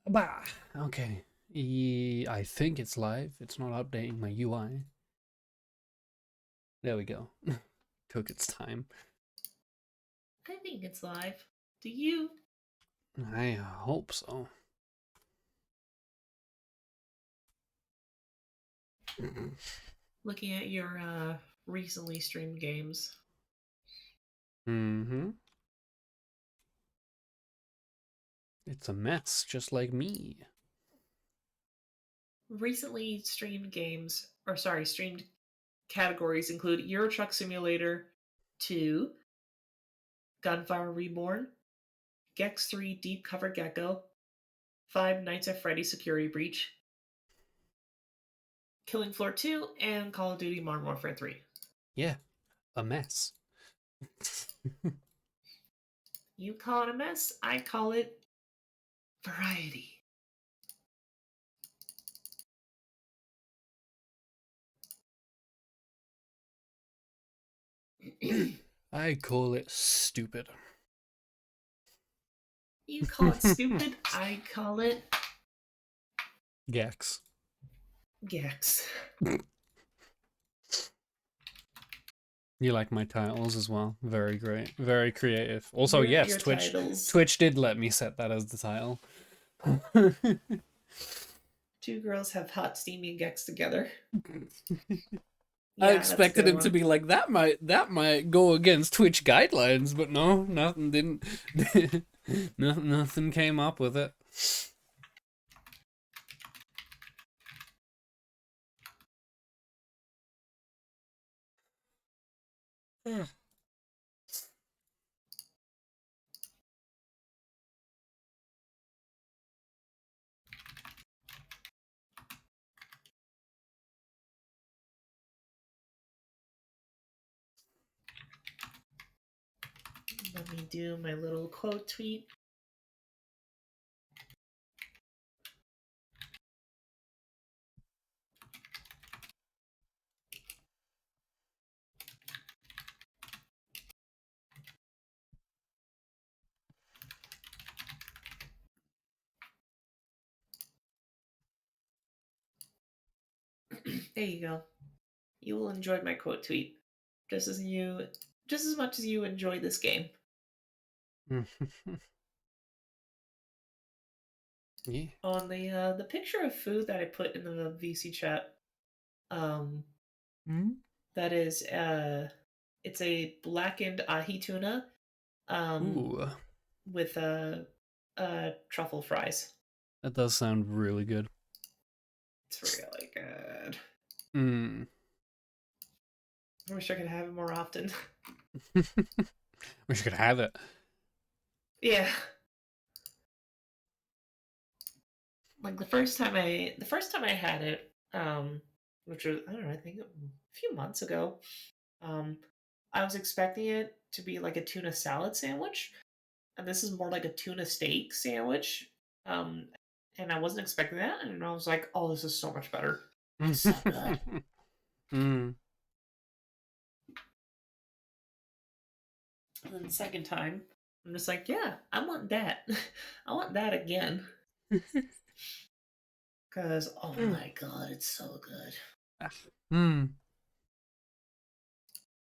Bah. Okay. I think it's live. It's not updating my UI. There we go. Took its time. I think it's live. Do you? I hope so. Looking at your recently streamed games. Mm-hmm. It's a mess, just like me. Recently streamed games, or sorry, streamed categories include Euro Truck Simulator 2, Gunfire Reborn, Gex 3 Deep Cover Gecko, 5 Nights at Freddy's Security Breach, Killing Floor 2, and Call of Duty Modern Warfare 3. Yeah, a mess. You call it a mess, I call it variety. I call it stupid. You call it stupid, I call it Gex. Gex. You like my titles as well. Very great. Very creative. Also, yes, Your Twitch titles. Twitch did let me set that as the title. Two girls have hot, steamy Gex together. I expected him to be like, that might go against Twitch guidelines, but no, nothing didn't. Nothing came up with it. Let me do my little quote tweet. There you go. You will enjoy my quote tweet just as much as you enjoy this game. Yeah. On the picture of food that I put in the VC chat, that is it's a blackened ahi tuna, Ooh, with truffle fries. that does sound really good. It's really good. Mm. I wish I could have it more often. Wish I could have it. Yeah. Like the first time I had it, which was, I don't know, I think a few months ago, I was expecting it to be like a tuna salad sandwich, and this is more like a tuna steak sandwich. Um, and I wasn't expecting that, and I was like, "Oh, this is so much better. It's so good." Mm. And then the second time, I'm just like, "Yeah, I want that. I want that again." Because oh my god, it's so good. Mm.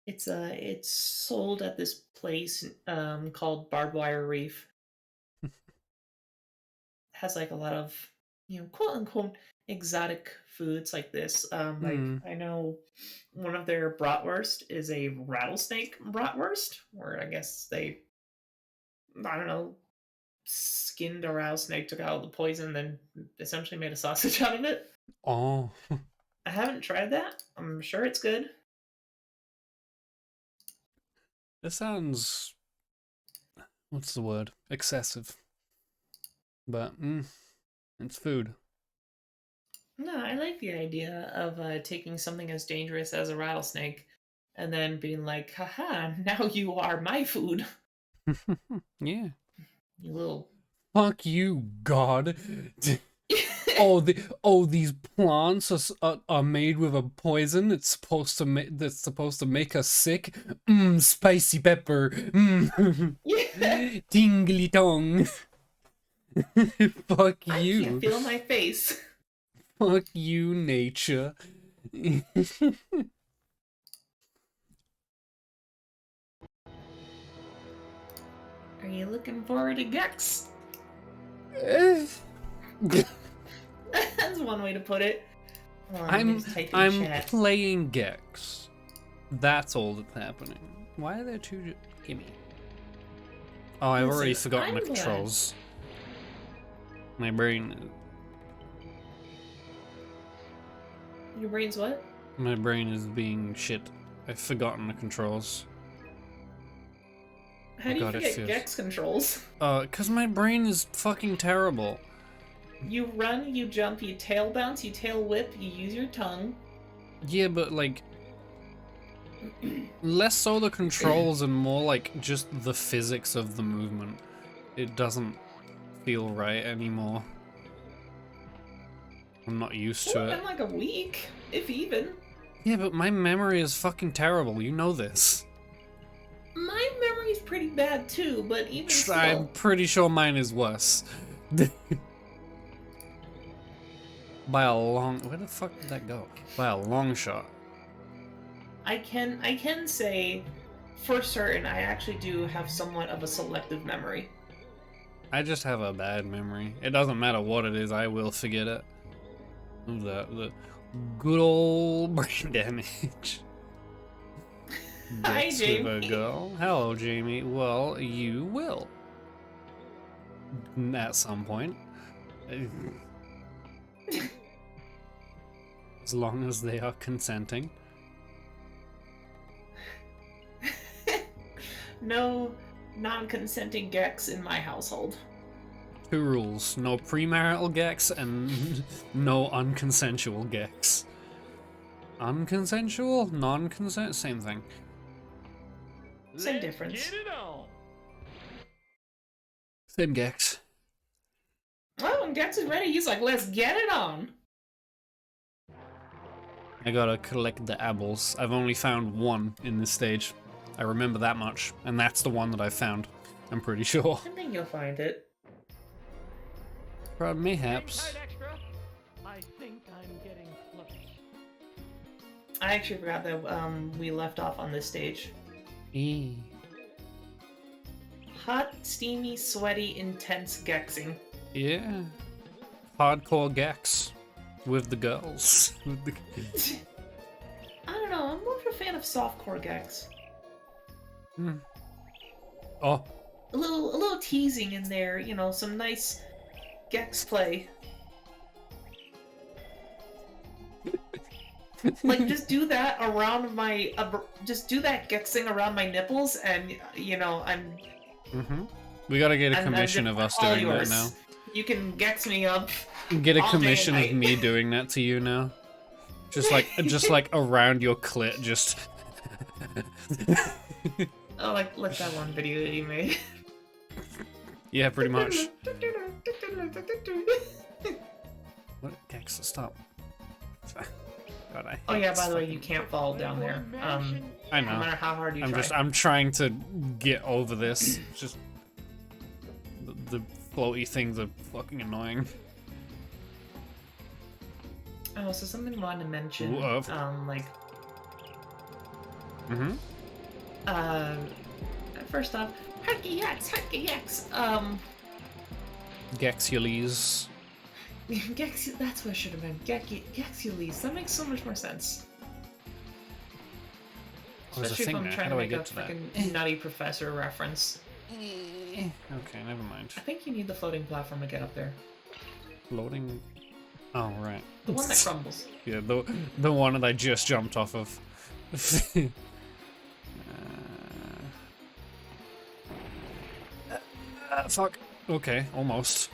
It's sold at this place called Barbed Wire Reef. Has like a lot of, quote unquote exotic foods like this. Like I know one of their bratwurst is a rattlesnake bratwurst, where I guess they, I don't know, skinned a rattlesnake, took out all the poison, then essentially made a sausage out of it. Oh. I haven't tried that. I'm sure it's good. This sounds, what's the word? Excessive. But it's food. No, I like the idea of taking something as dangerous as a rattlesnake and then being like, haha, now you are my food. Yeah. You little. Fuck you, God. These plants are made with a poison. That's supposed to make us sick. Spicy pepper. Yeah. Tingly tong. Fuck I you. can't feel my face. Fuck you, nature. Are you looking forward to Gex? That's one way to put it. I'm chat. playing Gex. That's all that's happening. Why are there two? Gimme. Oh, I've already forgotten the controls. My brain. Your brain's what? My brain is being shit. I've forgotten the controls. How do you forget Gex controls? 'Cause my brain is fucking terrible. You run, you jump, you tail bounce, you tail whip, you use your tongue. Yeah, but like less so the controls and more like just the physics of the movement. It doesn't feel right anymore. I'm not used to it. It's been like a week, if even. Yeah, but my memory is fucking terrible. You know this. My memory's pretty bad too, but even still. I'm pretty sure mine is worse. By a long... Where the fuck did that go? By a long shot. I can say for certain I actually do have somewhat of a selective memory. I just have a bad memory. It doesn't matter what it is, I will forget it. The good old brain damage. Hi, Jamie. Girl. Hello, Jamie. Well, you will. At some point. As long as they are consenting. No non-consenting Gex in my household. 2 rules. No premarital Gex and no unconsensual Gex. Unconsensual? Non-consent? Same thing. Same difference. Get it on. Same Gex. Oh, when Gex is ready, he's like, let's get it on. I gotta collect the apples. I've only found 1 in this stage. I remember that much, and that's the one that I found. I'm pretty sure. I think you'll find it. Mayhaps. I think I'm getting close. I actually forgot that we left off on this stage. Hot, steamy, sweaty, intense Gexing. Yeah. Hardcore Gex. With the girls. With the... I don't know, I'm more of a fan of softcore Gex. Oh. A little teasing in there, you know, some nice Gex play. Like, just do that around my, just do that Gexing around my nipples, and, you know, I'm... We gotta get a commission of us doing that now. You can Gex me up. Get a commission of me doing that to you now. Just like around your clit, just... Oh, like that one video that you made. Yeah, pretty much. What? Gex, stop. God, I hate oh yeah, by the way, you can't fall down there. I know. No matter how hard you try. I'm trying to get over this. Just the floaty things are fucking annoying. Oh, so something I wanted to mention. Like. First off, Harky Yaks. Gexules. Gex, that's what it should have been. Gexules. That makes so much more sense. Especially if I'm trying to make a freaking Nutty Professor reference. Okay, never mind. I think you need the floating platform to get up there. Floating? Oh, right. The one that crumbles. Yeah, the one that I just jumped off of. Fuck. Okay, almost.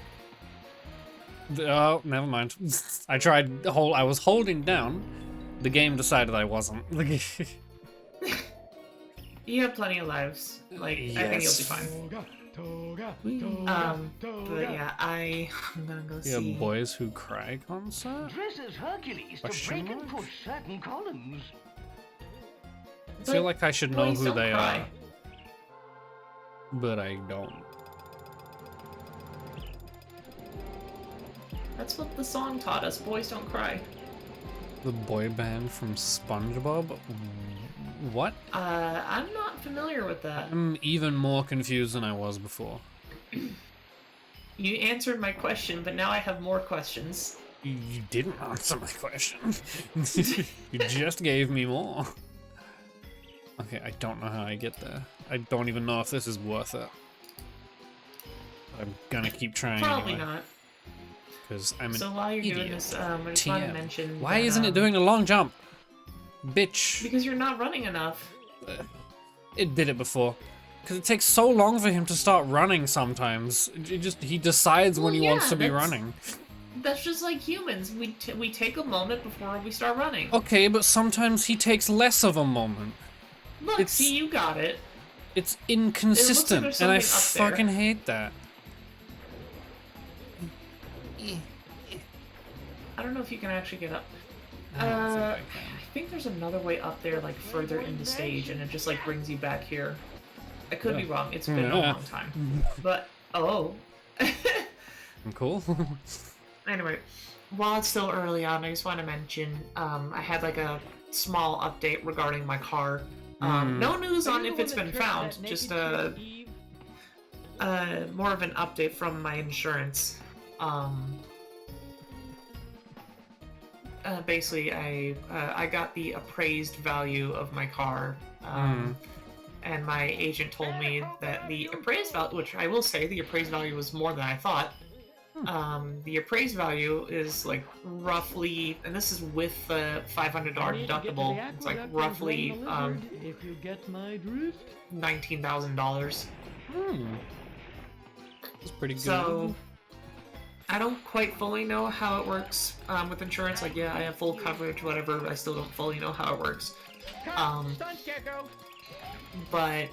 Oh, never mind. I tried. I was holding down. The game decided I wasn't. You have plenty of lives. Like, yes. I think you'll be fine. But yeah, I'm gonna go see. Yeah, Boys Who Cry concert? Dress as Hercules to break and push certain columns. I feel like I should know who they are. But I don't. That's what the song taught us. Boys don't cry. The boy band from SpongeBob? What? I'm not familiar with that. I'm even more confused than I was before. You answered my question, but now I have more questions. You didn't answer my question. You just gave me more. Okay, I don't know how I get there. I don't even know if this is worth it. I'm gonna keep trying Probably anyway. not. Because I'm an So while you're doing idiot. this, I just want to mention Why that, isn't it doing the long jump? Bitch. Because you're not running enough. It did it before. Because it takes so long for him to start running sometimes. He decides when he wants to be running. That's just like humans. We take a moment before we start running. Okay, but sometimes he takes less of a moment. Look, see, you got it. It's inconsistent, there's and I something up there. fucking hate that. I don't know if you can actually get up. I don't think I I can. think there's another way up there, like further in the stage, and it just like brings you back here. I could be wrong. It's been a long time. But oh. I'm cool. Anyway, while it's still early on, I just want to mention I had like a small update regarding my car. No news on if it's been found, just more of an update from my insurance. Basically, I got the appraised value of my car, and my agent told me that the appraised value, which I will say, the appraised value was more than I thought. The appraised value is like roughly, and this is with the $500 deductible. It's like roughly if you get my drift. $19,000. That's pretty good. So I don't quite fully know how it works with insurance. Like, yeah, I have full coverage, whatever. But I still don't fully know how it works. Stunt Gecko. But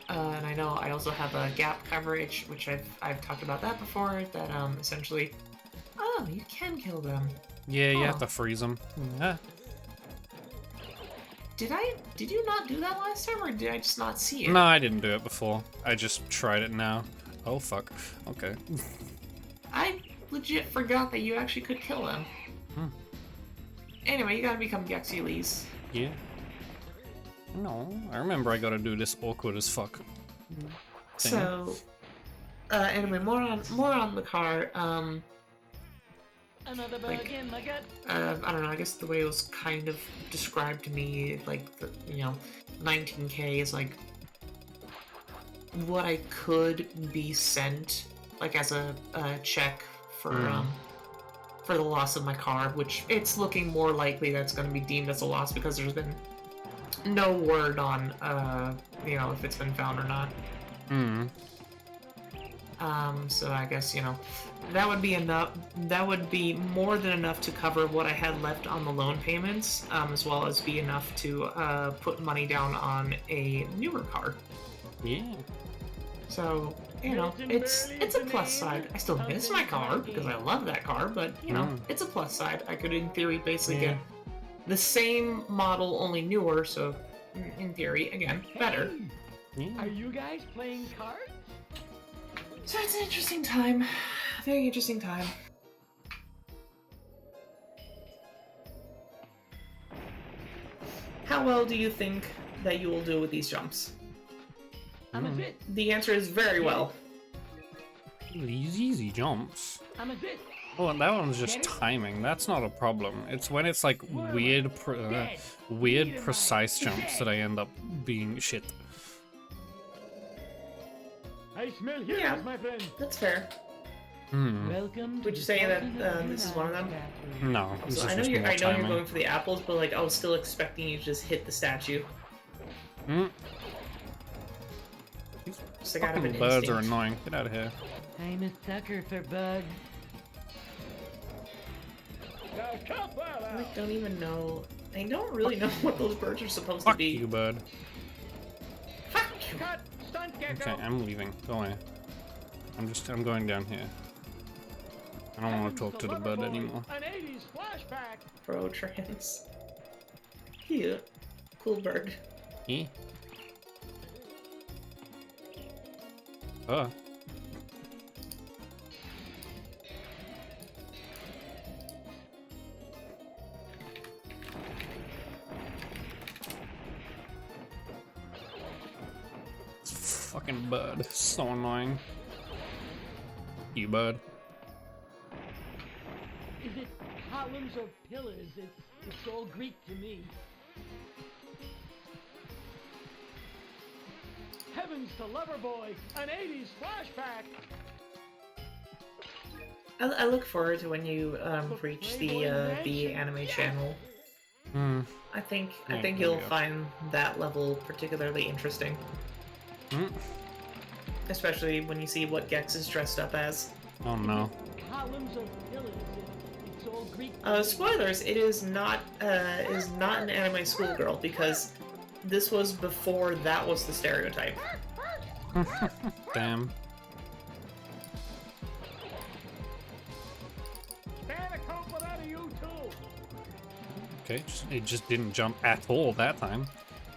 and I know I also have a gap coverage, which I've talked about that before. That essentially, oh, you can kill them. Yeah, you have Huh. to freeze them. Yeah. Did you not do that last time, or did I just not see it? No, I didn't do it before. I just tried it now. Oh, fuck. Okay. I legit forgot that you actually could kill them. Anyway, you gotta become Gexules. Yeah. No, I remember I gotta do this awkward as fuck thing. So, anyway, more on the car. Another bug Like, in my gut. I don't know. I guess the way it was kind of described to me, like the 19K is like what I could be sent, like as a check for the loss of my car, which it's looking more likely that's going to be deemed as a loss because there's been no word on if it's been found or not. So I guess that would be enough. That would be more than enough to cover what I had left on the loan payments, as well as be enough to put money down on a newer car. Yeah. So it's a plus side. I still miss my car because I love that car, but it's a plus side. I could, in theory, basically get the same model, only newer. So in theory, again, better. Are you guys playing cards? So it's an interesting time. Very interesting time. How well do you think that you will do with these jumps? I'm a bit. The answer is very well. These easy jumps. I'm a bit. Oh, and that one's just timing. That's not a problem. It's when it's like weird precise jumps that I end up being shit. I smell heroes, Yeah. my friend. That's fair. Welcome. Would you say that this is one of them? No, this So is I know just you're more timing. going for the apples, but like I was still expecting you to just hit the statue. These Just like out of fucking an birds are instinct. annoying. Get out of here. I'm a sucker for bugs. I don't even know. I don't really know what those birds are supposed to Fuck be. you, bird. Fuck you. Cut. Stunt Gecko. Okay, I'm leaving. Go away. I'm going down here. I don't want to talk to the bird anymore. An 80s flashback. Pro trans. Cute. Cool bird. Yeah. Fucking bird. So annoying. You bird. Is it columns or pillars? It's all Greek to me. Heavens to Loverboy, an 80s flashback. I look forward to when you reach the anime channel. Hmm. I think Yeah, you'll yeah. find that level particularly interesting, Hmm. especially when you see what Gex is dressed up as. Oh no. Columns or pillars? It's all Greek. Spoilers: it is not an anime schoolgirl because this was before that was the stereotype. Damn. Okay, it just didn't jump at all that time.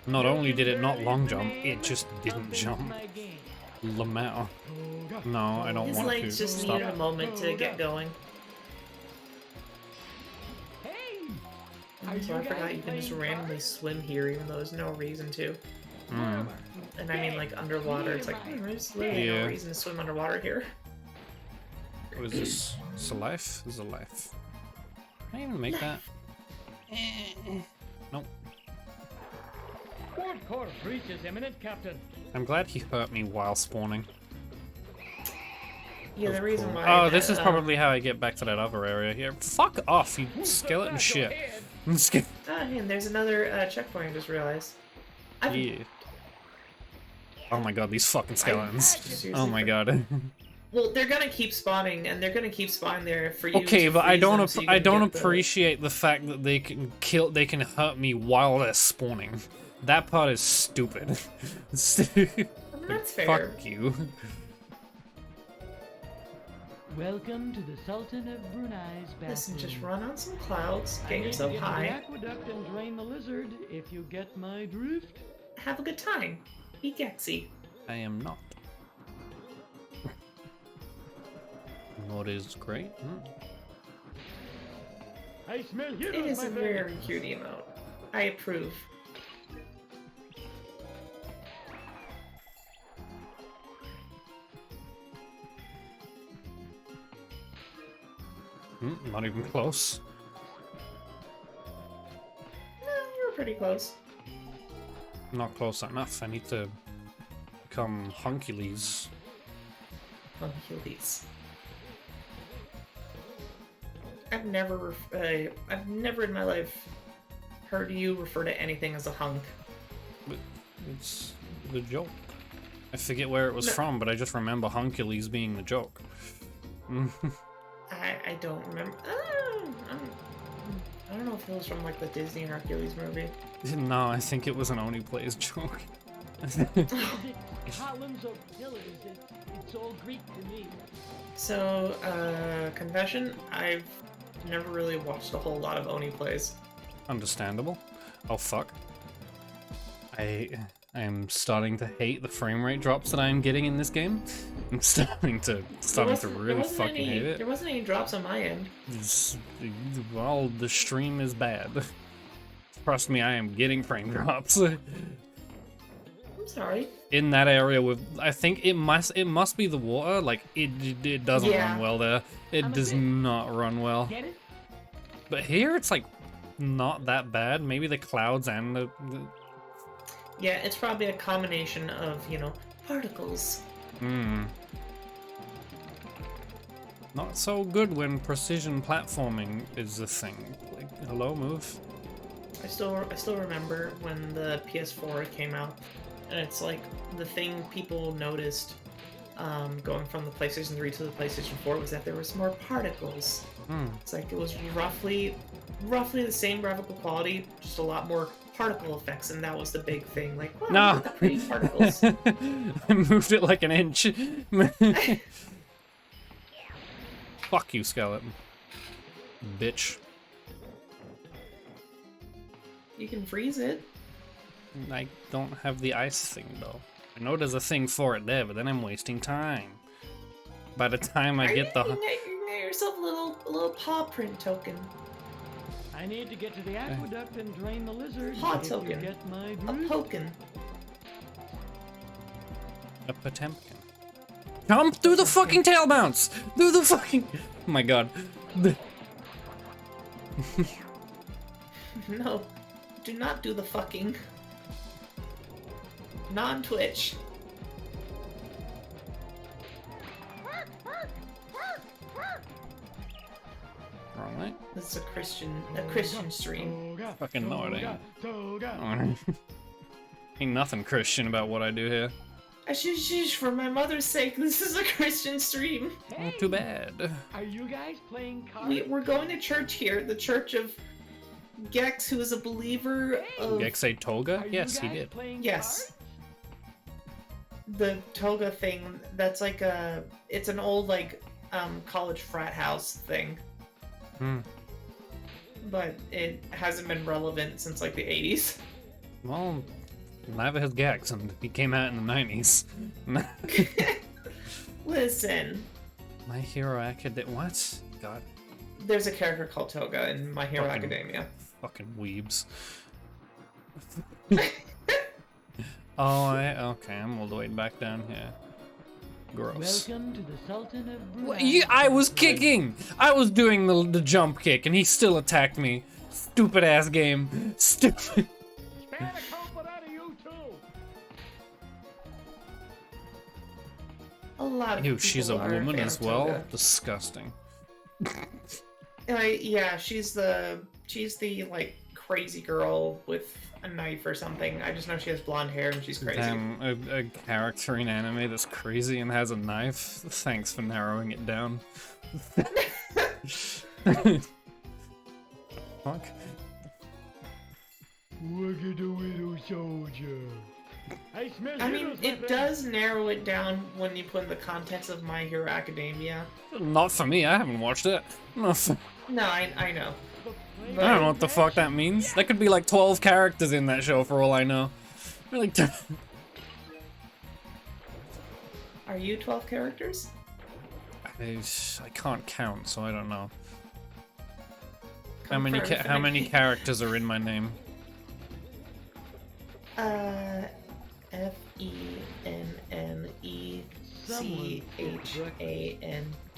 Not only did it not long jump, it just didn't jump. Lamau. No, I don't His want to. legs just Stop. needed a moment to get going. So I forgot you can just randomly swim here even though there's no reason to. Mm. And I mean like underwater, it's like, there's literally Yeah. no reason to swim underwater here. What is this? It's a life? This is a life. Can I even make that? Nope. Fourth course breach is imminent, Captain. I'm glad he hurt me while spawning. Yeah, the Of reason course. why. Oh, this that, is probably how I get back to that other area here. Fuck off, you skeleton shit. and there's another checkpoint I just realized. Yeah. Oh my god, these fucking skeletons. Seriously, Oh my god. Well, they're gonna keep spawning, and they're gonna keep spawning there for you. Okay, to but I freeze don't them so you I can don't get the- appreciate the fact that they can hurt me while they're spawning. That part is stupid. I mean, that's fair. Fuck you. Welcome to the Sultan of Brunei's bathroom. Listen, just run on some clouds, I get need to yourself get to the high, aqueduct and drain the lizard, if you get my drift. have a good time, be Gexy. I am not. What is great? I smell It heroes, is my a friend. very cute emote. I approve. Not even close. You were pretty close. Not close enough. I need to become Hunkules. Hercules. I've never in my life heard you refer to anything as a hunk. It's the joke. I forget where it was No. from, but I just remember Hunkules being the joke. I don't remember. I don't know if it was from like the Disney Hercules movie. No, I think it was an Only Plays joke. Columns or pillars, it's all Greek to me. So, confession, I've never really watched a whole lot of Oni plays. Understandable. Oh fuck. I am starting to hate the frame rate drops that I am getting in this game. I'm starting to really fucking hate it. There wasn't any drops on my end. Well, the stream is bad. Trust me, I am getting frame drops. I'm sorry. In that area with, I think it must be the water. Like it doesn't Yeah. run well there. It I'm a does bit- not run well. Get it? But here it's like not that bad. Maybe the clouds and the Yeah, it's probably a combination of, particles. Not so good when precision platforming is a thing. Like, hello, move. I still remember when the PS4 came out, and it's like the thing people noticed going from the PlayStation 3 to the PlayStation 4 was that there was more particles. It's like it was roughly the same graphical quality, just a lot more particle effects, and that was the big thing. Like, wow, No. look at the pretty particles. I moved it like an inch. Fuck you, skeleton. Bitch. You can freeze it. I don't have the ice thing, though. I know there's a thing for it there, but then I'm wasting time. By the time I get the... You can get yourself a little paw print token. I need to get to the aqueduct and drain the lizard, Hot if token. you get my A drift. poken. A Potemkin. Jump! Do the fucking tail bounce! Do the fucking... Oh my god. No, do not do the fucking. Non-Twitch. Wrong way. This is a Christian stream. Fucking no, it ain't. Ain't nothing Christian about what I do here. For my mother's sake, this is a Christian stream. Oh, too bad. Are you guys playing cards? We're going to church here, the church of Gex, who is a believer of... Gex say Toga? Are you Yes, he guys did. playing Yes. The toga thing, that's like a... It's an old, like, college frat house thing. Hmm. But it hasn't been relevant since, like, the 80s. Well, neither has Gex, and he came out in the 90s. Listen. My Hero Academia. What? God. There's a character called Toga in My Hero Fucking- Academia. Fucking weebs. Okay, I'm all the way back down here. Gross. Welcome to the Sultan of What, Brunei. I was kicking! I was doing the jump kick, and he still attacked me. Stupid ass game. Stupid. Spare the comfort out of you too. A lot of Ew, people she's a are woman fan as of well? Toga. Disgusting. Yeah, she's the like crazy girl with a knife or something. I just know she has blonde hair and she's crazy. Damn, a character in anime that's crazy and has a knife? Thanks for narrowing it down. Fuck. Look at the widow soldier. I smell I mean, heroes, my it friend. does narrow it down when you put in the context of My Hero Academia. Not for me, I haven't watched it. No, No, I know. I don't know what the fuck that means. There could be like 12 characters in that show for all I know. Really? Are you 12 characters? I can't count, so I don't know. Confirmed How for many me. characters are in my name?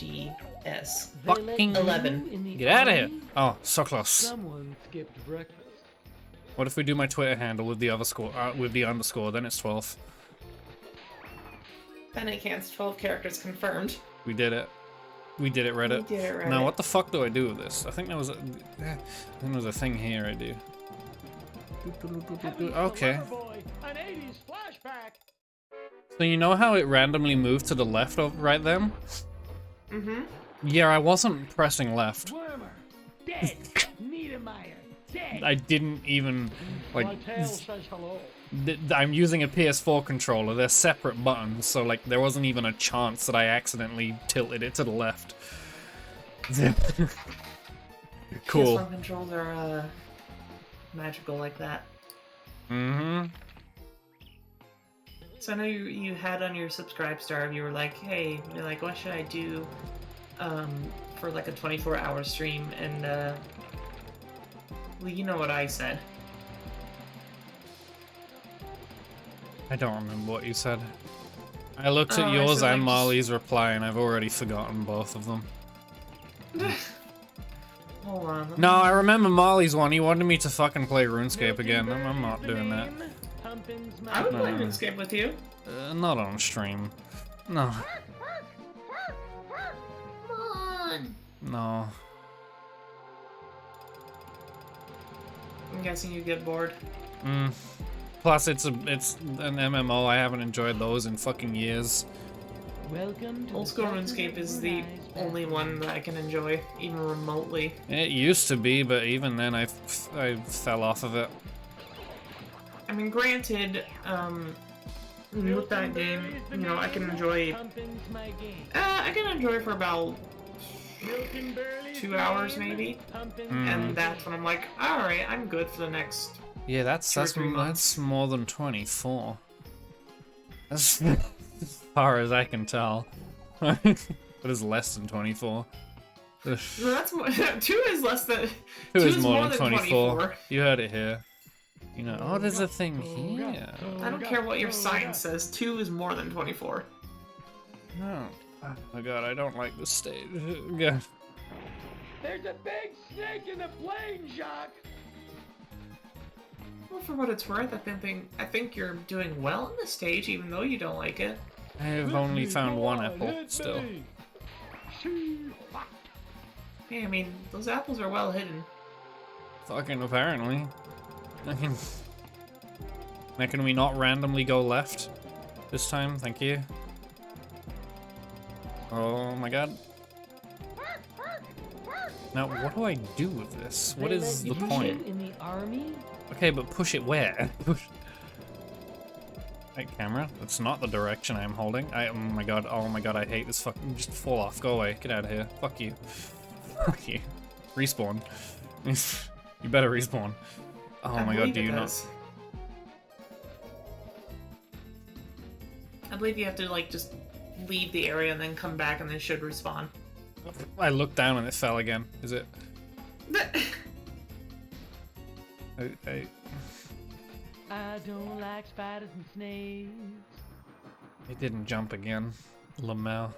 FENNECHANDS. Fucking 11. Get out of here! Oh, so close. Someone skipped breakfast. What if we do my Twitter handle with the with the underscore? Then it's 12. FENNECHANDS 12 characters confirmed. We did it. We did it, Reddit. We did it, Reddit. Now, what the fuck do I do with this? I think there was a thing here I do. Okay. Boy, an 80s flashback. So you know how it randomly moved to the left of right then? Mm-hmm. Yeah, I wasn't pressing left. Wormer, dead. Niedermeyer, dead. I didn't even like. Martel says hello. I'm using a PS4 controller. They're separate buttons, so like there wasn't even a chance that I accidentally tilted it to the left. Cool. PS1 controls are magical like that. Mm-hmm. So I know you had on your subscribe star, you were like, hey, you're like, what should I do for like a 24-hour stream? And well, you know what I said. I don't remember what you said. I looked at I yours said, and like, Molly's reply, and I've already forgotten both of them. Hold on. let No, me- I remember Molly's one. He wanted me to fucking play RuneScape again. I'm not doing that. I would play No. RuneScape with you. Not on stream. No. Come on. No. I'm guessing you get bored. Plus, it's an MMO. I haven't enjoyed those in fucking years. Welcome to Old school RuneScape is the only one that I can enjoy, even remotely. It used to be, but even then, I fell off of it. I mean, granted, with that game, you know, I can enjoy. I can enjoy for about 2 hours maybe, and that's when I'm like, all right, I'm good for the next. Yeah, that's 2 or 3 months. more than 24. As far as I can tell. But it's less than 24. Ugh. No, that's more. 2 is less than. Two 2 is more than 24. 24. You heard it here. You know, oh, there's a thing here. I don't care what your sign says. 2 is more than 24. No. Oh my god, I don't like this stage. God. There's a big snake in the plane, Jacques. Well, for what it's worth, I think you're doing well in this stage, even though you don't like it. I have only found one apple still. Yeah, I mean, those apples are well hidden. Fucking apparently. Now can we not randomly go left this time? Thank you. Oh my god. Now what do I do with this? What is the point? In the army? Okay, but push it where? Push. Hey, camera. That's not the direction I'm holding. Oh my god, I hate this fucking. Just fall off. Go away. Get out of here. Fuck you. Fuck you. Respawn. You better respawn. Oh my god, do you not? I believe you have to, like, just leave the area and then come back and then it should respawn. I looked down and it fell again. Is it? I don't like spiders and snakes. It didn't jump again. Lamel.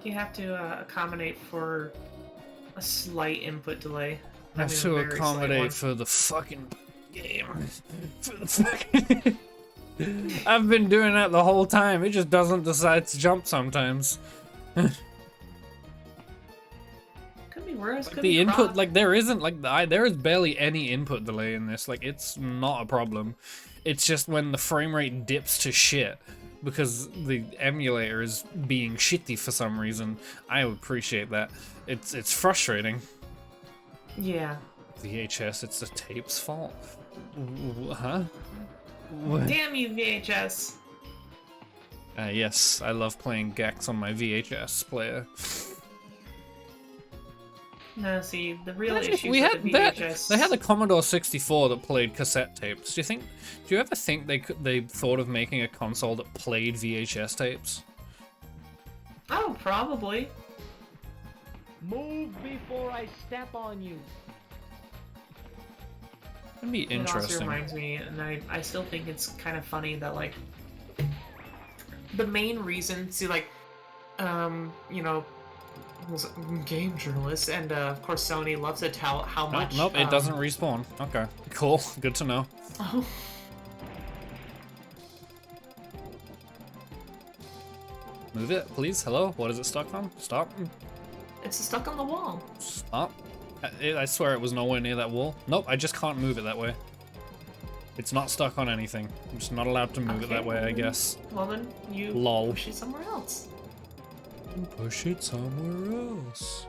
You have to accommodate for a slight input delay. I have to accommodate for the fucking game. For the fucking... I've been doing that the whole time. It just doesn't decide to jump sometimes. Could be worse. Like could the be input, crop. like there isn't like there is barely any input delay in this. Like it's not a problem. It's just when the frame rate dips to shit because the emulator is being shitty for some reason. I appreciate that. It's frustrating. Yeah. VHS, it's the tape's fault. Huh? Damn you, VHS. Yes, I love playing Gex on my VHS player. No, see, the real Imagine if issue we with had the that. VHS... They had the Commodore 64 that played cassette tapes. Do you ever think they thought of making a console that played VHS tapes? Oh, probably. Move before I step on you. That'd be It also interesting. reminds me, and I still think it's kind of funny that, like, the main reason, see, like, you know, game journalists, and of course Sony loves to tell how much... Nope, it doesn't respawn. Okay, cool, good to know. Oh. Move it, please. Hello, what is it stuck on? Stop. It's stuck on the wall. Stop. I swear it was nowhere near that wall. Nope, I just can't move it that way. It's not stuck on anything. I'm just not allowed to move it that way, I guess. Well then, you Lol. push it somewhere else. Push it somewhere else.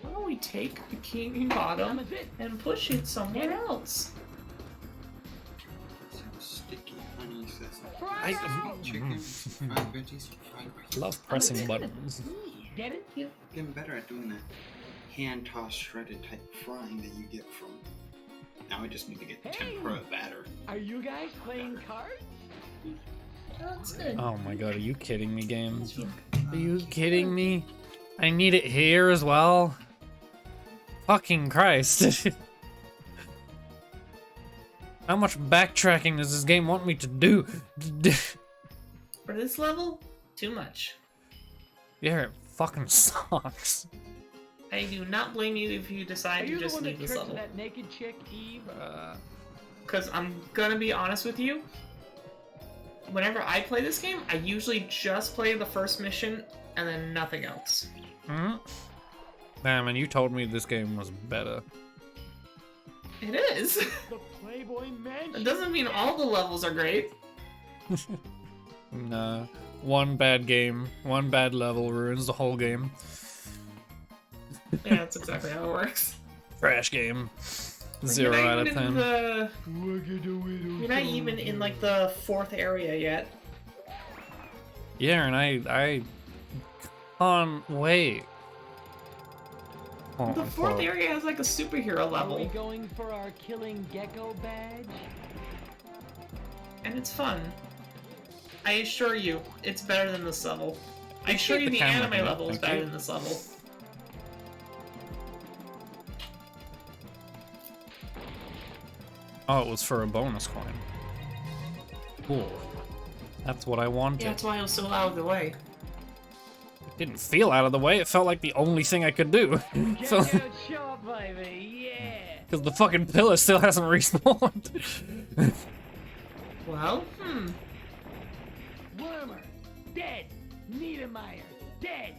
Why don't we take the king bottom and push it somewhere else? Some sticky honey says I chicken, fried veggies, fried rice. love pressing buttons. Get it? Yeah. Getting better at doing that hand tossed shredded type frying that you get from. Now I just need to get the tempura batter. Are you guys playing cards? That's good. Oh my god, are you kidding me, game? Are you kidding me? I need it here as well? Fucking Christ. How much backtracking does this game want me to do? For this level, too much. Yeah, it fucking sucks. I do not blame you if you Are decide you to the just one leave that this tricked level. that naked chick, Eve? Because I'm gonna be honest with you. Whenever I play this game, I usually just play the first mission and then nothing else. Hmm? Damn, and you told me this game was better. It is. The Playboy Mansion. It doesn't mean all the levels are great. Nah. One bad game, one bad level ruins the whole game. Yeah, that's exactly how it works. Trash game. Like, 0 out of 10. You're not even in like the 4th area yet. Yeah, and I can't wait. The 4th area has like a superhero Are we level, going for our killing Gecko badge? and it's fun. I assure you, it's better than this level. I assure you the the camera anime here, level is thank better you. than this level. Oh, it was for a bonus coin. Cool. That's what I wanted. Yeah, that's why I was so out of the way. It didn't feel out of the way. It felt like the only thing I could do. Check out short, baby, yeah! Because the fucking pillar still hasn't respawned. Well, Wormer, dead! Niedermeyer, dead!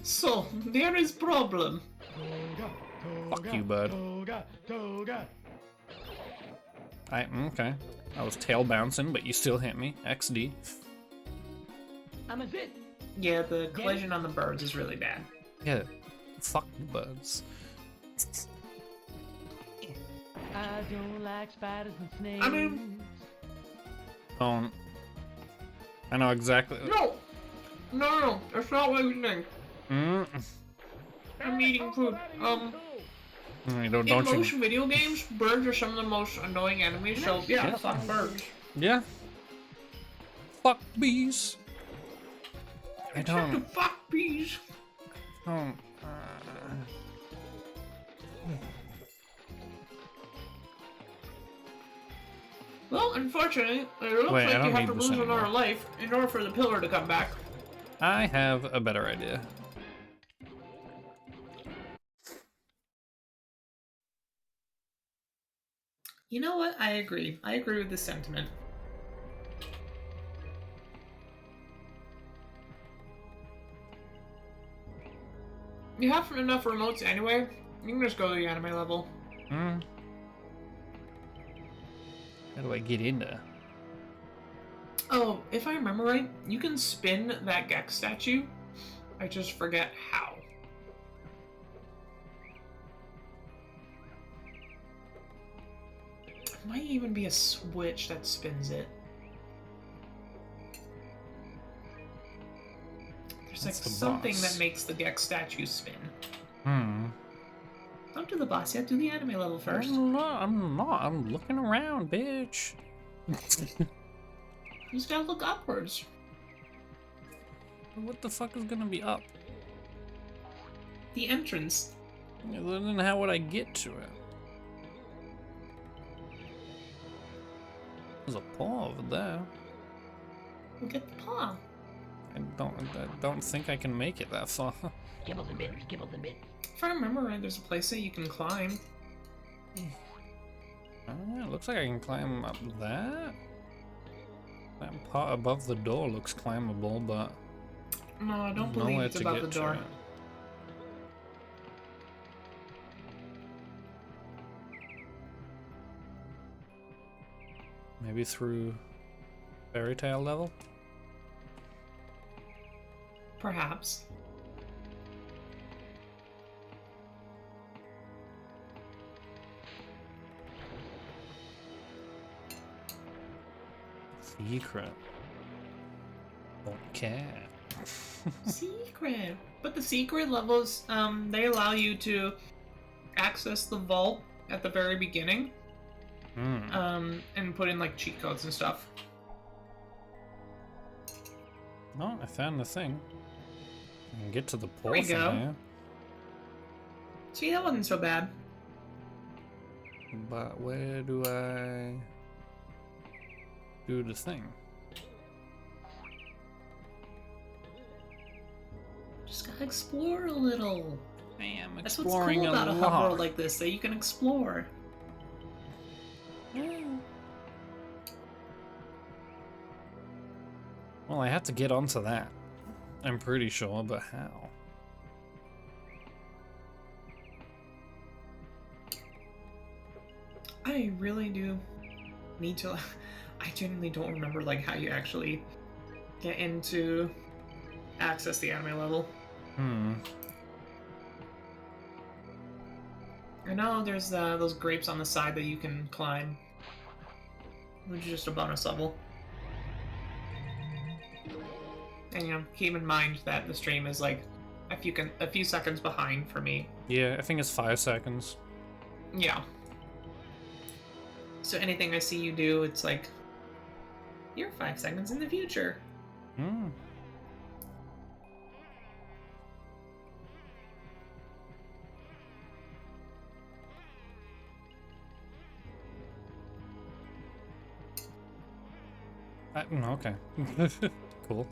So, there is problem. Fuck you, bud. Toga. Okay. I was tail bouncing, but you still hit me. XD. I'm a zit. Yeah, the collision on the birds is really bad. Yeah. Fuck the birds. I don't like spiders and snakes. I mean- Don't. I know exactly. No, that's not what you think. Mm. I'm eating food. Don't In most you? video games, birds are some of the most annoying enemies, so yeah, fuck birds. Yeah. Fuck bees. I Except the don't. fuck bees. Don't. Well, unfortunately, it looks Wait, I like don't you have need to this lose anymore. another life in order for the pillar to come back. I have a better idea. You know what? I agree. I agree with this sentiment. You have enough remotes anyway. You can just go to the anime level. Hmm. How do I get in there? Oh, if I remember right, you can spin that Gek statue. I just forget how. Might even be a switch that spins it. There's like That's the something boss. that makes the Gek statue spin. Hmm. Don't do the boss yet, do the anime level first. I'm not. I'm looking around, bitch. You just gotta look upwards. What the fuck is gonna be up? The entrance. Then how would I get to it? There's a paw over there. We'll get the paw. I don't think I can make it that far. Kibbles and bits, kibbles and bits. If I remember right, there's a place that you can climb. It looks like I can climb up that. That part above the door looks climbable, but No, I don't there's believe nowhere it's to above get the to door. it. Maybe through fairy tale level? Perhaps. Secret. Don't care. Secret. But the secret levels, they allow you to access the vault at the very beginning. And put in like cheat codes and stuff. Oh, I found the thing. I can get to the There we pole go. from here. See, that wasn't so bad. But where do I do the thing? Just gotta explore a little. I am That's what's exploring cool about a a hub lot. world like this, that you can explore. Well, I have to get onto that. I'm pretty sure, but how? I really do need to. I genuinely don't remember like how you actually get into access the anime level. I know there's those grapes on the side that you can climb, which is just a bonus level. And you know, keep in mind that the stream is like a few seconds behind for me. Yeah, I think it's 5 seconds. Yeah. So anything I see you do, it's like you're 5 seconds in the future. Hmm. Okay. Cool.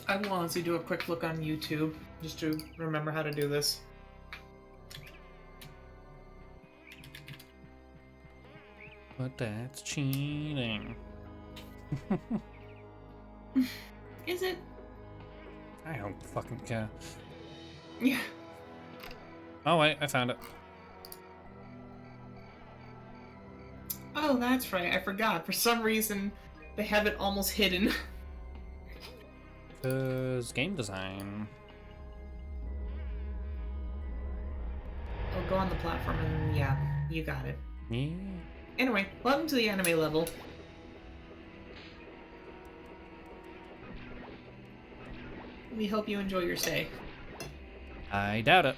I will honestly do a quick look on YouTube just to remember how to do this. But that's cheating. Is it? I don't fucking care. Yeah. Oh wait, I found it. Oh, that's right. I forgot. For some reason, they have it almost hidden. Cause game design. Oh, go on the platform and yeah, you got it. Yeah. Anyway, welcome to the anime level. We hope you enjoy your stay. I doubt it.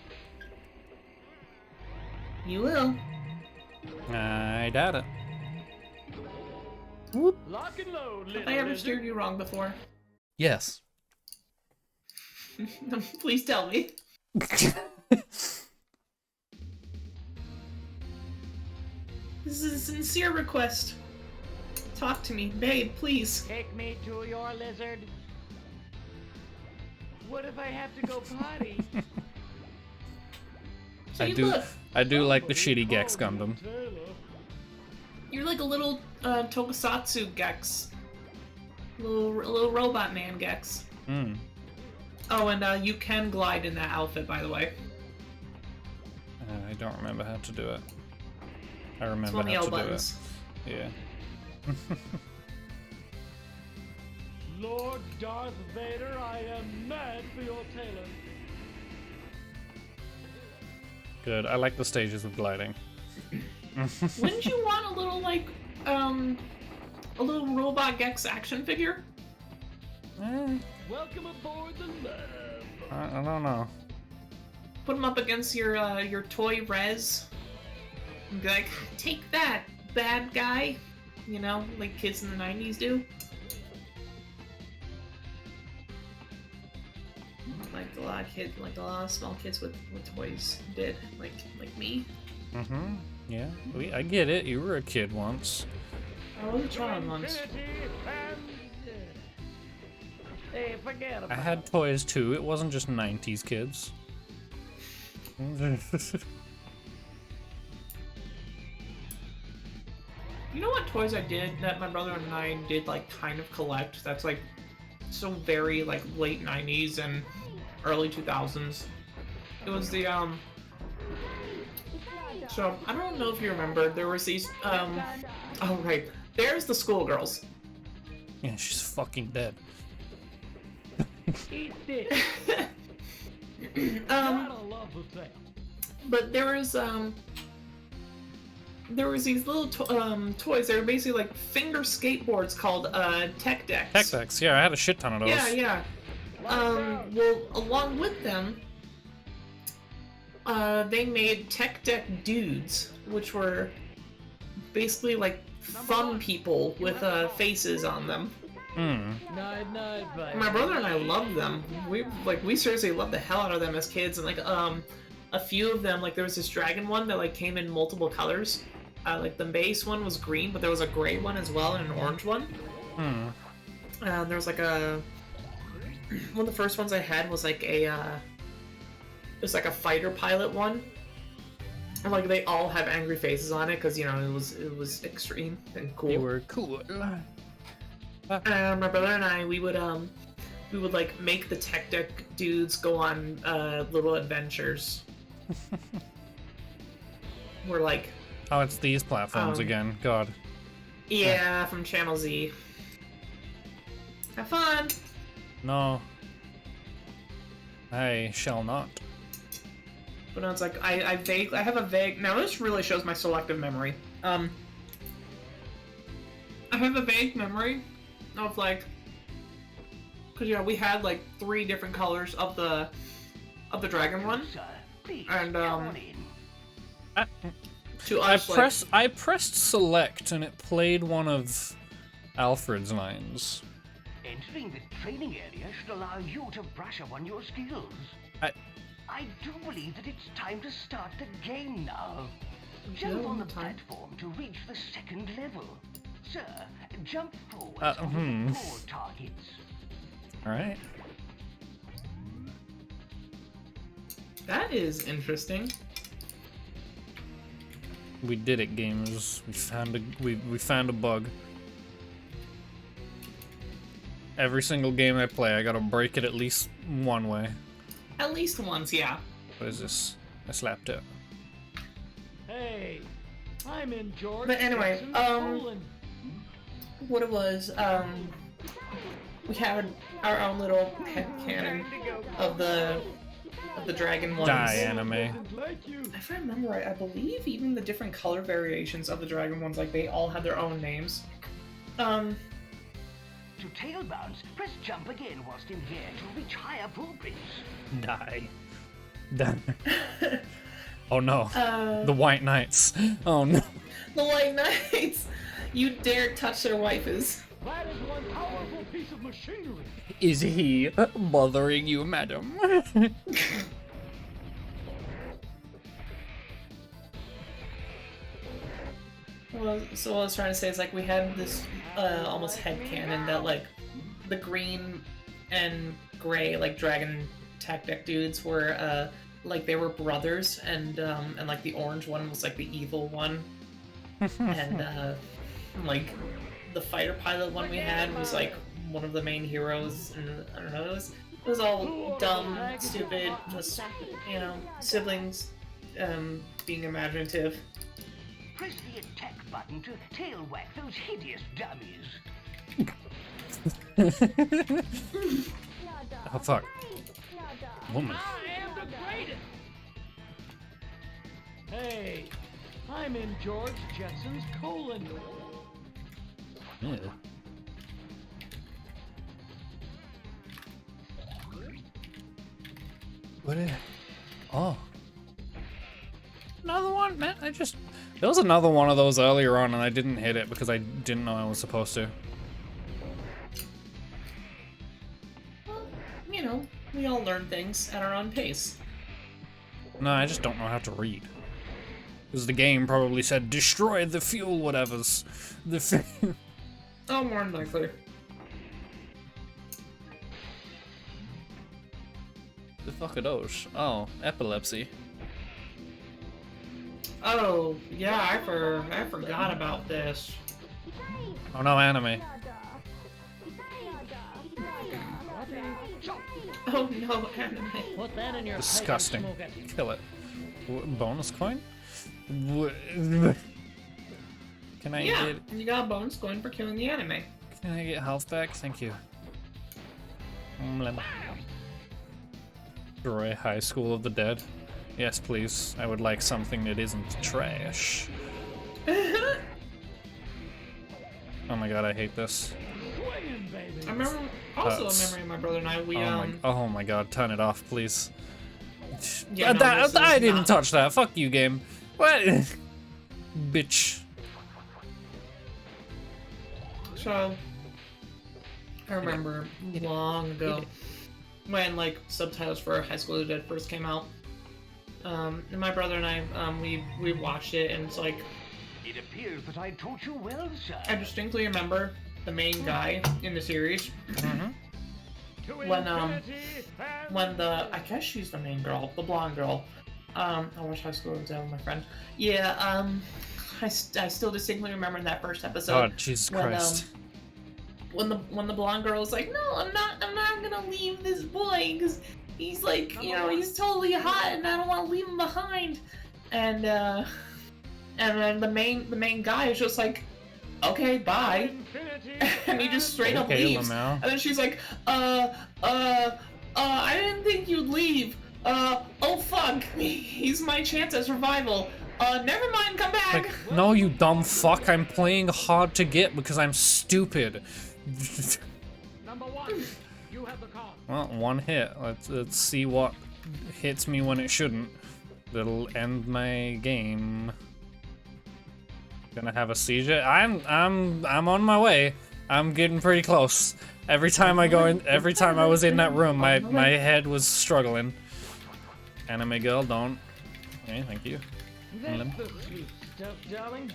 You will. I doubt it. Lock and load, Have little I ever lizard. steered you wrong before? Yes. Please tell me. This is a sincere request. Talk to me, babe, please. Take me to your lizard. What if I have to go potty? So I you do. look, I do like the Somebody shitty Gex call me Gundam. Taylor. you're like a little tokusatsu Gex. Little robot man Gex. Hmm. Oh, and you can glide in that outfit, by the way. I don't remember how to do it. I It's remember one of the how L to buttons. do it. Yeah. Lord Darth Vader, I am mad for your tailor. Good. I like the stages of gliding. Wouldn't you want a little like a little robot Gex action figure? Welcome aboard the lab. I don't know. Put them up against your toy res. And be like, take that, bad guy. You know, like kids in the 90s do. Like a lot of kids, like a lot of small kids with toys did, like me. Mm-hmm. Yeah. I get it. You were a kid once. I was a child once. Infinity and... Hey, forget about I had toys too. It wasn't just 90s kids. You know what toys I did that my brother and I did like kind of collect? That's like so very like late 90s and early 2000s. It was the So I don't know if you remember, there was these oh right, there's the schoolgirls. Yeah, she's fucking dead. Eat this. Gotta love the tail. But there was these little toys. They were basically like finger skateboards called tech decks. Tech decks. Yeah, I had a shit ton of those. Yeah. Well, along with them, they made tech deck dudes, which were basically like fun people with faces on them. Hmm. Night, night, My brother and I loved them. We seriously loved the hell out of them as kids, and like a few of them, like there was this dragon one that like came in multiple colors. Like the base one was green, but there was a gray one as well and an orange one. Hmm. There was like one of the first ones I had was like it was like a fighter pilot one. And like they all have angry faces on it because you know it was extreme and cool. They were cool. My brother and I we would like make the tech deck dudes go on little adventures. We're like, Oh, it's these platforms again. God. yeah, from Channel Z. Have fun. No. I shall not. But no, it's like I have a vague. Now this really shows my selective memory. I have a vague memory of like, cause you know we had like 3 different colors of the dragon one, Sir, please, and come on in. to us I pressed select and it played one of Alfred's lines. Entering the training area should allow you to brush up on your skills. I- I do believe that it's time to start the game now. Jump No, on the time. platform to reach the second level. Sir, jump forward Uh, onto hmm. the 4 targets. All right. That is interesting. We did it, gamers. We found a bug. Every single game I play, I gotta break it at least one way. At least once, yeah. What is this? I slapped it. Hey, I'm in George. But anyway, Jackson's colon. What it was, we had our own little headcanon of the dragon ones. Die, anime. Like you. If I remember right, I believe even the different color variations of the dragon ones, like they all had their own names. To tail bounce, press jump again whilst in here to reach higher footprints. Die. Die. Oh no. Uh, The White Knights. Oh no. the White Knights! You dare touch their waifus. That is one powerful piece of machinery. Is he bothering you, madam? Well, so what I was trying to say is, like, we had this almost headcanon that, like, the green and gray, like, dragon tactic dudes were, like, they were brothers, and like, the orange one was, like, the evil one. And, like, the fighter pilot one we had was, like, one of the main heroes, and, I don't know, it was all dumb, stupid, just, you know, siblings, being imaginative. Press the attack button to tail whack those hideous dummies. Oh fuck. Woman. I am the greatest. Hey, I'm in George Jetson's colon. Yeah. What is... Oh. Another one, man. There was another one of those earlier on and I didn't hit it because I didn't know I was supposed to. Well, you know, we all learn things at our own pace. No, I just don't know how to read. Because the game probably said, destroy the fuel whatevers. Oh, more than likely. The fuck are those? Oh, epilepsy. Oh, yeah, I forgot about this. Oh no, anime. Oh no, anime. Put that in your Disgusting. pipe and smoke it. Kill it. Bonus coin? Can I Yeah, get... and you got a bonus going for killing the anime. Can I get health back? Thank you. Destroy High School of the Dead. Yes, please. I would like something that isn't trash. Oh my god, I hate this. Swinging, baby. I remember, also Hurts. a memory of my brother and I, we, Oh my god, turn it off, please. Yeah, no, this I is didn't not- touch that. Fuck you, game. What? Bitch. So, I remember long ago when, like, subtitles for High School of the Dead first came out. And my brother and I, we watched it, and it's like, It appears that I taught you well, sir. I distinctly remember the main guy in the series To when infinity and I guess she's the main girl, the blonde girl. I watched High School of the Dead with my friend. Yeah, I still distinctly remember that first episode. God, Jesus when, Christ. When the blonde girl was like, no, I'm not gonna leave this boy because he's like, you know, he's totally hot and I don't want to leave him behind. And then the main guy is just like, okay, bye. infinity And he just straight up Okay, leaves. Lamau. And then she's like, I didn't think you'd leave. Oh fuck, he's my chance at survival. Never mind, come back. Like, no, you dumb fuck. I'm playing hard to get because I'm stupid. Number one, you have the call. Well, one hit. Let's see what hits me when it shouldn't. That'll end my game. Gonna have a seizure. I'm on my way. I'm getting pretty close. Every time I was in that room, my head was struggling. Anime girl, don't. Okay, thank you. That's the sweet stuff, darling.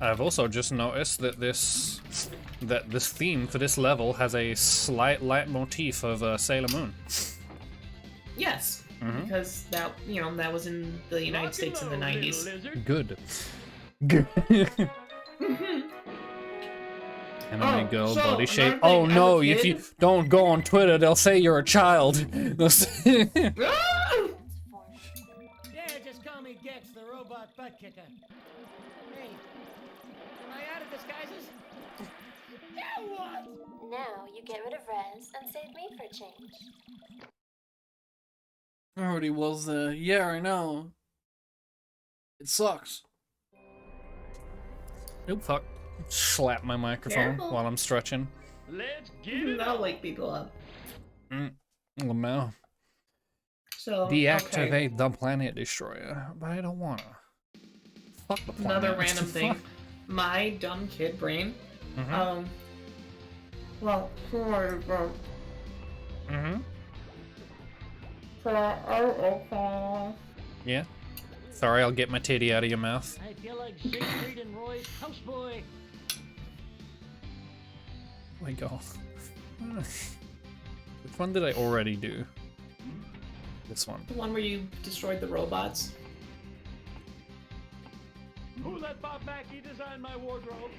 I've also just noticed that this theme for this level has a slight leitmotif of Sailor Moon. Yes, because that that was in the United States in the 90s. Good. Good. Anime girl so body shape. another Oh thing, as a no! If kid- you don't go on Twitter, they'll say you're a child. Ah! Yeah, just call me Gex, the robot butt kicker. Hey, am I out of disguises? Now what? Now you get rid of Rez and save me for a change. Already was there. Yeah, I know. It sucks. Oh fuck! Slap my microphone Careful. while I'm stretching. Let's get it That'll on. wake people up. Lamau. So Deactivate okay. the planet destroyer, but I don't wanna. Fuck the planet. Another random thing. My dumb kid brain. Well, Yeah. Sorry, I'll get my titty out of your mouth. I feel like Siegfried and Roy's houseboy. My God. Which one did I already do? This one. the one where you destroyed the robots. Who let Bob Mackey design my wardrobe?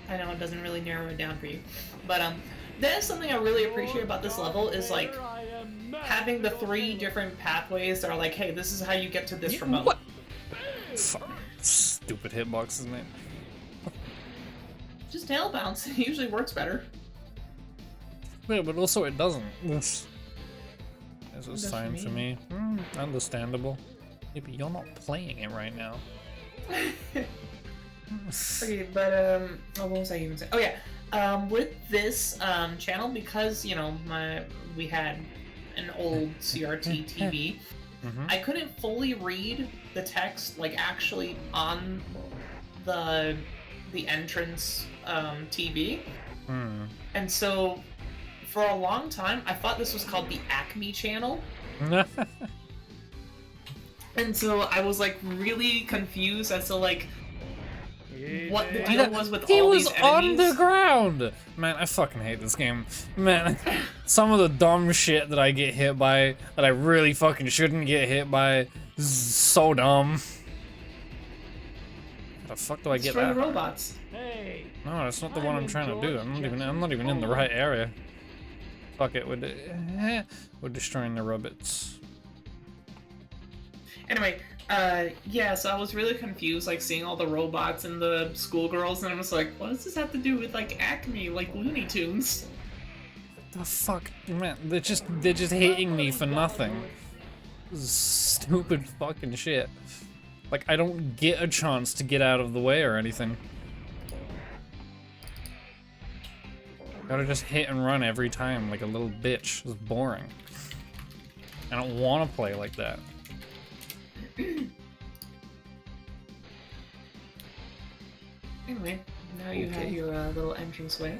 I know it doesn't really narrow it down for you, but that is something I really appreciate about this level is like having the 3 different pathways that are like, hey, this is how you get to this remote. What? Fuck. Stupid hitboxes, man. Just tail bounce. It usually works better. Yeah, but also it doesn't. This is does time for for me. Understandable. Yeah, but you're not playing it right now. Okay, but what was I even saying? Oh yeah, with this channel, because we had an old CRT TV, I couldn't fully read the text like actually on the entrance TV, and so for a long time I thought this was called the Acme channel. And so I was like really confused as to like what the deal was with He all was these enemies. underground! Man, I fucking hate this game. Man, some of the dumb shit that I get hit by, that I really fucking shouldn't get hit by, is so dumb. How the fuck do I get Destroy that? the robots. Hey, No, that's not the one I'm in trying to do. George I'm not even in the Jackson's right area. Fuck it, we're destroying the robots. Anyway, yeah, so I was really confused, like, seeing all the robots and the schoolgirls, and I was like, what does this have to do with, like, Acme, like, Looney Tunes? The fuck, man, they're just hating me for nothing. Stupid fucking shit. Like, I don't get a chance to get out of the way or anything. Gotta just hit and run every time like a little bitch. It's boring. I don't want to play like that. Anyway, now you have your little entranceway.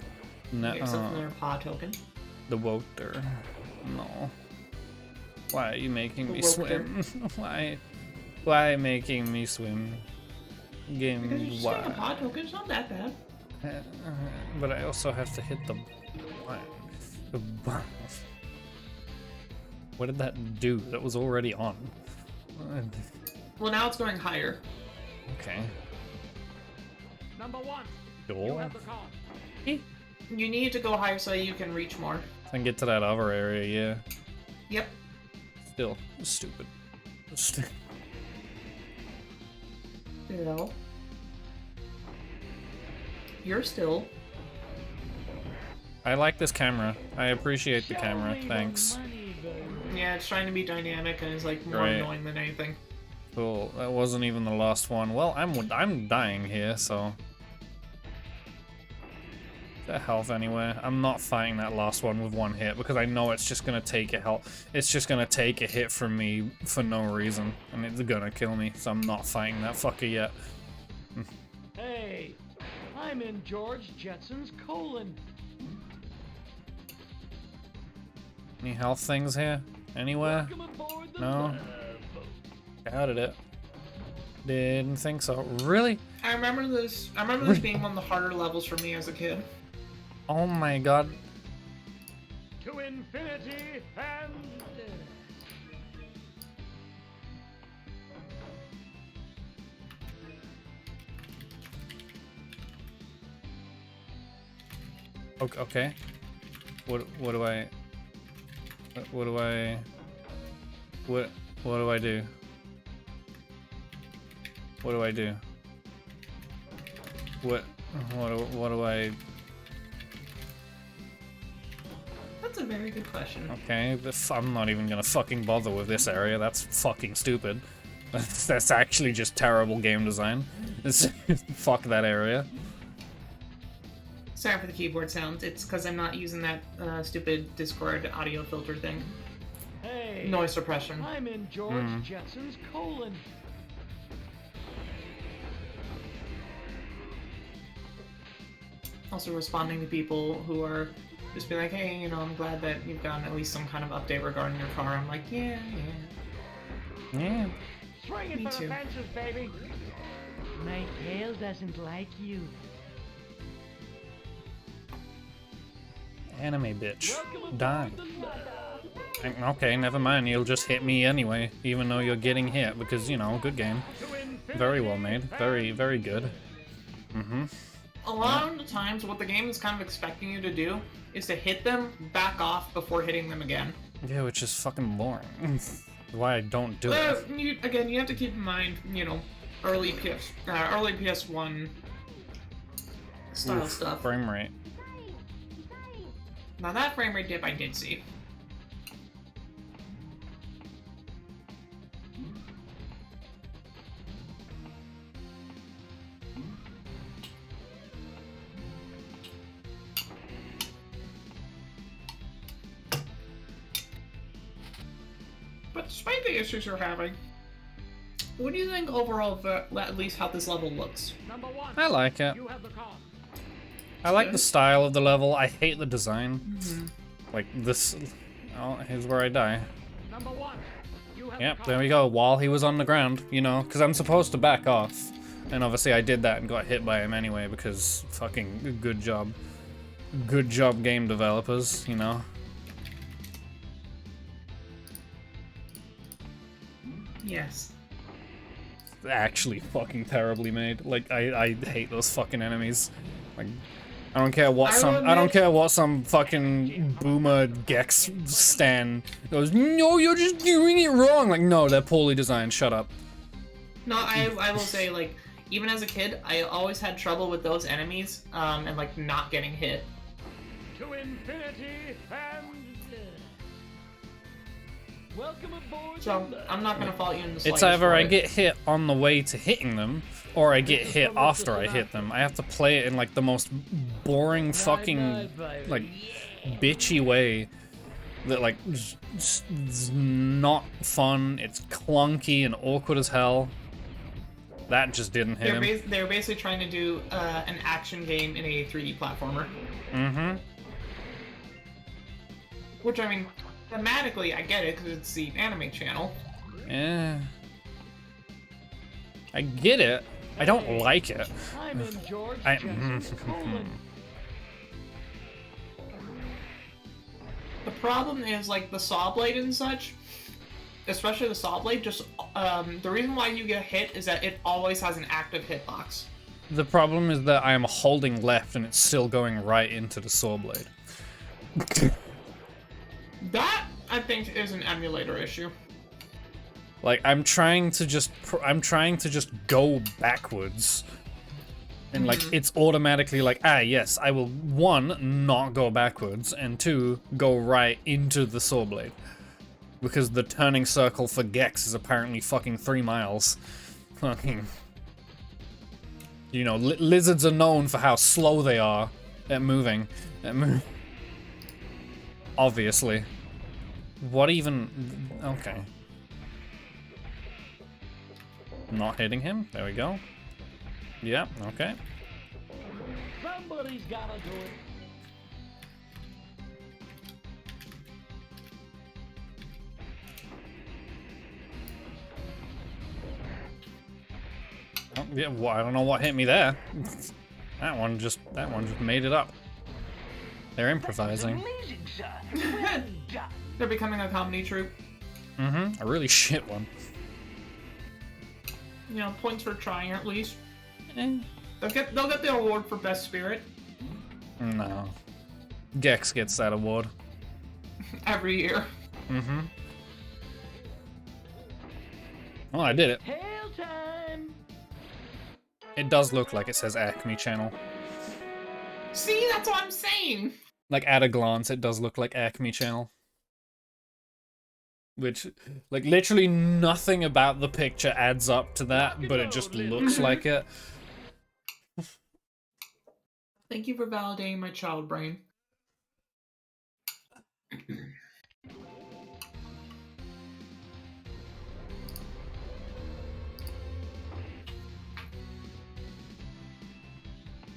No, Get yourself another paw token. the water. No. Why are you making me The swim? Why making me swim? Because you Game just get a why? paw token, it's not that bad. But I also have to hit the button. What did that do? That was already on. Well, now it's going higher. Okay. number 1. You Cool. have the call. You need to go higher so you can reach more. And get to that other area, yeah. Yep. Still stupid. Still. You're still. I like this camera. I appreciate the Show camera. me the Thanks. money, baby. Yeah, it's trying to be dynamic and is like more Right. annoying than anything. Cool. That wasn't even the last one. Well, I'm dying here, so. The health anyway. I'm not fighting that last one with one hit because I know it's just gonna take a health. It's just gonna take a hit from me for no reason, and it's gonna kill me. So I'm not fighting that fucker yet. Hey, I I'm in George Jetson's colon. Any health things here? Anywhere? Welcome aboard the No? love boat. Doubted it. Didn't think so. Really? I remember this being one of the harder levels for me as a kid. Oh my god. To infinity and... Okay. What do I do? What do I do? What do I do? What do I... That's a very good question. Okay, I'm not even gonna fucking bother with this area. That's fucking stupid. That's actually just terrible game design. Fuck that area. Sorry for the keyboard sounds. It's because I'm not using that stupid Discord audio filter thing. Hey, Noise suppression. I'm in George Jetson's colon. Also responding to people who are just be like, hey, you know, I'm glad that you've gotten at least some kind of update regarding your car. I'm like, yeah. Yeah. Swing it Me for too. the fences, baby. My tail doesn't like you. Anime bitch. Welcome Die. aboard the love. Okay, never mind. You'll just hit me anyway, even though you're getting hit, because, you know, good game. To infinity Very well made. Very, and- very good. Mm-hmm. A lot of the times, what the game is kind of expecting you to do is to hit them, back off before hitting them again. Yeah, which is fucking boring. Why I don't do it. You have to keep in mind, you know, early PS1 style Oof, stuff. frame rate. Now that frame rate dip I did see. But despite the issues you're having, what do you think overall of at least how this level looks? Number one. I like it. You have the call. I like good. the style of the level. I hate the design. Mm-hmm. Like this. Oh, here's where I die. Number one. You have Yep, the call. there we go. While he was on the ground, you know, because I'm supposed to back off. And obviously I did that and got hit by him anyway because fucking good job. Good job, game developers, you know. Yes. Actually fucking terribly made. Like, I hate those fucking enemies. Like, I don't care what I don't care what some fucking boomer Gex stan goes, no, you're just doing it wrong. Like, no, they're poorly designed. Shut up. No, I will say, like, even as a kid, I always had trouble with those enemies, and, like, not getting hit. To infinity and... Welcome aboard So, the love. I'm not gonna fault you in the It's slightest either for I it. get hit on the way to hitting them, or I get hit after I hit them. I have to play it in, like, the most boring fucking, like, bitchy way that, like, is not fun. It's clunky and awkward as hell. That just didn't hit him. They're basically trying to do an action game in a 3D platformer. Mm-hmm. Which, I mean, thematically, I get it, because it's the anime channel. Yeah. I get it. I don't like it. I'm in George I- Jetson's colon. The problem is, like, the saw blade and such, especially the saw blade, just, the reason why you get hit is that it always has an active hitbox. The problem is that I am holding left and it's still going right into the saw blade. That, I think, is an emulator issue. Like, I'm trying to just go backwards. And, like, it's automatically like, ah, yes, I will, 1, not go backwards, and 2, go right into the saw blade. Because the turning circle for Gex is apparently fucking 3 miles. Fucking... You know, lizards are known for how slow they are at moving. Obviously. What even... Okay. Not hitting him. There we go. Yeah, okay. Somebody's gotta do it. Oh, yeah, well, I don't know what hit me there. That one just made it up. They're improvising. Amazing, sir. Well done. They're becoming a comedy troupe. Mm-hmm. A really shit one. You know, points for trying at least. Eh. They'll get the award for best spirit No. Gex gets that award. every year. Mm-hmm. Oh, I did it. Hail time! It does look like it says Acme Channel. See, that's what I'm saying. Like, at a glance, it does look like Acme Channel. Which, like, literally nothing about the picture adds up to that, but it just looks like it. Thank you for validating my child brain.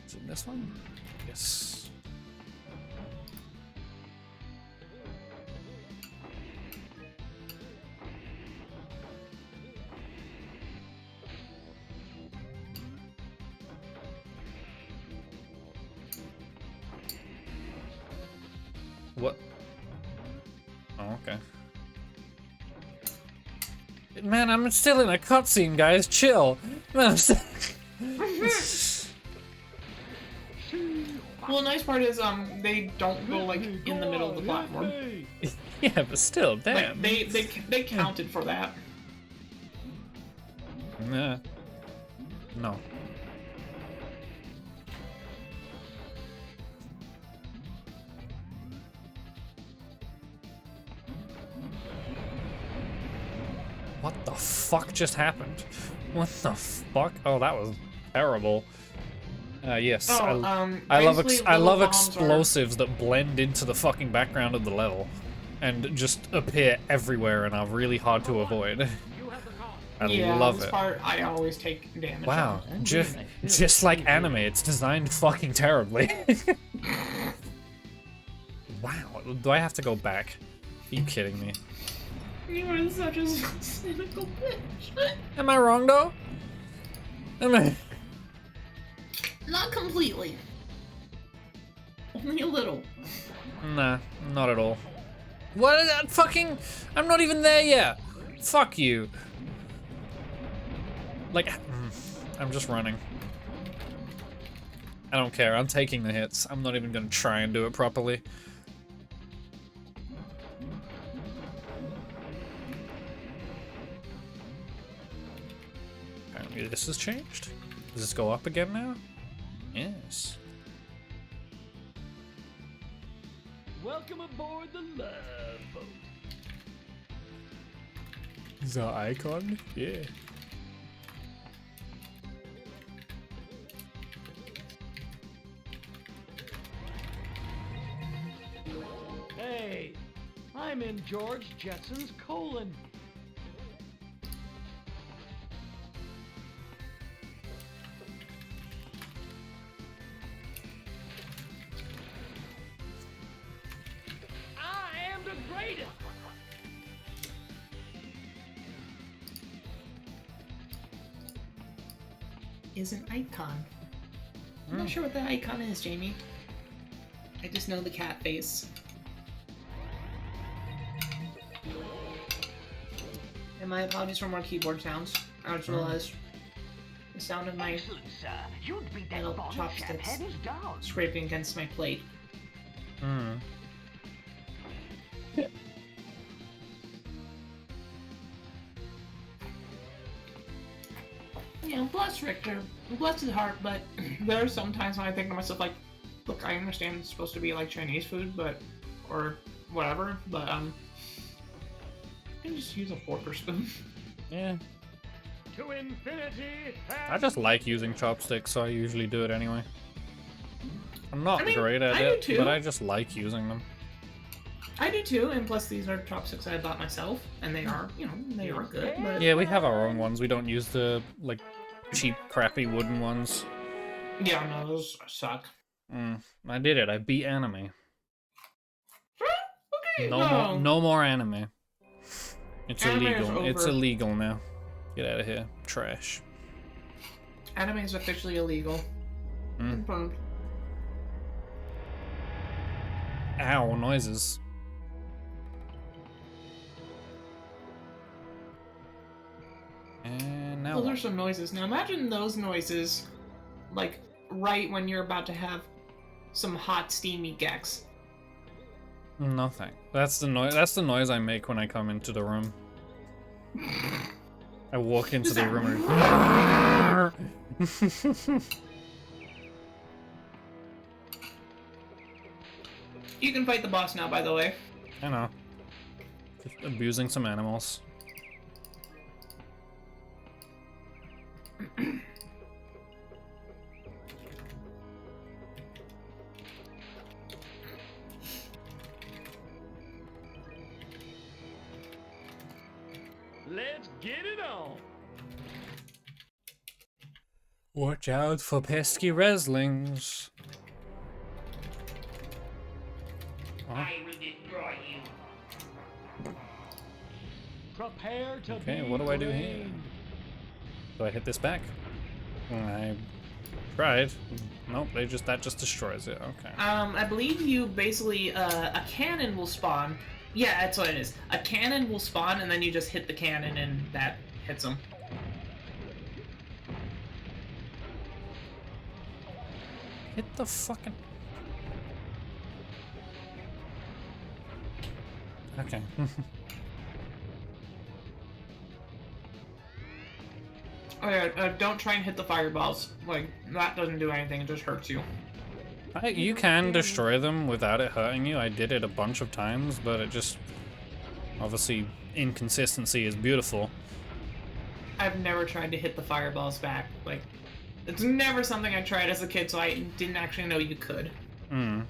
Is it this one? Yes. What? Oh, okay. Man, I'm still in a cutscene, guys. Chill. Man, I'm still... Well, the nice part is, they don't go like in the middle of the platform. Yeah, but still, damn. Like, they counted for that. Nah. No. What the fuck just happened? What the fuck? Oh, that was terrible. Yes, Oh, I love basically, I little love bombs explosives that blend into the fucking background of the level, and just appear everywhere and are really hard to avoid. You have the call. I Yeah, love this it. part I always take damage. Wow, on. just like anime, it's designed fucking terribly. Wow, do I have to go back? Are you kidding me? You are such a cynical bitch. Am I wrong though? Am I? Not completely. Only a little. Nah, not at all. What? Fucking... I'm not even there yet. Fuck you. Like, I'm just running. I don't care. I'm taking the hits. I'm not even gonna try and do it properly. Apparently this has changed. Does this go up again now? Yes. Welcome aboard the Love Boat. The icon? Yeah. Hey, I'm in George Jetson's colon. I am the greatest. Is an icon. I'm not sure what that icon is, Jamie. I just know the cat face. And my apologies for more keyboard sounds. I just realized the sound of my Excellent, sir. You'd beat that little bomb chap chopsticks hands down. scraping against my plate. Hmm. You know, bless Richter. Bless his heart, but there are some times when I think to myself, like, look, I understand it's supposed to be like Chinese food, but, or whatever, but, I can just use a fork or spoon. Yeah. To infinity. I just like using chopsticks, so I usually do it anyway. I'm not I mean, great at I do it, too. but I just like using them. I do too, and plus these are chopsticks I bought myself, and they are, you know, they are good, but... Yeah, we have our own ones. We don't use the, like, cheap, crappy wooden ones. Yeah, no, those suck. I did it. I beat anime. Okay, No more anime. It's Anime is illegal. It's over. illegal now. Get out of here. Trash. Anime is officially illegal. Confirmed. Ow, noises. And now Those what? are some noises. Now imagine those noises, like, right when you're about to have some hot, steamy gex. Nothing. That's the noise. That's the noise I make when I come into the room. I walk into the room and... You can fight the boss now, by the way. I know. Just abusing some animals. Let's get it on. Watch out for pesky wrestlings. I will destroy you. Prepare to Okay, be what do I do here? blamed. Do I hit this back? I tried. Nope, that just destroys it. Okay. I believe you basically, a cannon will spawn. Yeah, that's what it is. A cannon will spawn, and then you just hit the cannon, and that hits them. Hit the fucking... Okay. Oh yeah, don't try and hit the fireballs. Like, that doesn't do anything, it just hurts you. You can destroy them without it hurting you. I did it a bunch of times, but it just... Obviously, inconsistency is beautiful. I've never tried to hit the fireballs back. Like, it's never something I tried as a kid, so I didn't actually know you could. Hmm.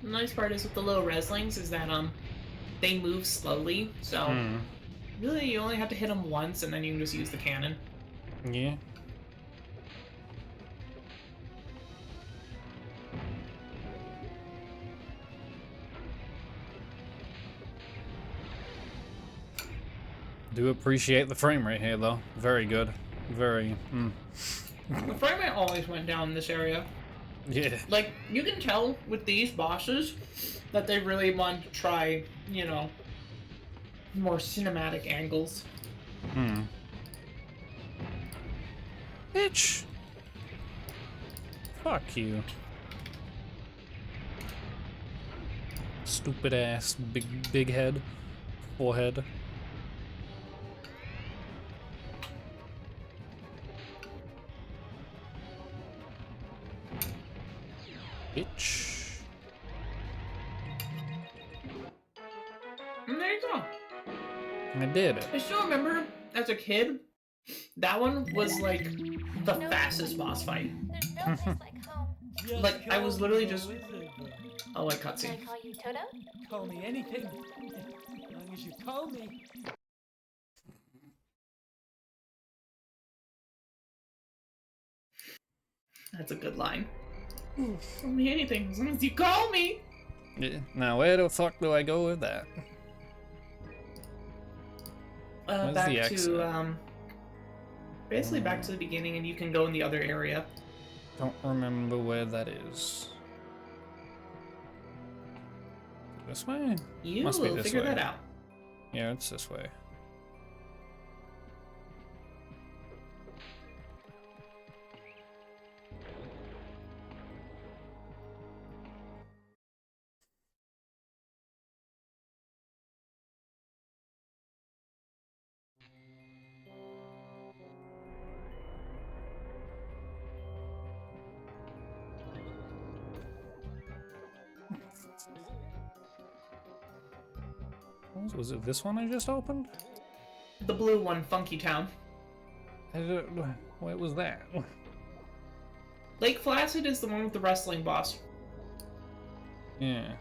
The nice part is with the low wrestlings is that, they move slowly, so really you only have to hit them once and then you can just use the cannon. Yeah. Do appreciate the frame rate here, though. Very good. Very, The frame rate always went down in this area. Yeah. Like, you can tell with these bosses that they really wanted to try, you know, more cinematic angles. Bitch! Fuck you. Stupid ass, big head. Forehead. Bitch. And there you go. I did it. I still remember, as a kid, that one was, like, the fastest boss fight. There's no place like home. Just Like, I was call literally me just... Elizabeth. Oh, like Can I cutscene. call you Toto? Call me anything. As long as you call me. That's a good line. Call me anything, as long as you call me! Yeah. Now where the fuck do I go with that? Where's Back the exit? to, basically back to the beginning, and you can go in the other area. Don't remember where that is. This way? You Must be will this figure way. that out. Yeah, it's this way. Was it this one I just opened? The blue one, Funky Town. What was that? Lake Placid is the one with the wrestling boss. Yeah.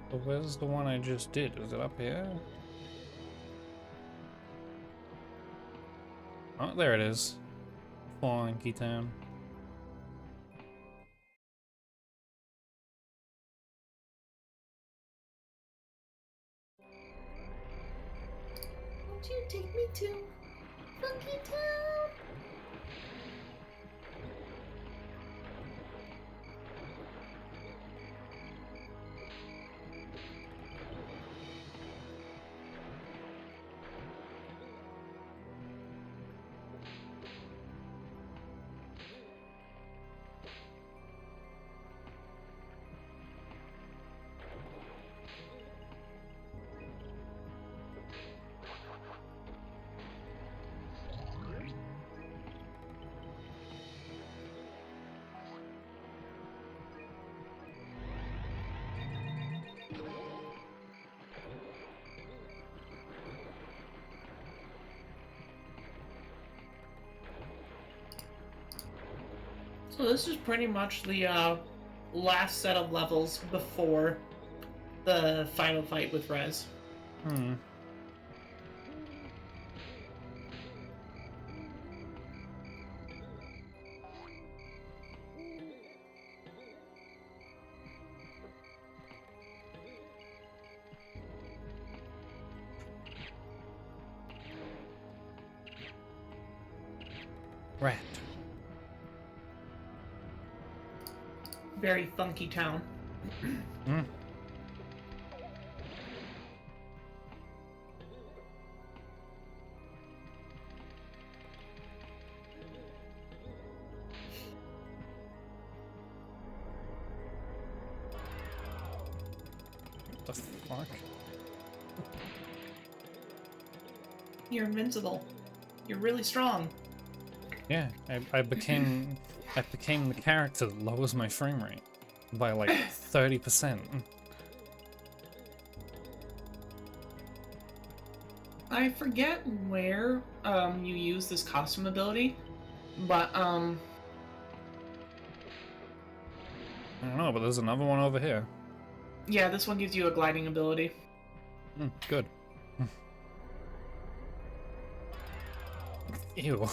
But where's the one I just did? Is it up here? Oh, there it is. Funky Town. Won't you take me to Funky Town? So this is pretty much the last set of levels before the final fight with Rez. Hmm. Rat. Very funky town. Hmm. What the fuck? You're invincible. You're really strong. Yeah, I became the character that lowers my frame rate by like 30%. I forget where you use this costume ability, but I don't know, but there's another one over here. yeah, this one gives you a gliding ability. Good. Ew.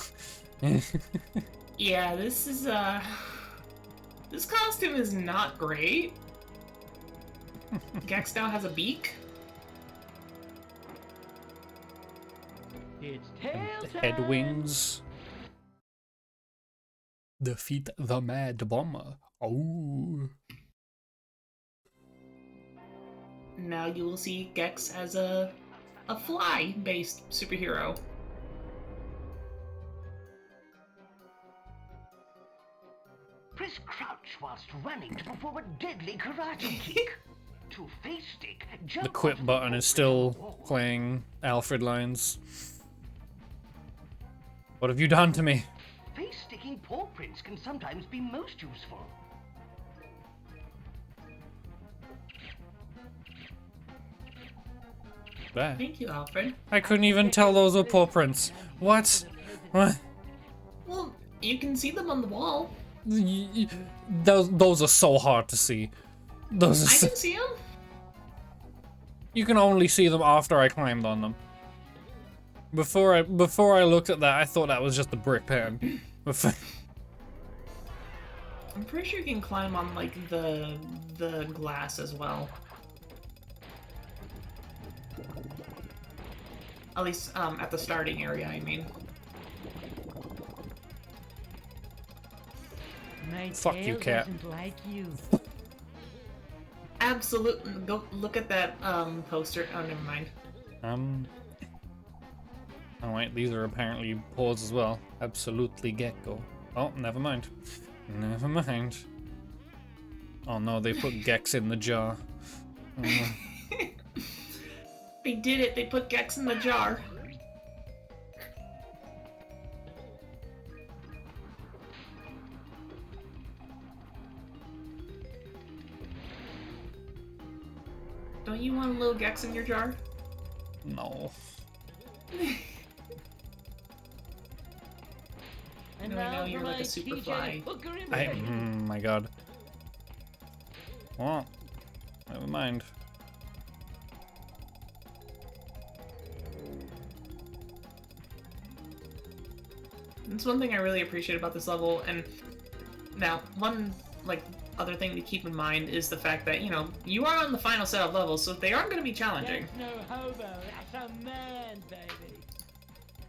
Yeah, this is this costume is not great. Gex now has a beak. It's tail time. Head wings. Defeat the Mad Bomber. Oh. Now you will see Gex as a fly-based superhero. Press crouch whilst running to perform a deadly karate kick. To face stick, jump The quit onto button the is still wall. playing Alfred lines. What have you done to me? Face sticking paw prints can sometimes be most useful. There. Thank you, Alfred. I couldn't even tell those were paw prints. What? What? Well, you can see them on the wall. Those are so hard to see. Those are I so, can see them. you can only see them after I climbed on them. Before I looked at that, I thought that was just a brick pan. I'm pretty sure you can climb on like the glass as well. At least at the starting area, I mean. My Fuck you, tail cat. doesn't like you. Absolutely. Go look at that poster. Oh, never mind. Oh wait, these are apparently paws as well. Absolutely Gecko. Oh, never mind. Never mind. Oh no, they put Gex in the jar. Oh, They did it. They put Gex in the jar. Don't you want a little Gex in your jar? no. And No, I know now you're for like a my super TJ fly. Hooker I impression. my god. Well, never mind. It's one thing I really appreciate about this level. And now, one other thing to keep in mind is the fact that you are on the final set of levels, so they are going to be challenging. That's no hobo. That's a man, baby.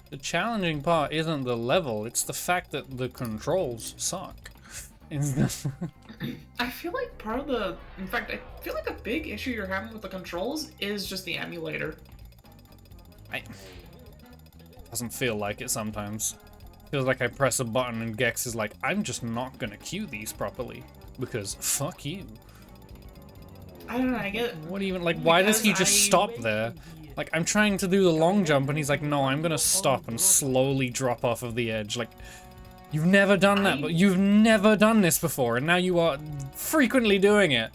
The challenging part isn't the level, it's the fact that the controls suck. I feel like part of the... In fact, I feel like a big issue you're having with the controls is just the emulator. Doesn't feel like it sometimes. Feels like I press a button and Gex is like, I'm just not gonna cue these properly. Because fuck you. I don't know, I get... What even, like, why does he just stop there? Like, I'm trying to do the long jump and he's like, no, I'm gonna stop and slowly drop off of the edge. Like, you've never done that, but you've never done this before, and now you are frequently doing it.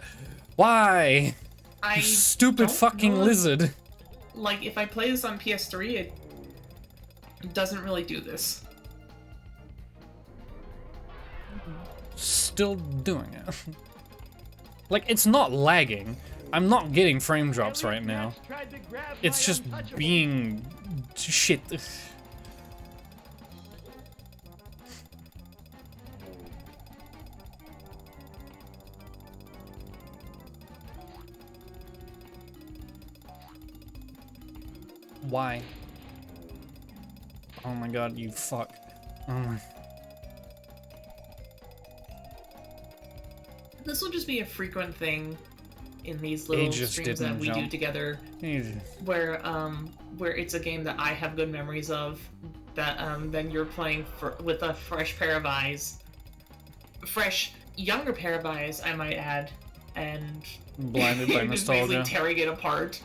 Why? You stupid fucking lizard. Like, if I play this on PS3, it doesn't really do this. Still doing it. Like, it's not lagging. I'm not getting frame drops right now. It's just being shit. Why? Oh my god, you fuck. Oh my. This will just be a frequent thing in these little streams that we do together, where it's a game that I have good memories of, that then you're playing with a fresh pair of eyes, fresh younger pair of eyes, I might add, and blinded by nostalgia, basically tearing it apart.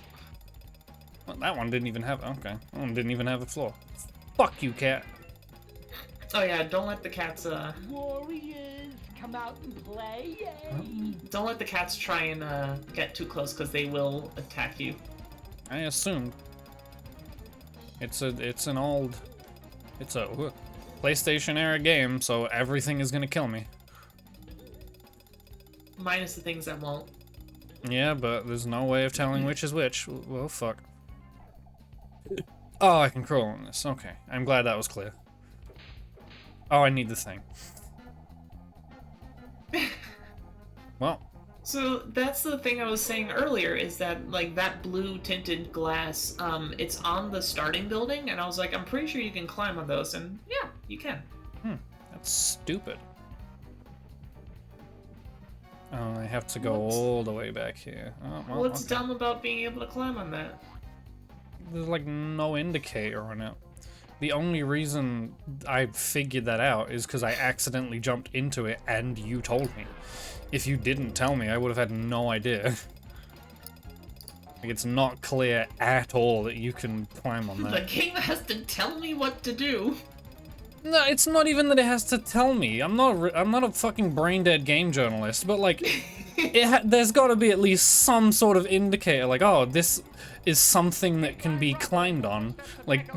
Well, that one didn't even have. Okay, that one didn't even have a floor. Fuck you, cat. Oh yeah, don't let the cats Warriors, come out and play. Yay. Don't let the cats try and get too close, because they will attack you. I assumed. It's a PlayStation era game, so everything is gonna kill me. Minus the things that won't. Yeah, but there's no way of telling which is which. Well, fuck. Oh, I can crawl on this. Okay, I'm glad that was clear. Oh, I need the thing. Well. So that's the thing I was saying earlier, is that like that blue tinted glass, it's on the starting building, and I was like, I'm pretty sure you can climb on those, and yeah, you can. That's stupid. Oh, I have to go all the way back here. Oh, well, what's dumb about being able to climb on that? There's like no indicator on it. The only reason I figured that out is because I accidentally jumped into it and you told me. If you didn't tell me, I would have had no idea. Like, it's not clear at all that you can climb on that. The game has to tell me what to do. No, it's not even that it has to tell me. I'm not a fucking brain-dead game journalist, but like, there's got to be at least some sort of indicator, like, oh, this is something that can be climbed on. Like,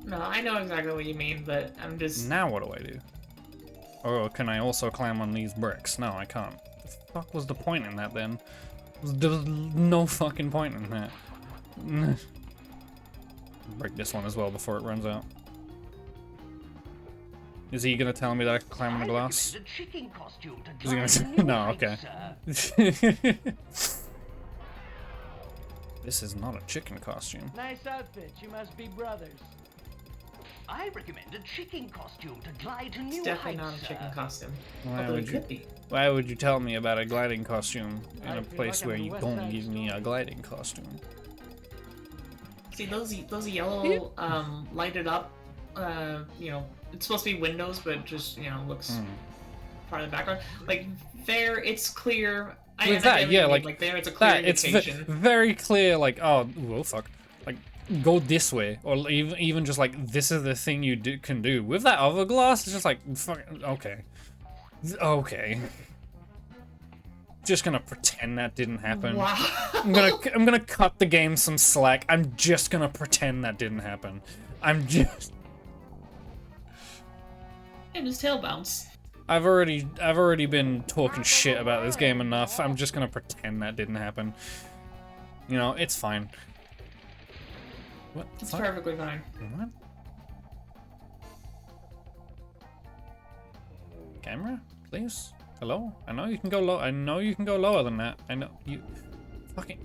no, I know exactly what you mean, but I'm just... Now what do I do? Or can I also climb on these bricks? No, I can't. The fuck was the point in that then? There was no fucking point in that. Break this one as well before it runs out. Is he gonna tell me that I can climb on the glass? Is he gonna say no? Okay. This is not a chicken costume. Nice outfit. You must be brothers. I recommend a chicken costume to glide to new It's definitely heights, not a chicken costume. Why Although would it you? could be. Why would you tell me about a gliding costume in I a feel place like I'm where in you West don't Side give me a Story. gliding costume? See, those yellow, lighted up, it's supposed to be windows, but just, looks part of the background. Like, there, it's clear. With that, yeah, like there, it's a clear that, it's indication. very clear, like, oh, well, fuck. Like, go this way, or even just like, this is the thing you can do. With that other glass, it's just like, fuck, okay. Okay. Just gonna pretend that didn't happen. Wow. I'm gonna cut the game some slack. I'm just gonna pretend that didn't happen. I'm just... And his tail bounce. I've already been talking shit about this game enough. I'm just gonna pretend that didn't happen. You know, it's fine. What? It's Fuck? perfectly fine. What? Camera, please. Hello? I know you can go low. I know you can go lower than that. I know you. Fucking.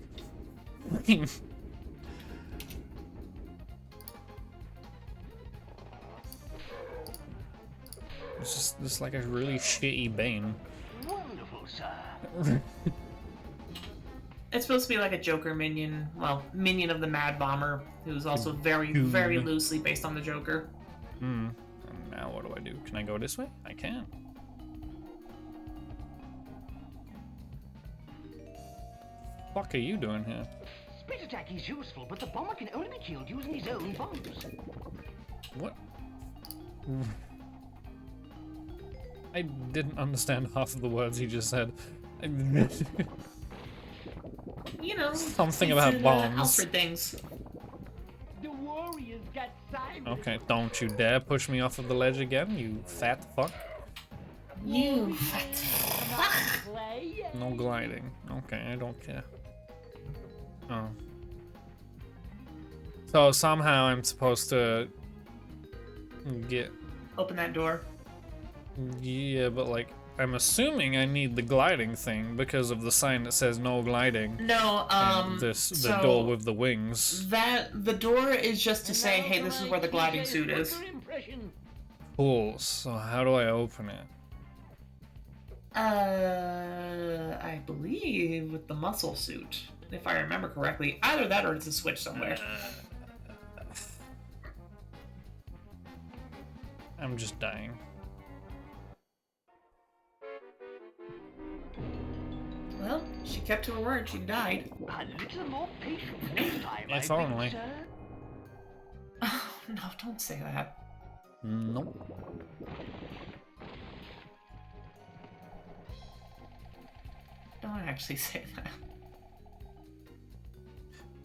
It's just like a really shitty Bane. Wonderful, sir. It's supposed to be like a Joker minion. Well, minion of the Mad Bomber, who's also very loosely based on the Joker. Hmm. Now what do I do? Can I go this way? I can. Fuck are you doing here? Spit attack is useful, but the bomber can only be killed using his own bombs. What? I didn't understand half of the words he just said. You know, Something it's about in, bombs. Alfred things. The warriors got Simon. Okay, don't you dare push me off of the ledge again, you fat fuck. You. Play. No gliding. Okay, I don't care. Oh. So somehow I'm supposed to get... Open that door. Yeah, but like, I'm assuming I need the gliding thing because of the sign that says no gliding. No, And the so door with the wings. the door is just to say, hey, this is where the gliding suit is. Cool, so how do I open it? I believe with the muscle suit, if I remember correctly. Either that or it's a switch somewhere. I'm just dying. Well, she kept to her word. She died. A little more patience next time, If I only. think, sir. Oh, no, don't say that. Nope. Don't actually say that.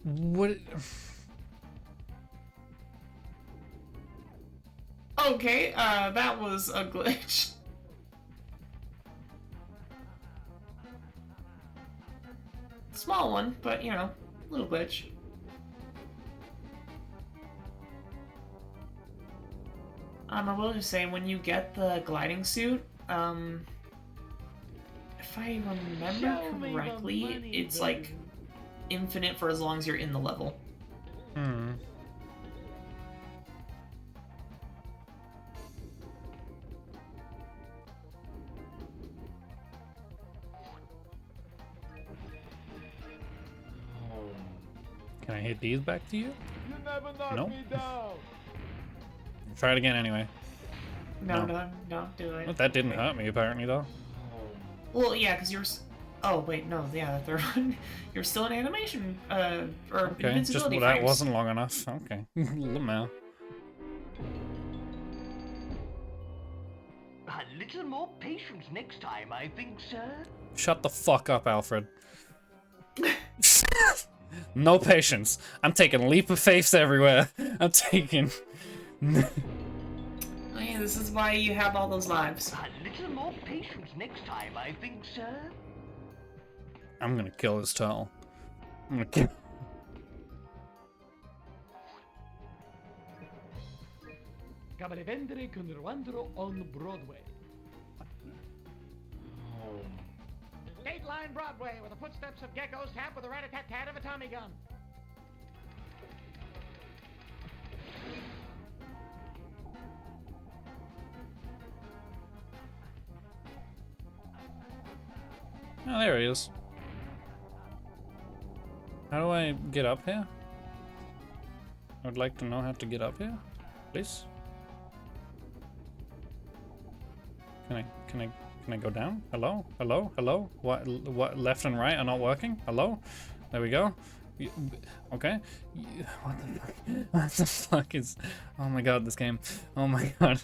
What? Okay, that was a glitch. Small one, but you know, little glitch. I will just say, when you get the gliding suit, if I remember correctly, it's like infinite for as long as you're in the level. Hmm. Can I hit these back to you? You never knock No. me down. Try it again anyway. No, No. don't do it. Well, that didn't hurt me apparently though. Well, yeah, because you're. Oh wait, no, yeah, the third one. You're still in animation, or Okay, just invincibility that frames. wasn't long enough. Okay. Lamau. A little more patience next time, I think, sir. Shut the fuck up, Alfred. No patience. I'm taking leap of faith everywhere. I'm taking... Hey, this is why you have all those lives. A little more patience next time, I think, sir. I'm gonna kill this turtle. I'm gonna kill... Come vendere con Ruandro on Broadway. State Line Broadway, with the footsteps of geckos tapped with a rat-a-tat-tat of a Tommy gun. Oh, there he is. How do I get up here? I would like to know how to get up here, please. Can I go down? Hello? Hello? Hello? What left and right are not working? Hello? There we go. Okay. What the fuck? What the fuck is... Oh my god, this game. Oh my god.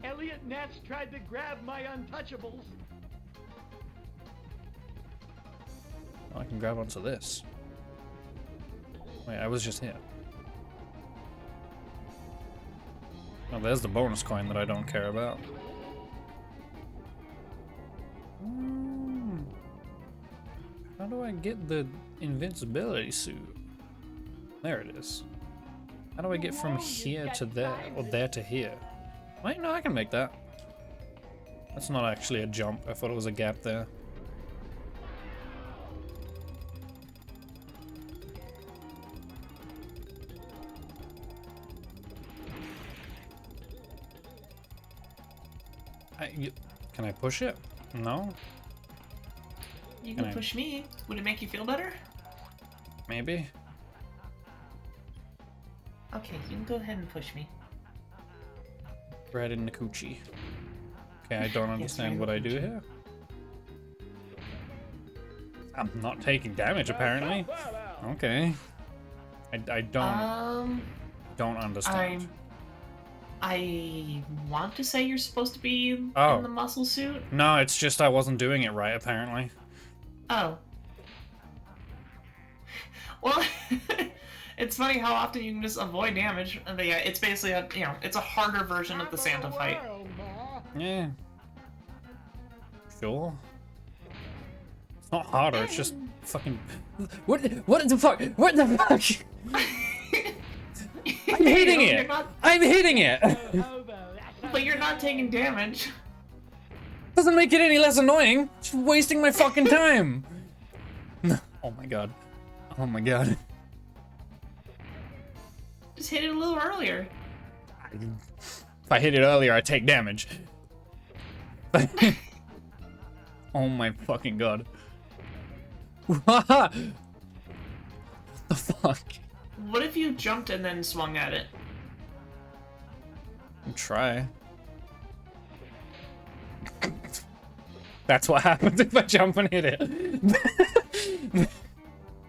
Elliot Ness tried to grab my untouchables. Oh, I can grab onto this. Wait, I was just here. Oh, there's the bonus coin that I don't care about. How do I get the invincibility suit? There it is. How do I get from here to there, or there to here? Wait, no, I can make that. That's not actually a jump. I thought it was a gap there. Can I push it? No? You Can can I- push me. Would it make you feel better? Maybe? Okay, you can go ahead and push me. Right in the coochie. Okay, I don't understand right what in I the do coochie. here. I'm not taking damage, apparently. Okay. I don't understand. I want to say you're supposed to be in Oh. the muscle suit. No, it's just I wasn't doing it right, apparently. Oh. Well, it's funny how often you can just avoid damage. But yeah, it's basically it's a harder version of the Santa fight. Yeah. Sure. It's not harder, it's just fucking... What the fuck? What the fuck? I'm hitting You're it! not- I'm hitting it! But you're not taking damage. Doesn't make it any less annoying. Just wasting my fucking time. Oh my god. Oh my god. Just hit it a little earlier. If I hit it earlier, I take damage. Oh my fucking god. What the fuck? What if you jumped and then swung at it? Try. That's what happens if I jump and hit it.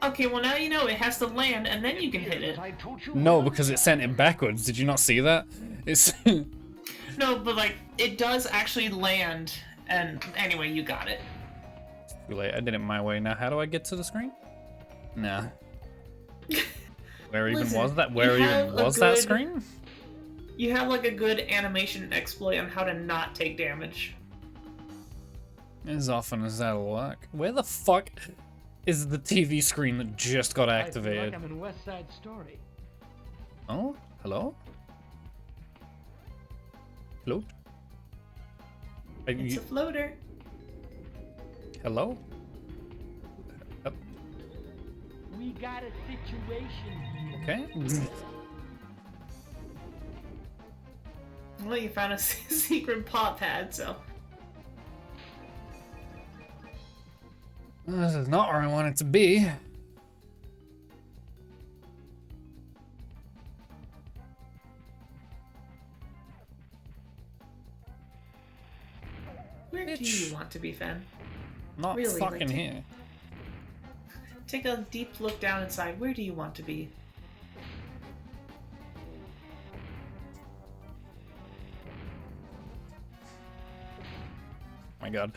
Okay, well now you know it has to land and then you can hit it. I told you No, because it sent it backwards. Did you not see that? It's... No, but like it does actually land, and anyway, you got it. Too late. I did it my way. Now, how do I get to the screen? Nah. Where even Listen, was that? you Where have even a was that good- screen? You have like a good animation exploit on how to not take damage. As often as that'll work. Where the fuck is the TV screen that just got I feel activated? like I'm in West Side Story. Oh, hello? Float? It's a floater. Hello? We got a situation here. Okay. Well, you found a secret paw pad, so. This is not where I want it to be. Where do Bitch. you want to be, Fen? Not Really, fucking like, here. Take a deep look down inside. Where do you want to be? My god.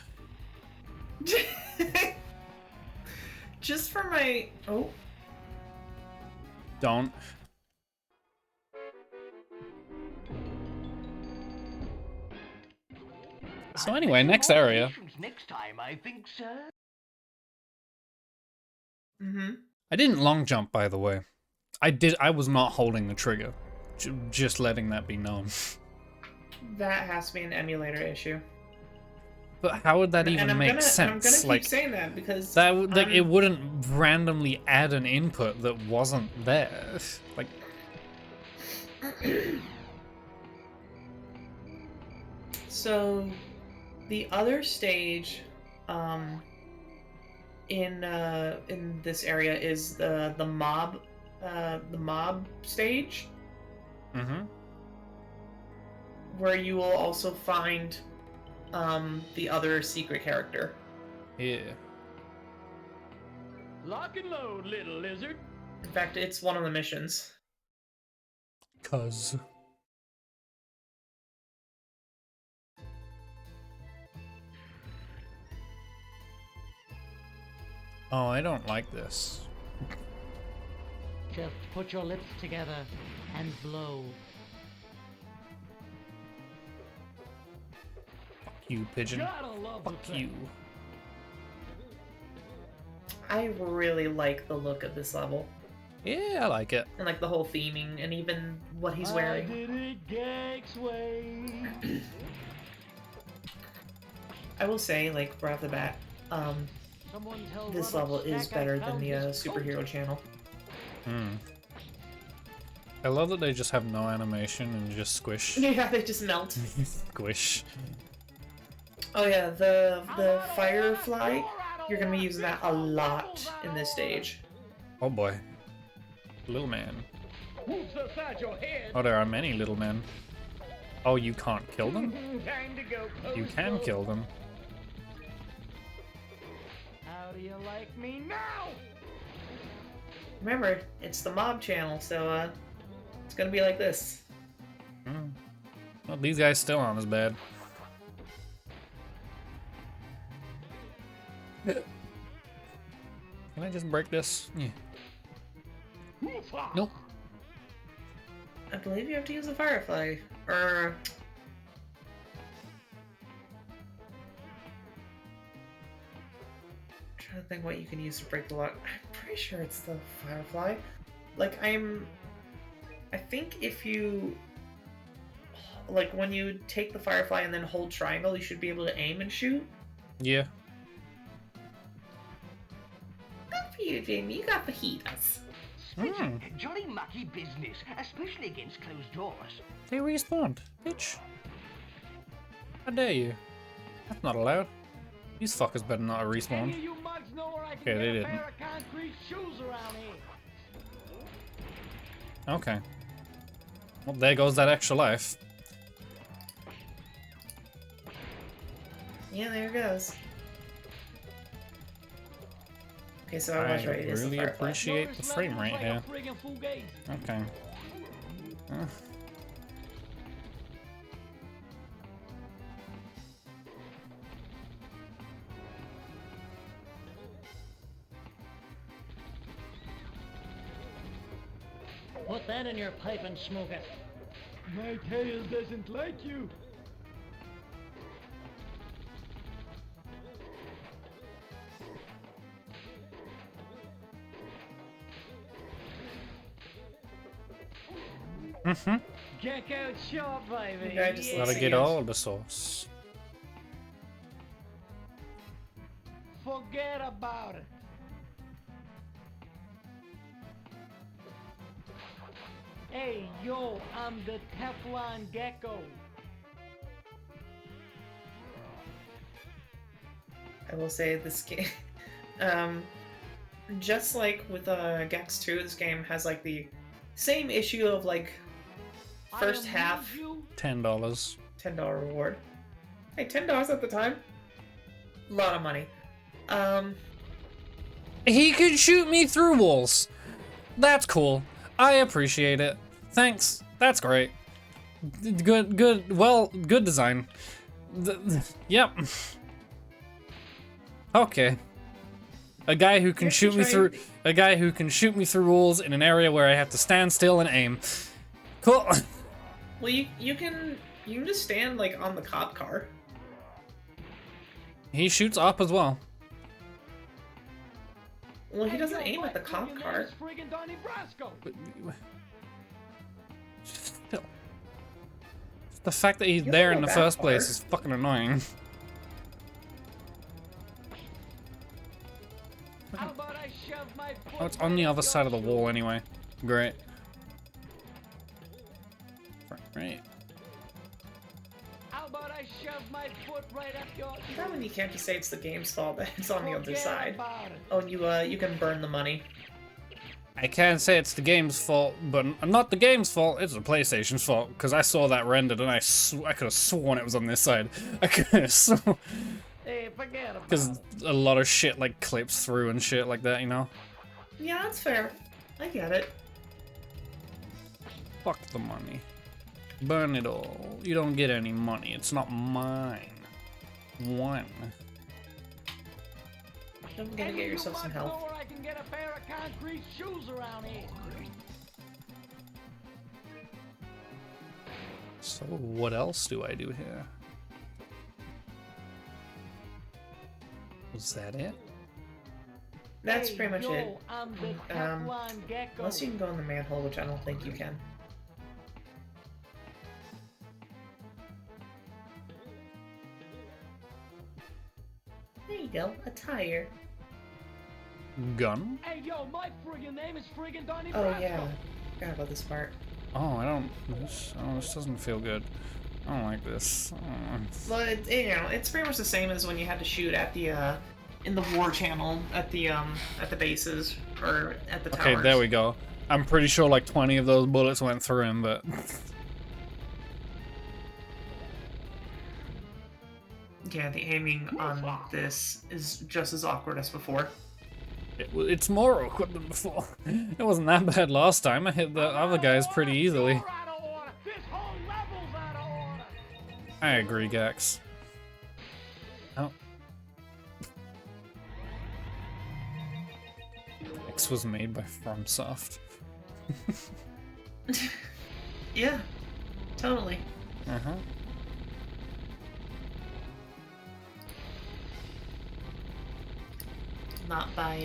Just for my... Oh. Don't. So anyway, next area. Next time, I think, sir. Mm-hmm. I didn't long jump, by the way. I was not holding the trigger. Just letting that be known. That has to be an emulator issue. But how would that even make I'm sense? gonna keep Like saying that because that, like it wouldn't randomly add an input that wasn't there. Like So, the other stage, in this area is the mob stage, mm-hmm. where you will also find the other secret character. Yeah. Lock and load, little lizard. In fact, it's one of the missions. Cuz. Oh, I don't like this. Just put your lips together and blow. Fuck you, pigeon. Gotta love the Fuck thing. you. I really like the look of this level. Yeah, I like it. And like the whole theming and even what he's wearing. I did it Gex way. I will say, like, right off the bat, Someone tell this Robert level is Stack I better than found the his superhero coat. channel. Hmm. I love that they just have no animation and just squish. Yeah, they just melt. Squish. Oh yeah, the firefly, you're gonna be using that a lot in this stage. Oh boy. Little man. Who's aside your head? Oh, there are many little men. Oh, you can't kill them? Time to go. You can kill them. How do you like me now? Remember, it's the mob channel, so it's gonna be like this. Hmm. Well, these guys still aren't as bad. Can I just break this? Yeah. Nope. I believe you have to use a firefly, or I'm trying to think what you can use to break the lock. I'm pretty sure it's the firefly. Like I think if you like when you take the firefly and then hold triangle, you should be able to aim and shoot. Yeah. Good for you, Jamie. You got fajitas. Hmm. Jolly mucky business, especially against closed doors. They respawned, bitch. How dare you? That's not allowed. These fuckers better not have Any respawned. of you mugs know where I can Okay, get they a didn't. pair of concrete shoes around here? Okay. Well, there goes that extra life. Yeah, there it goes. Okay, so I was I right. It is the really firefly. appreciate the Notice frame levels rate like a here. friggin' fugazi. Okay. Put that in your pipe and smoke it. My tail doesn't like you. Mm-hmm. Gecko short, baby. The guy just looks Gotta at get you. all the sauce. Forget about it. Hey, yo, I'm the Teflon Gecko. I will say this game, just like with Gex 2, this game has like the same issue of like first I half amuse you. $10. $10 reward. Hey, $10 at the time, a lot of money. He could shoot me through walls. That's cool. I appreciate it. Thanks. That's great. Good. Well, good design. Yep. Okay. A guy who can You have to shoot me try- through. A guy who can shoot me through walls in an area where I have to stand still and aim. Cool. Well, you can just stand like on the cop car. He shoots up as well. Well, he Hey, doesn't yo, aim my at the cop friggin' car. name's friggin' Donnie Brasco. But still, the fact that he's You there don't in go the that first place far. is fucking annoying. How about I shove my foot Oh, it's on the right other up side of the your wall shoe? anyway. Great. Right. How about I shove my foot right up your That one you can't just say it's the game's fault that it's on the other Forget side. about it. Oh, and you can burn the money. I can't say it's the game's fault, but not the game's fault. It's the PlayStation's fault because I saw that rendered and I could have sworn it was on this side. I could have sworn Hey, forget about because it. a lot of shit like clips through and shit like that, you know. Yeah, that's fair. I get it. Fuck the money. Burn it all. You don't get any money. It's not mine. One. Don't forget to Any get of you yourself some mugs know health. where I can get a pair of concrete shoes around here? So what else do I do here? Was that it? That's Hey, pretty much yo, it. I'm the Um, Teflon Gecko. Unless you can go in the manhole, which I don't think you can. There you go, a tire. Gun? Hey, yo, my friggin' name is friggin' Donnie Oh Brasco. yeah, forgot about this part. Oh, I don't. This doesn't feel good. I don't like this. Well, it's pretty much the same as when you had to shoot at the in the war channel at the bases or at the towers. Okay, there we go. I'm pretty sure like 20 of those bullets went through him, but Yeah, the aiming on this is just as awkward as before. it's more awkward than before. It wasn't that bad last time. I hit the other guys pretty easily. You're out of order. This whole level's out of order. I agree, Gax. Oh. X was made by FromSoft. Yeah, totally. Uh-huh. Not by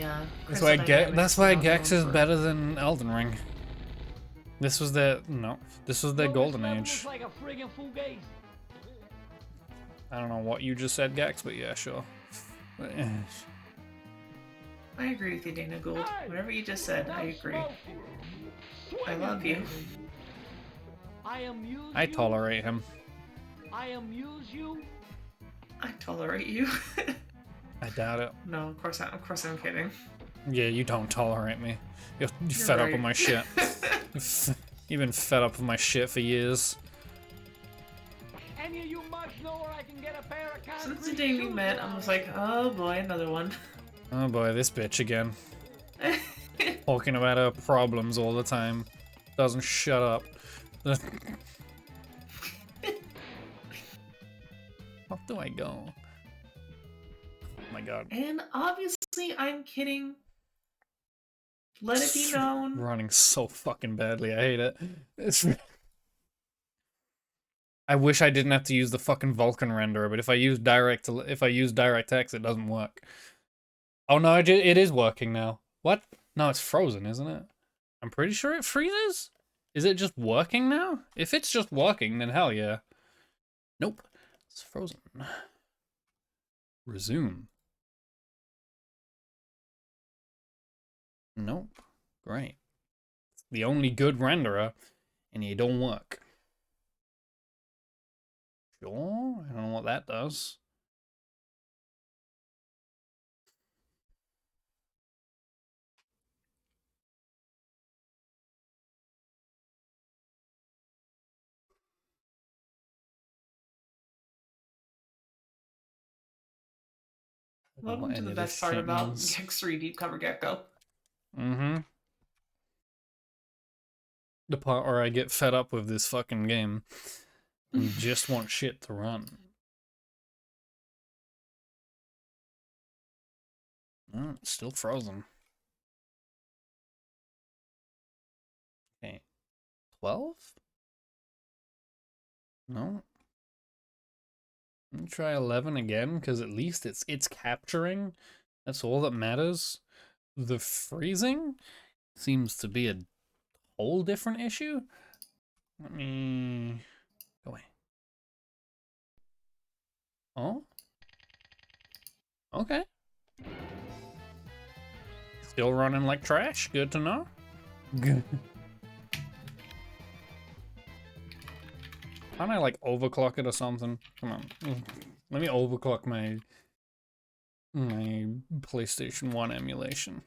That's why Crystal Dynamics, Gex is for- better than Elden Ring. This was their Yo, golden this level age. looks like a friggin' fugazi. I don't know what you just said, Gex, but yeah, sure. But, I agree with you, Dana Gould. Hey, Whatever you just said, I no agree. smoke. I Swing love it. you. I amuse I you. tolerate him. I amuse you. I tolerate you. I doubt it. No, of course I'm kidding. Yeah, you don't tolerate me. You're You're fed up right. with my shit. You've been fed up with my shit for years. Any of you much know where I can get a pair of concrete Since the day we shoes met, I around was here? like, oh boy, another one. Oh boy, this bitch again. Talking about her problems all the time. Doesn't shut up. How do I go? Oh my god. And obviously, I'm kidding. Let it be known. Running so fucking badly. I hate it. I wish I didn't have to use the fucking Vulkan renderer, but if I use DirectX, it doesn't work. Oh no, it is working now. What? No, it's frozen, isn't it? I'm pretty sure it freezes. Is it just working now? If it's just working, then hell yeah. Nope. It's frozen. Resume. Nope. Great. It's the only good renderer, and it don't work. Sure, I don't know what that does. Welcome to the best part about Gex 3D Cover Gecko. Mm-hmm. The part where I get fed up with this fucking game and just want shit to run. Oh, it's still frozen. Okay. 12? No. Let me try 11 again, because at least it's capturing. That's all that matters. The freezing seems to be a whole different issue. Let me go away. Oh? Okay. Still running like trash. Good to know. Good. Can't I like overclock it or something? Come on. Let me overclock my PlayStation 1 emulation.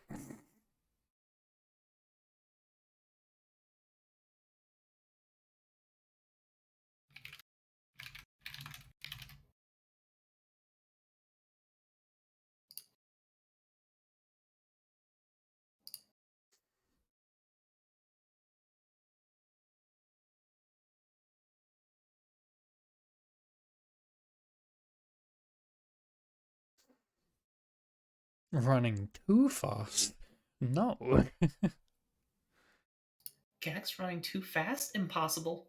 Running too fast? No. Gex running too fast? Impossible.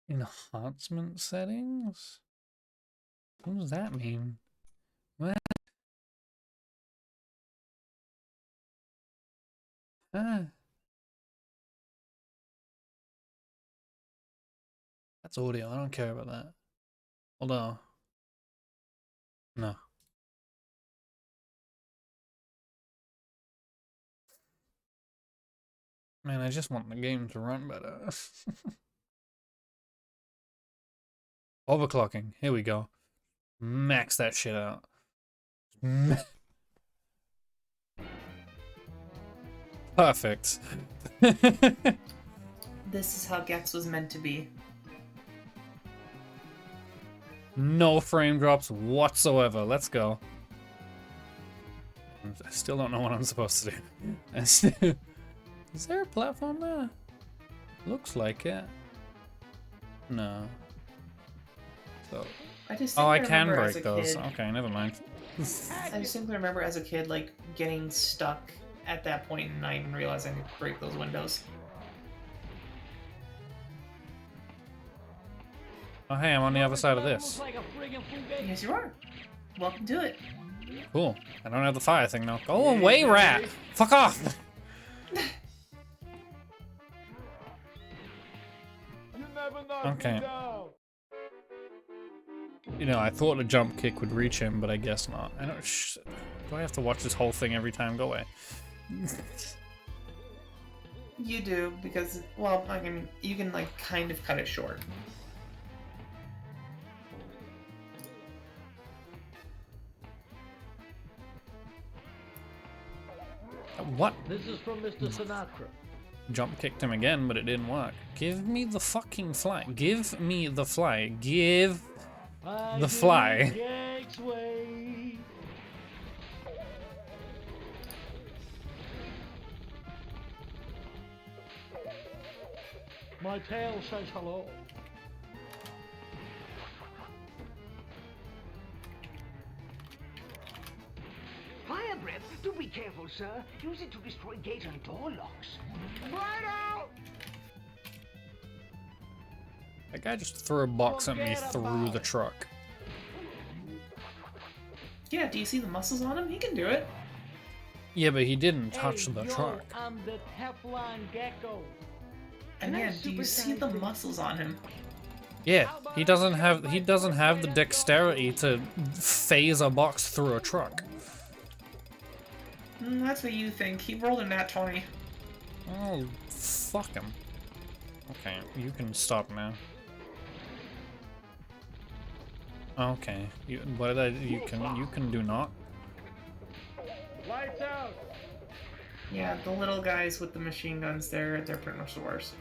Enhancement settings? What does that mean? What? Ah. That's audio. I don't care about that. Hold on. No. Man, I just want the game to run better. Overclocking. Here we go. Max that shit out. Perfect. This is how Gex was meant to be. No frame drops whatsoever. Let's go. I still don't know what I'm supposed to do. Is there a platform there? Looks like it. No. So. Oh, I can break those. Okay, never mind. I distinctly remember as a kid, like, getting stuck at that point and not even realizing I could break those windows. Oh, hey, I'm on the other side of this. Yes, you are. Welcome to it. Cool. I don't have the fire thing though. Go away, rat! Fuck off! Okay. You know, I thought a jump kick would reach him, but I guess not. I don't. Do I have to watch this whole thing every time? Go away. You do, because, well, I mean, you can, like, kind of cut it short. What? This is from Mr. Sinatra. Jump kicked him again, but it didn't work. Give me the fucking fly. Give me the fly. Give the fly. My tail says hello. Fire breath? Do be careful, sir. Use it to destroy gate and door locks. Right out! That guy just threw a box at me through the truck. Yeah, do you see the muscles on him? He can do it. Yeah, but he didn't touch the truck. I'm the Teflon Gecko. And yeah, do you see the muscles on him? Yeah, he doesn't have the dexterity to phase a box through a truck. That's what you think. He rolled a nat 20. Oh, fuck him. Okay, you can stop now. Okay, you can do not. Lights out. Yeah, the little guys with the machine guns, they're pretty much the worst.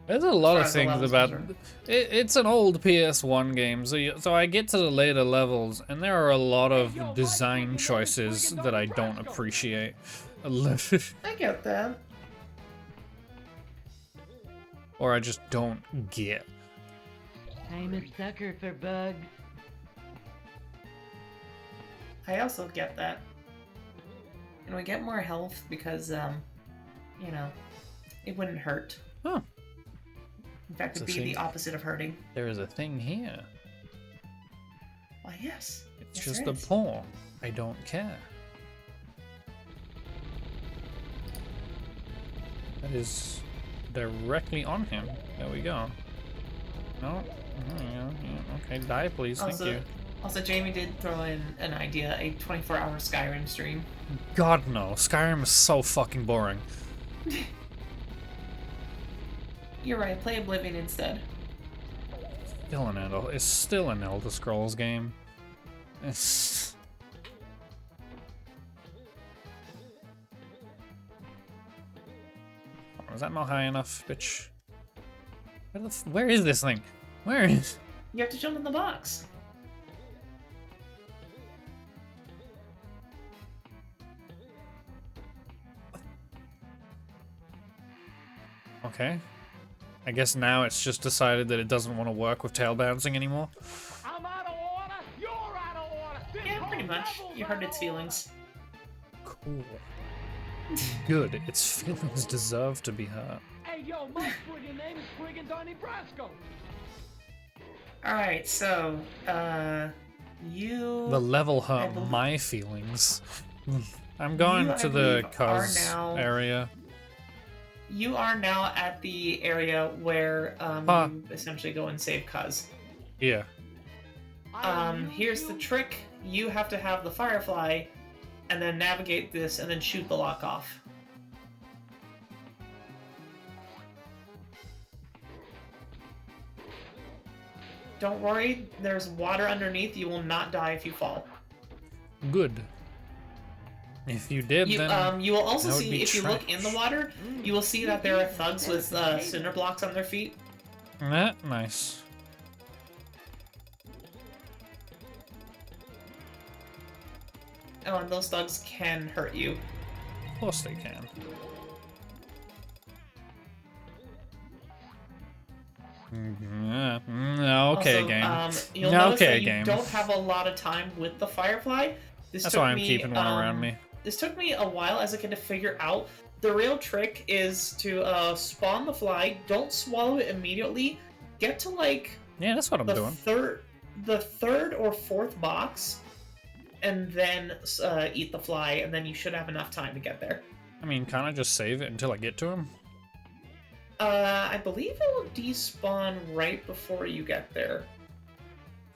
There's a lot of As far as the things levels about concerned. it's an old PS1 game, so I get to the later levels, and there are a lot of design choices that I don't appreciate. I get that. Or I just don't get. I'm a sucker for bugs. I also get that. And we get more health because, you know, it wouldn't hurt. Huh. In fact, it'd It's a be the shame. opposite of hurting. There is a thing here. Why, yes. It's Yes, just there a is. pawn. I don't care. That is directly on him. There we go. No. Yeah, okay, die please. Thank you. Also, Jamie did throw in an idea, a 24-hour Skyrim stream. God no. Skyrim is so fucking boring. You're right, play Oblivion instead. It's still an Elder Scrolls game. It's... Oh, is that not high enough, bitch? Where is this thing? Where is... You have to jump in the box. Okay. I guess now it's just decided that it doesn't want to work with tail bouncing anymore. I'm out of order. You're out of order. This Yeah, whole pretty much. level's You out hurt of its order. feelings. Cool. Good. Its feelings deserve to be hurt. Hey, yo, my friggin' name is friggin' Donnie Brasco. Alright, so, you... The level I hurt believe- my feelings. I'm going I to the believe, are cuz now- area. You are now at the area where you essentially go and save Cuz. Yeah. Here's the trick. You have to have the Firefly, and then navigate this, and then shoot the lock off. Don't worry, there's water underneath. You will not die if you fall. Good. If you did, You then you will also that would see, be if you look in the water, you will see that there are thugs with cinder blocks on their feet. nice. Oh, and those thugs can hurt you. Of course they can. Okay, Also, game. You'll Yeah, notice okay, that you game. don't have a lot of time with the Firefly. That's why I'm keeping one around me. This took me a while as a kid to figure out. The real trick is to spawn the fly. Don't swallow it immediately. Get to like Yeah, that's what I'm doing. the third or fourth box, and then eat the fly, and then you should have enough time to get there. I mean, can't I just save it until I get to him? I believe it will despawn right before you get there.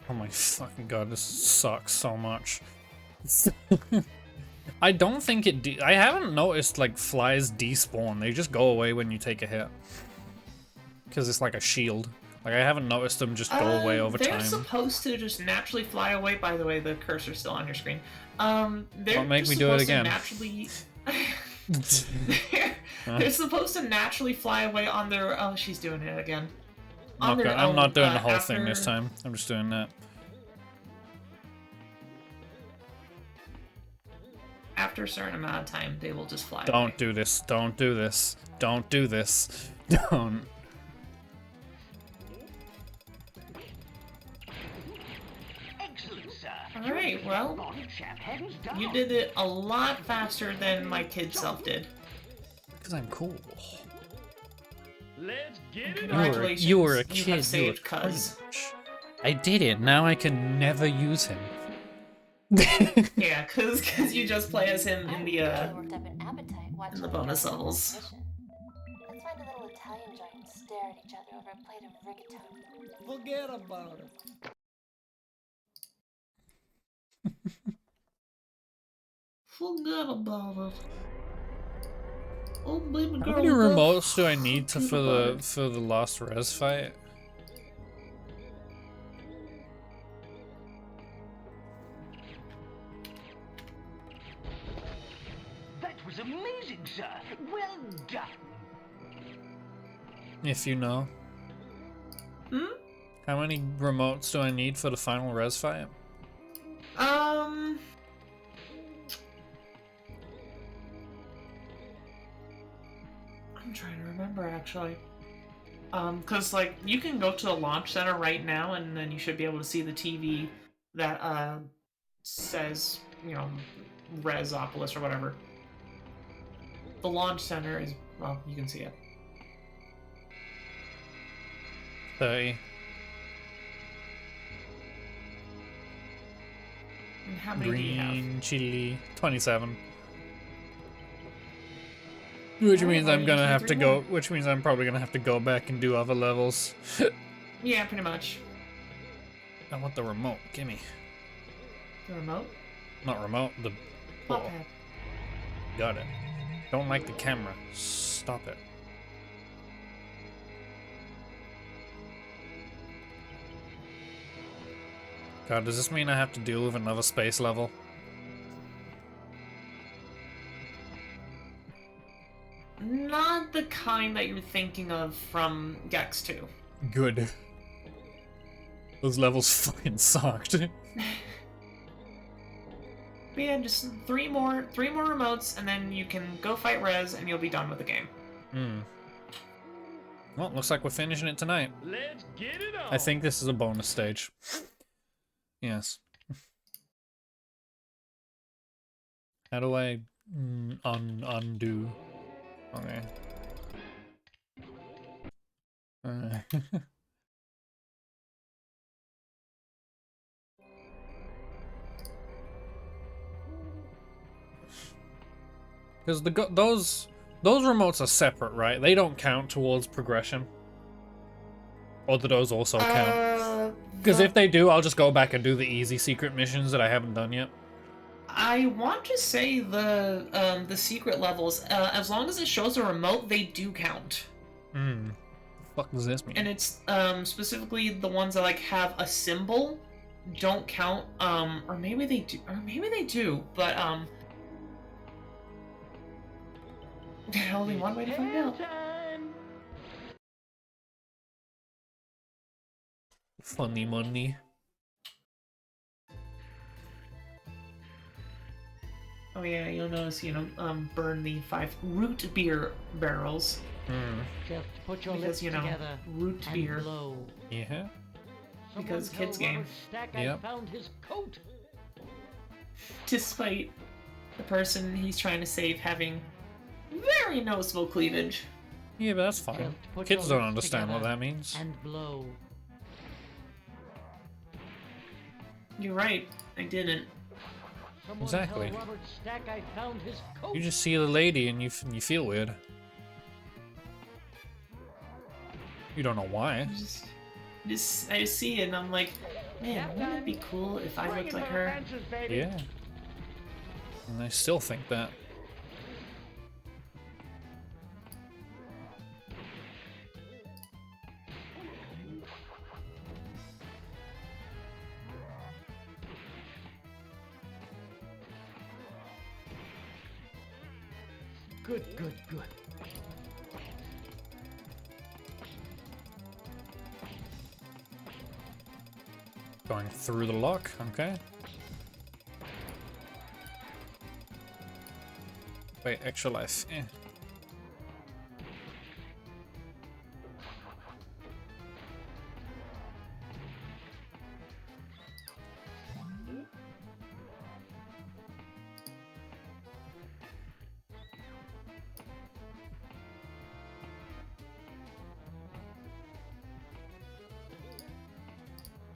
Oh my fucking god, this sucks so much. I don't think it I haven't noticed like flies despawn. They just go away when you take a hit. Because it's like a shield. Like I haven't noticed them just go away over they're time. supposed to just naturally fly away. By the way, the cursor's still on your screen. They're Don't make just me do it supposed to again. Naturally... they're supposed to naturally fly away on their... Oh, she's doing it again. On their I'm not own, doing the whole thing this after- time. I'm just doing that. After a certain amount of time, they will just fly away. Don't do this. Don't do this. Don't do this. Don't. Excellent, sir. Alright, well, Body chap, hands down. you did it a lot faster than my kid self did. Because I'm cool. Let's get it on. Congratulations, You were a you kid. have You were saved Cuz. cringe. I did it. Now I can never use him. Yeah, cause you just play as him in the Worked up an appetite watching in the bonus levels. competition. Let's find a little Italian joint and stare at each other over a plate of rigatoni. Forget about it. Forget about it. Oh baby girl. How many go remotes do I need to forget about for the last res fight? That was amazing, sir. Well done. If you know. Hmm? How many remotes do I need for the final res fight? I'm trying to remember actually. Cause like you can go to the launch center right now, and then you should be able to see the TV that says, you know, Resopolis or whatever. The launch center is, well, you can see it. 30. And how many do you have? Green chili. 27. Which means I'm gonna have to go. Which means I'm probably gonna have to go back and do other levels. Yeah, pretty much. I want the remote. Gimme. The remote? Not remote. The. Pop Oh, pad. got it. Don't like the camera. Stop it. God, does this mean I have to deal with another space level? Not the kind that you're thinking of from Gex 2. Good. Those levels fucking sucked. But yeah, just three more remotes, and then you can go fight Rez, and you'll be done with the game. Hmm. Well, looks like we're finishing it tonight. Let's get it on. I think this is a bonus stage. Yes. How do I Undo. Okay. Because those remotes are separate, right? They don't count towards progression. Or do those also count? Because if they do, I'll just go back and do the easy secret missions that I haven't done yet. I want to say the secret levels, as long as it shows a remote, they do count. The fuck does this mean? And it's specifically the ones that like have a symbol don't count. Or maybe they do, but only one way to find out. Funny money. Oh yeah, you'll notice, burn the 5 root beer barrels. Just put your Because, lips together root and beer. blow. Yeah. Because Someone kids' tell game. Robert Stack I Yep. found his coat. Despite the person he's trying to save having very noticeable cleavage. Yeah, but that's fine. Just put Kids your don't lips understand what together that means. And blow. You're right, I didn't. Someone Exactly. Tell Robert Stack I found his coat. You just see the lady and you feel weird. You don't know why. I just see it and I'm like, man, wouldn't it be cool if I looked like her? Yeah. And I still think that. Good, good, good. Going through the lock, okay. Wait, extra life. Eh.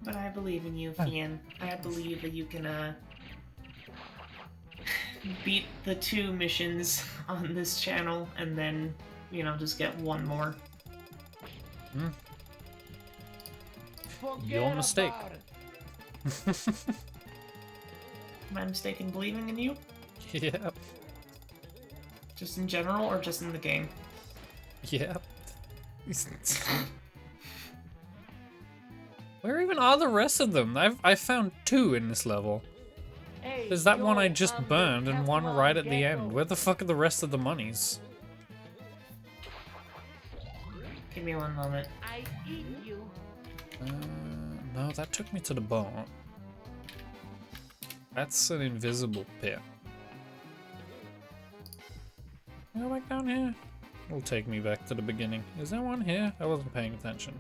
But I believe in you, Fian. I believe that you can beat the 2 missions on this channel and then, just get 1 more. Your mistake. Am I mistaken believing in you? Yeah. Just in general or just in the game? Yeah. Where even are the rest of them? I found 2 in this level. Hey, There's that one I yo, just I'm the burned and one Teflon right at the Gecko. end. Where the fuck are the rest of the monies? Give me 1 moment. I eat you. No, that took me to the boat. That's an invisible pit. Go back down here. It'll take me back to the beginning. Is there one here? I wasn't paying attention.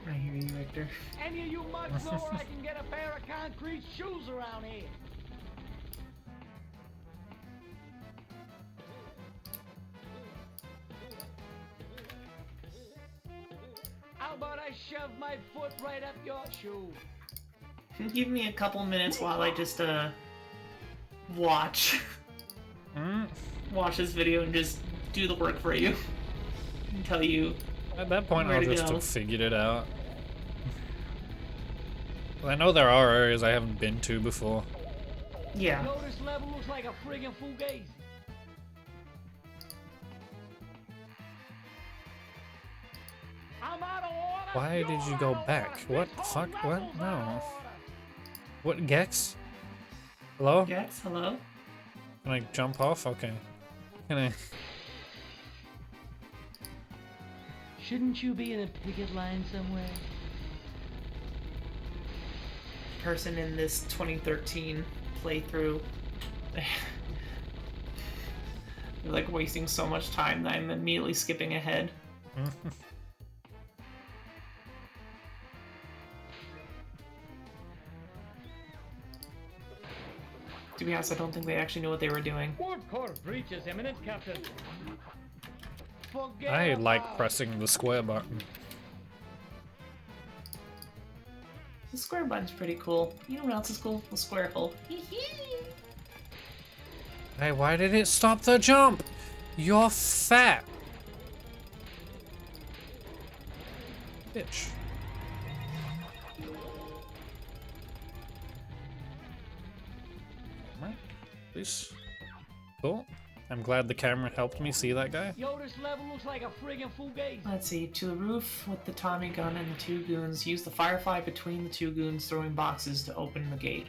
I hear you, Victor. Any of you muds know where I can get a pair of concrete shoes around here? How about I shove my foot right up your shoe? Give me a couple minutes while I just, watch. Watch this video and just do the work for you. And tell you. At that point, Where I'll to just go. have figured it out. I know there are areas I haven't been to before. Yeah. Know this level looks like a friggin' fugazi. I'm out of order. Why You're did you out go of back? order. What? This whole Fuck? What? level's out No. of order. What? Gex? Hello? Yes, hello? Can I jump off? Okay. Can I? Shouldn't you be in a picket line somewhere? person in this 2013 playthrough. They're like wasting so much time that I'm immediately skipping ahead. To be honest, I don't think they actually knew what they were doing. Warp core breaches imminent, Captain. Forget I like about- pressing the square button. The square button's pretty cool. You know what else is cool? The square hole. Hey, why did it stop the jump? You're fat. Bitch. Right, please. Cool. I'm glad the camera helped me see that guy. Yo, this level looks like a friggin' fugazi. Let's see. To the roof with the Tommy gun and the two goons. Use the firefly between the two goons throwing boxes to open the gate.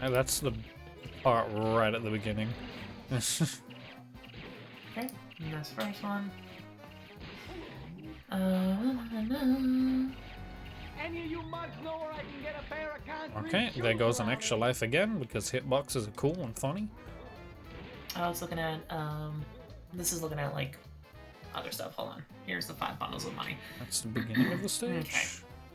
That's the part right at the beginning. Okay, and that's the first one. Any of you mugs know where I can get a pair of concrete Okay, there shoes goes an around extra here? life again because hitboxes are cool and funny. I was looking at, this is looking at, like, other stuff. Hold on. Here's the 5 bundles of money. That's the beginning of the stage. Okay.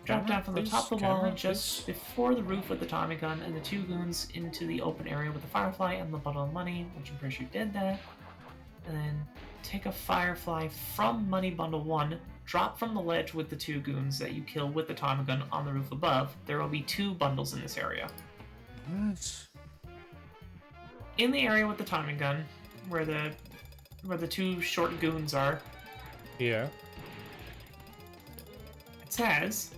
Drop down from the Please, top of the wall camera, just please. before the roof with the Tommy gun and the two goons into the open area with the firefly and the bundle of money, which I'm pretty sure did that. And then take a firefly from money bundle 1, drop from the ledge with the two goons that you kill with the Tommy gun on the roof above. There will be 2 bundles in this area. What? In the area with the Tommy gun, where the 2 short goons are, Yeah. it says,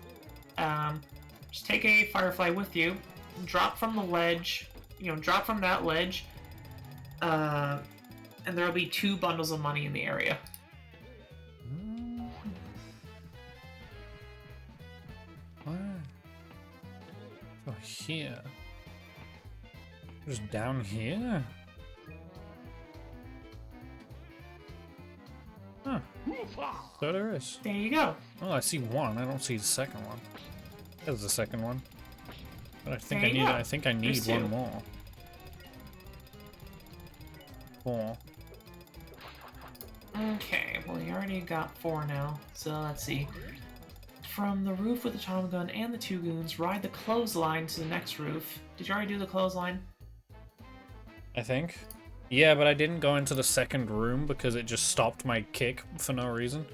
just take a firefly with you, drop from the ledge, drop from that ledge, and there will be 2 bundles of money in the area. What? Oh, here. Just down here? Huh. So there is. There you go. Oh, I see one. I don't see the second one. There's the second one. But I think There I you need. go. I think I need There's one 2. more. 4. Okay, well, you already got 4 now, so let's see. From the roof with the Tommy gun and the 2 goons, ride the clothesline to the next roof. Did you already do the clothesline? I think. Yeah, but I didn't go into the second room because it just stopped my kick for no reason.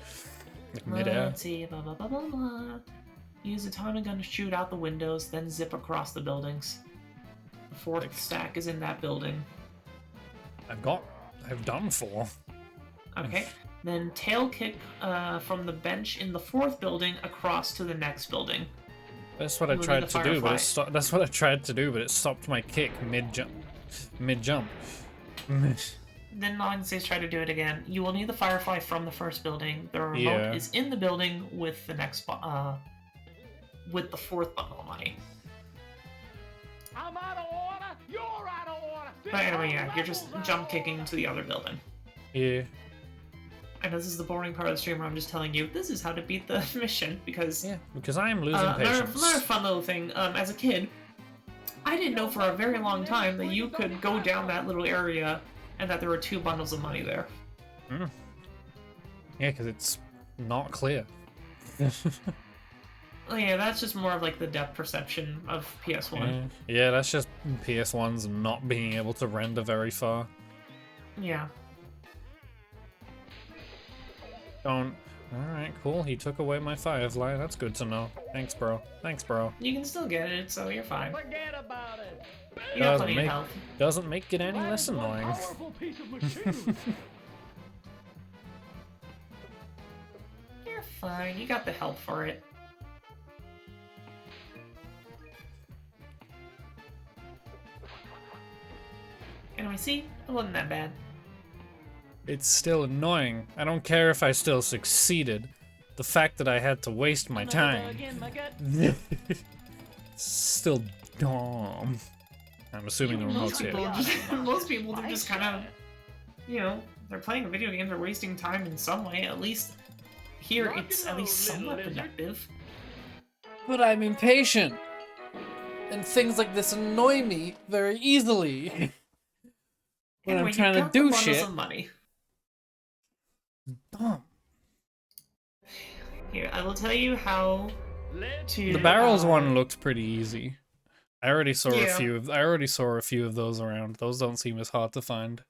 Like midair. Let's see. Blah, blah, blah, blah, blah. Use the Tommy gun to shoot out the windows, then zip across the buildings. The 4th stack is in that building. I've done 4. Okay. Then tail kick from the bench in the 4th building across to the next building. That's what I You will tried need a to do, but firefly. that's what I tried to do, but it stopped my kick mid jump. Then Long says try to do it again. You will need the firefly from the 1st building. The remote Yeah. is in the building with the next with the 4th bundle of money. I'm out of order. You're out of order. This But anyway, whole yeah, you're just level's out jump of kicking order. to the other building. Yeah. I know this is the boring part of the stream where I'm just telling you this is how to beat the mission because Yeah, because I am losing another patience. fun little thing. As a kid, I didn't know for a very long time that you could go down that little area and that there were 2 bundles of money there. Yeah, because it's not clear. Oh, yeah, that's just more of like the depth perception of PS1. Yeah, that's just PS1's not being able to render very far. Yeah. Don't. Alright, cool. He took away my firefly. That's good to know. Thanks, bro. Thanks, bro. You can still get it, so you're fine. Forget about it. You got Doesn't plenty of make, health. doesn't make it any That less is one annoying. powerful piece of machinery. You're fine. You got the help for it. Anyway, see? It wasn't that bad. It's still annoying. I don't care if I still succeeded. The fact that I had to waste my Another time. again, my gut. Still dumb. I'm assuming the remote's here. Most people, they're just kind of, they're playing a video game, they're wasting time in some way. At least here, Rock it's and at least roll, somewhat little lizard. productive. But I'm impatient. And things like this annoy me very easily. When Anyway, I'm trying you to got the do bundles shit. of money. Dumb. Here, I will tell you how to. The barrels one looked pretty easy. I already saw Yeah. a few of those around. Those don't seem as hard to find.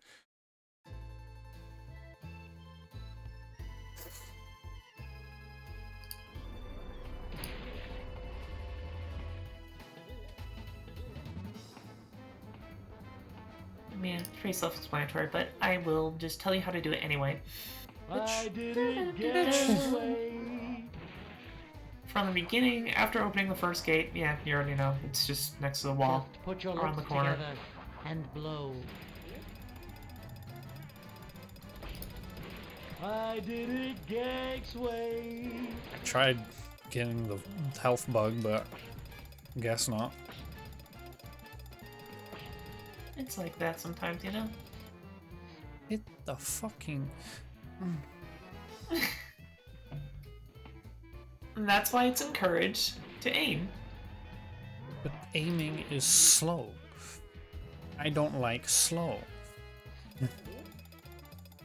I mean, it's pretty self-explanatory, but I will just tell you how to do it anyway. I didn't get away. From the beginning, after opening the first gate, yeah, you already know. It's just next to the wall. Just put your around lips the corner. together and blow. I did it Gex way. I tried getting the health bug, but guess not. It's like that sometimes, you know? Hit the fucking... And that's why it's encouraged to aim. But aiming is slow. I don't like slow.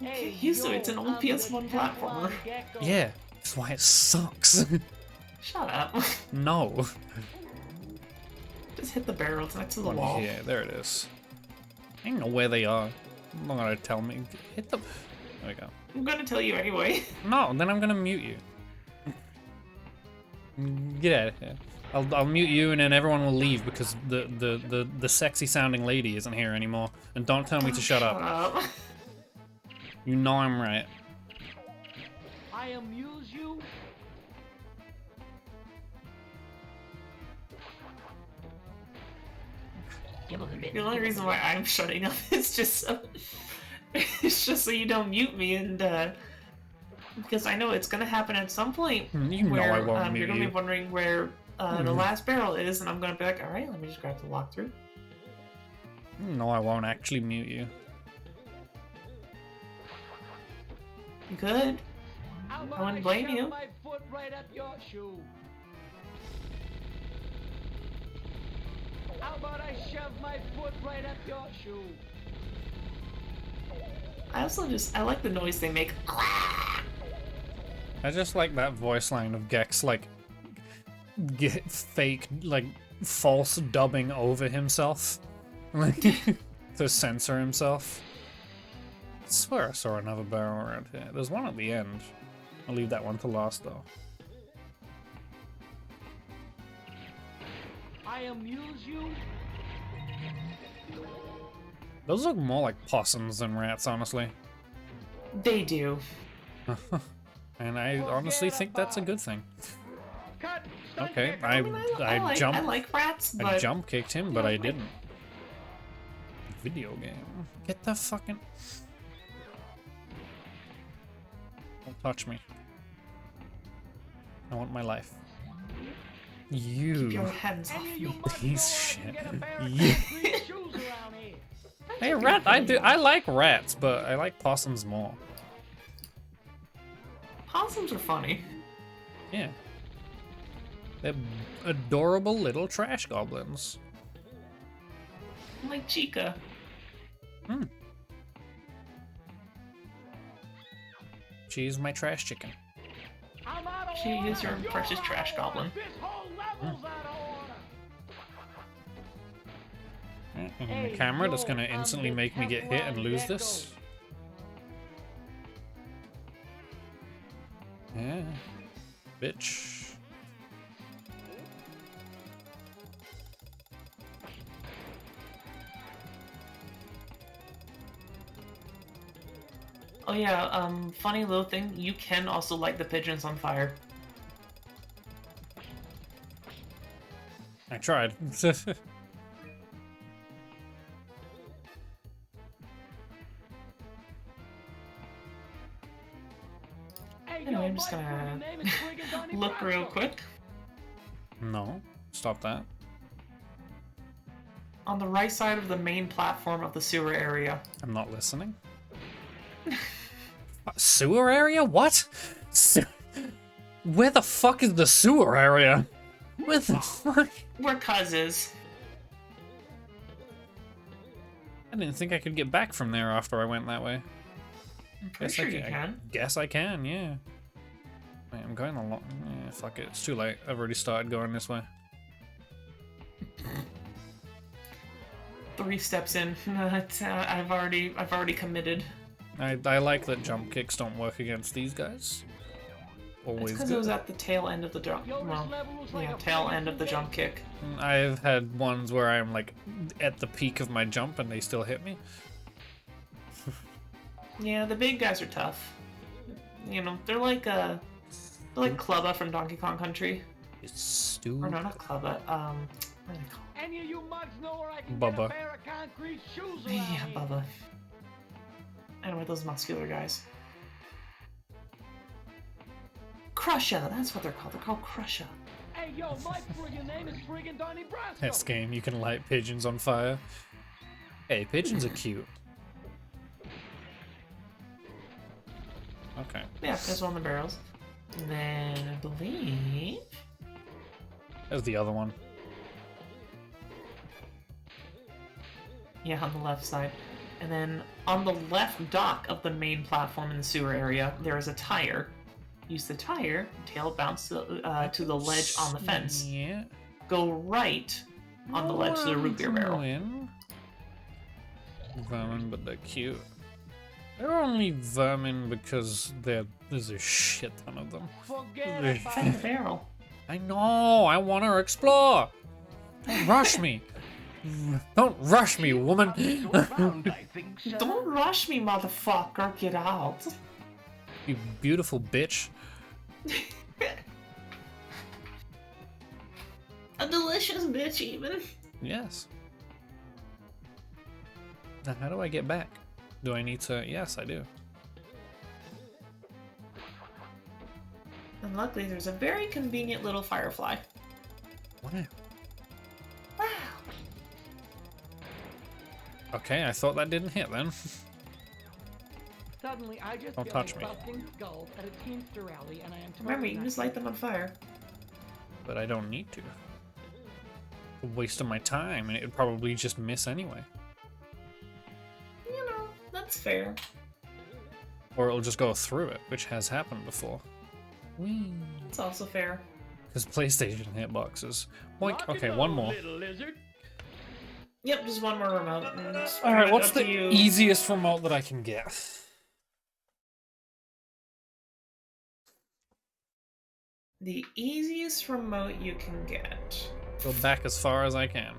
Hey, Get used to it, it's an yo, old I'm the PS1 platformer. Gecko. Yeah, that's why it sucks. Shut up. No. Just hit the barrels next to the One wall. here, there it is. I don't know where they are. I'm not gonna tell me. Hit them. There we go. I'm gonna tell you anyway. No, then I'm gonna mute you. Get out of here. I'll mute you and then everyone will leave because the sexy sounding lady isn't here anymore. And don't tell me to shut up. You know I'm right. I amuse you. The only reason why I'm shutting up is just so, it's just so you don't mute me, and because I know it's gonna happen at some point. You know where, I won't mute you're gonna you. be wondering where the last barrel is, and I'm gonna be like, all right, let me just grab the walkthrough. No, I won't actually mute you. Good. How about I wouldn't blame shove you. my foot right up your shoe? How about I shove my foot right up your shoe? I like the noise they make. I just like that voice line of Gex, like, get fake, like, false dubbing over himself. Like, to censor himself. I swear I saw another barrel around here. There's one at the end. I'll leave that one to last, though. I amuse you. Those look more like possums than rats, honestly. They do. And I honestly think that's a good thing. Cut. Stunt Okay, Gecko. I mean, I like rats, but I jump kicked him, but I didn't. Video game. Get the fucking... Don't touch me. I want my life. keep You your hands off Any of me. you must piece know where I can shit. get a pair of Yeah. concrete shoes around here. Hey, rat! I like rats, but I like possums more. Possums are funny. Yeah. They're adorable little trash goblins. Like Chica. She's my trash chicken. I'm out of She order. is your You're precious out trash of order. goblin. This whole level's out of order. And Hey, the camera that's yo, gonna I'm instantly the make me get hit and Teflon lose Gecko. this. Yeah. Bitch. Oh yeah, funny little thing, you can also light the pigeons on fire. I tried. Hey, Anyway, yo, I'm just my gonna friggin' name is friggin' Donnie look real Brasco. quick. No. Stop that. On the right side of the main platform of the sewer area. I'm not listening. Sewer area? What? Where the fuck is the sewer area? What the fuck? We're cousins. I didn't think I could get back from there after I went that way. I'm pretty sure you can. Guess I can, yeah. Wait, I'm going a lot. Yeah, fuck it. It's too late. I've already started going this way. 3 steps in. I've already committed. I like that jump kicks don't work against these guys. It's Always because it good. was at the tail end of the jump. Well, yeah, tail end of the jump kick. I've had ones where I'm like at the peak of my jump and they still hit me. Yeah, the big guys are tough. You know, they're like Clubba from Donkey Kong Country. It's stupid. Or no, not Clubba. What are they called? Any of you mugs know where I can Bubba. get a pair of concrete shoes around Yeah, here? Bubba. Anyway, those muscular guys. Crusher, that's what they're called. They're called Crusher. Hey, yo, my friggin' name is friggin' Donnie Brasco. This game, you can light pigeons on fire. Hey, pigeons are cute. Okay. Yeah, there's one of the barrels. And then I believe. There's the other one. Yeah, on the left side. And then on the left dock of the main platform in the sewer area, there is a tire. Use the tire, tail bounce to the ledge on the fence. Yeah. Go right on the ledge to the root beer barrel. Vermin, but they're cute. They're only vermin because there's a shit ton of them. Forget about Find the barrel. I know, I want to explore. Don't rush me. Don't rush me, woman. Around, I think, sir. Don't rush me, motherfucker. Get out. You beautiful bitch. A delicious bitch, even. Yes. Now, how do I get back? Do I need to? Yes, I do. And luckily, there's a very convenient little firefly. Wow. Wow. Okay, I thought that didn't hit then. Suddenly, I just Don't feel touch like me. busting skulls at a Teamster rally, and I am Remember, you can just light them on fire. But I don't need to. A waste of my time, and it would probably just miss anyway. You know, that's fair. Or it'll just go through it, which has happened before. It's also fair. Because PlayStation hitboxes. Boink. Rock Okay, and one roll, more. little lizard. Yep, just one more remote. And it's Alright, kinda what's up to the you. easiest remote that I can get? The easiest remote you can get. Go back as far as I can.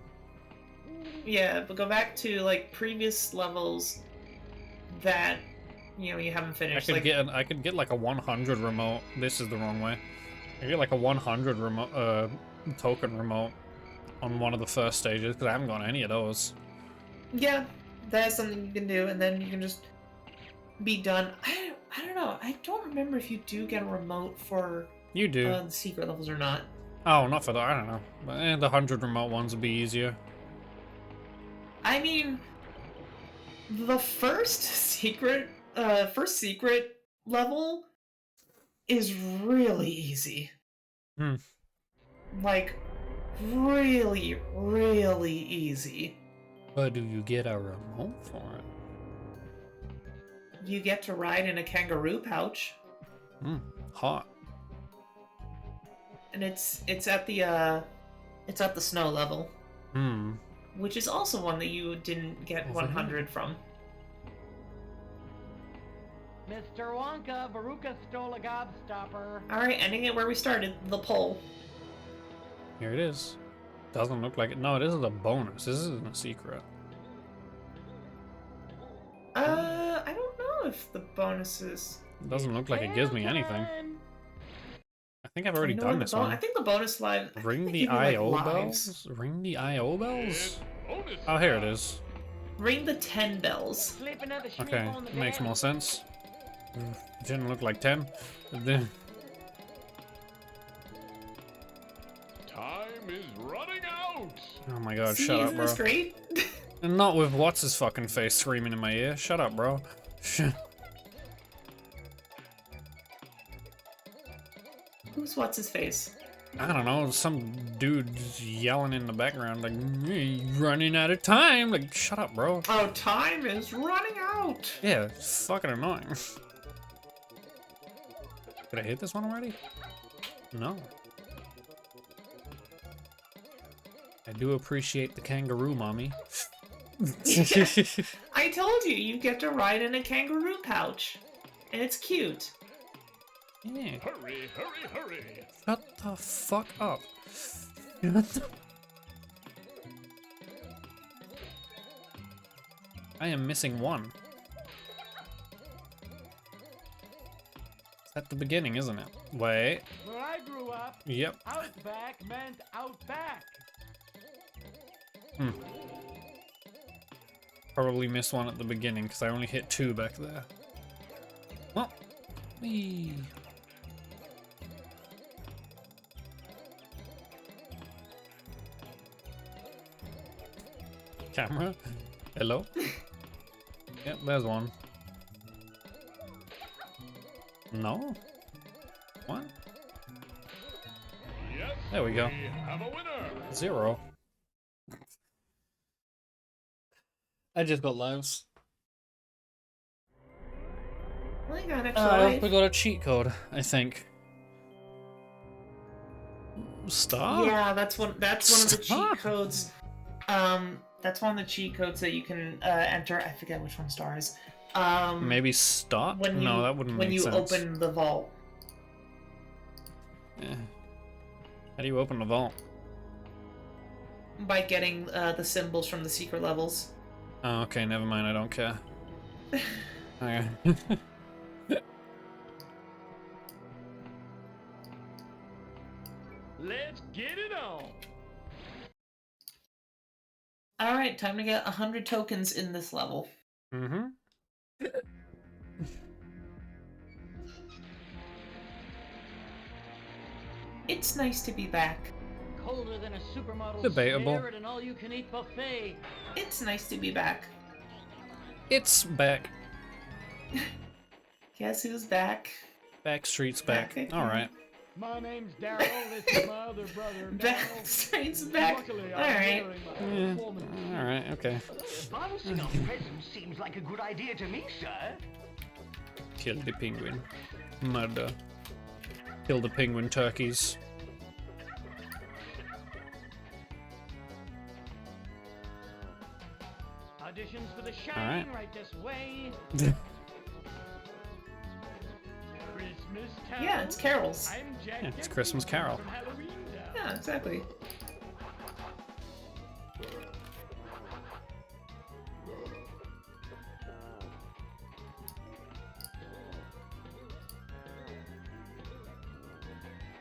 Yeah, but go back to like previous levels that you haven't I finished. could Like, get like a 100 remote. This is the wrong way. I could get like a 100 remote token remote on one of the first stages because I haven't got any of those. yeah, that's something you can do, and then you can just be done. I don't know. I don't remember if you do get a remote for You do. the secret levels or not. Oh, not for that. I don't know. But the 100 remote ones would be easier. I mean, the first secret level is really easy. Hmm. Like, really, really easy. But do you get a remote for it? You get to ride in a kangaroo pouch, Hot. and it's at the snow level, which is also one that you didn't get Over 100 from. Mr. Wonka, Veruca stole a gobstopper. All right, ending it where we started, the pole. Here it is. Doesn't look like it. No, this is a bonus. This isn't a secret. I don't know if the bonuses. It doesn't look like it gives me anything. Time. I think I've already You know done what, this I one. think the bonus live. I Ring think the they give you, like, I.O. lives. bells? Ring the I.O. bells? Oh, here it is. Ring the 10 bells. Slip another shrimp Okay, on the makes bed. more sense. It didn't look like 10. But then Time is running out. oh my god, See, shut up, isn't bro. this great? And not with what's his fucking face screaming in my ear. Shut up, bro. Who's what's his face? I don't know, some dude's yelling in the background like, "Hey, running out of time." Like, shut up, bro. Oh, time is running out. Yeah, it's fucking annoying. Did I hit this one already? No. I do appreciate the kangaroo, mommy. I told you, you get to ride in a kangaroo pouch. And it's cute. Yeah. Hurry, hurry, hurry! Shut the fuck up. I am missing one. It's at the beginning, isn't it? Wait. Where I grew up, Yep. outback meant outback. Hmm. Probably missed one at the beginning because I only hit 2 back there. Well, whee. Camera? Hello? Yep, there's one. No? One? Yes, There we go. we have a winner! 0. I just got lives. Well, I got extra We got a cheat code, I think. Stop? Yeah, that's one of the Stop. cheat codes. That's one of the cheat codes that you can enter. I forget which one stars. Maybe stop? When you, No, that wouldn't when make you sense. open the vault. Yeah. How do you open the vault? By getting the symbols from the secret levels. Oh, okay, never mind, I don't care. Okay. Let's get it on! Alright, time to get 100 tokens in this level. Mm-hmm. It's nice to be back. Colder than a supermodel Debatable. stare at an all-you-can-eat buffet. It's nice to be back. It's back. Guess who's back? Backstreet's back. Back again. Alright. My name's Daryl. This is my other brother, Daryl. Backstreet's back. Luckily, I'm Alright. wearing my Yeah. performance. Alright, okay. Bouncing off presents seems like a good idea to me, sir. Kill the penguin. Murder. Kill the penguin turkeys. Auditions for The Shining Alright. right this way. Christmas Carol. Yeah, it's Carol's. I'm Jack. Yeah, it's Christmas Carol. From Halloween Town. Yeah, exactly.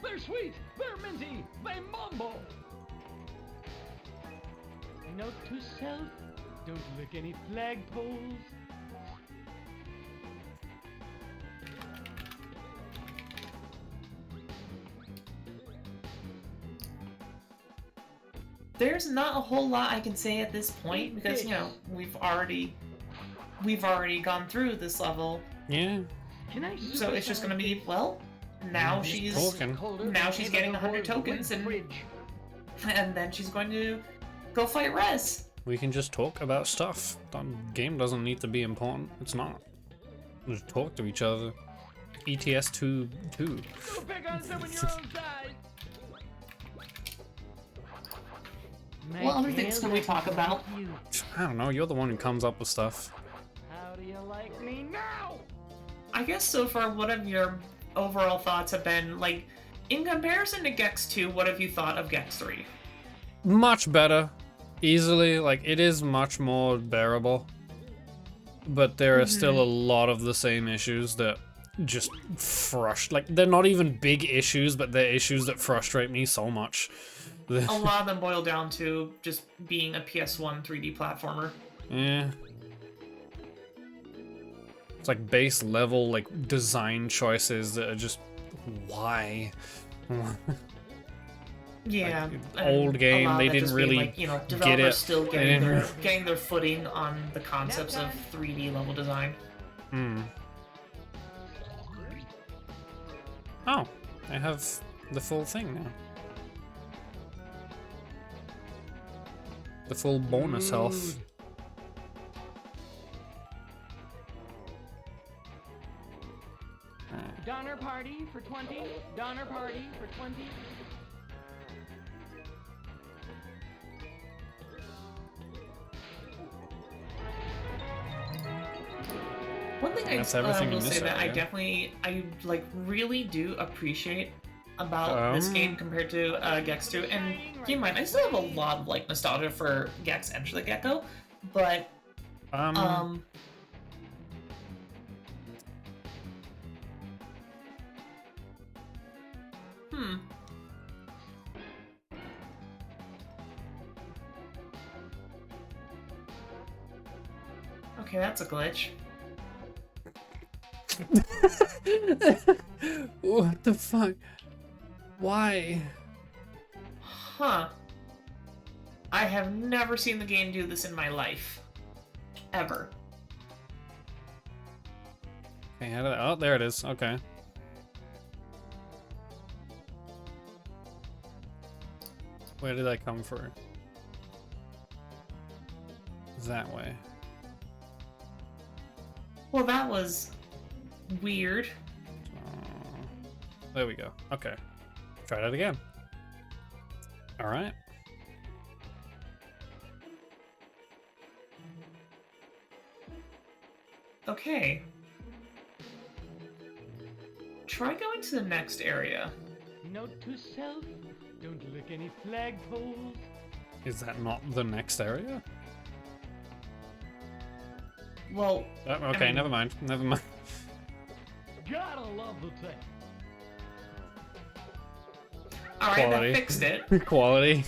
They're sweet. They're minty. They mumble. Note to self: don't lick any flagpoles. There's not a whole lot I can say at this point because you know we've already gone through this level, Yeah. Can I so it's just gonna be well. Now she's talking. now she's getting 100 tokens and then she's going to go fight Rez. We can just talk about stuff. The game doesn't need to be important. It's not. Just talk to each other. ETS 2. Don't pick on someone your own size. What other things can we talk about? I don't know, you're the one who comes up with stuff. How do you like me now? I guess so far, what have your overall thoughts have been? Like, in comparison to Gex 2, what have you thought of Gex 3? Much better. Easily, like, it is much more bearable. But there are still a lot of the same issues that just like, they're not even big issues, but they're issues that frustrate me so much. A lot of them boil down to just being a PS1 3D platformer. Yeah. It's like base level, like, design choices that are just, why? Yeah, Like, and old a game, lot of they that didn't just being, really like, you know, get developers it. still They getting didn't getting their footing on the concepts of 3D level design. Hmm. Oh, I have the full thing now. The full bonus health. Donner party for 20. Donner party for 20. One thing I That's everything will in this say that area. I like really do appreciate about this game compared to Gex 2. And keep in mind, I still have a lot of like nostalgia for Gex Enter the Gecko, but Okay, that's a glitch. What the fuck? Why? Huh. I have never seen the game do this in my life. Ever. Okay, how did I, oh, there it is. Okay. Where did I come from? That way. Well, that was weird. There we go. Okay. Try that again. Alright. Okay. Try going to the next area. Note to self, don't lick any flagpoles. Is that not the next area? Well, Oh, okay, I mean, never mind. Never mind. Gotta love the tech. alright, Quality. that fixed it. Quality.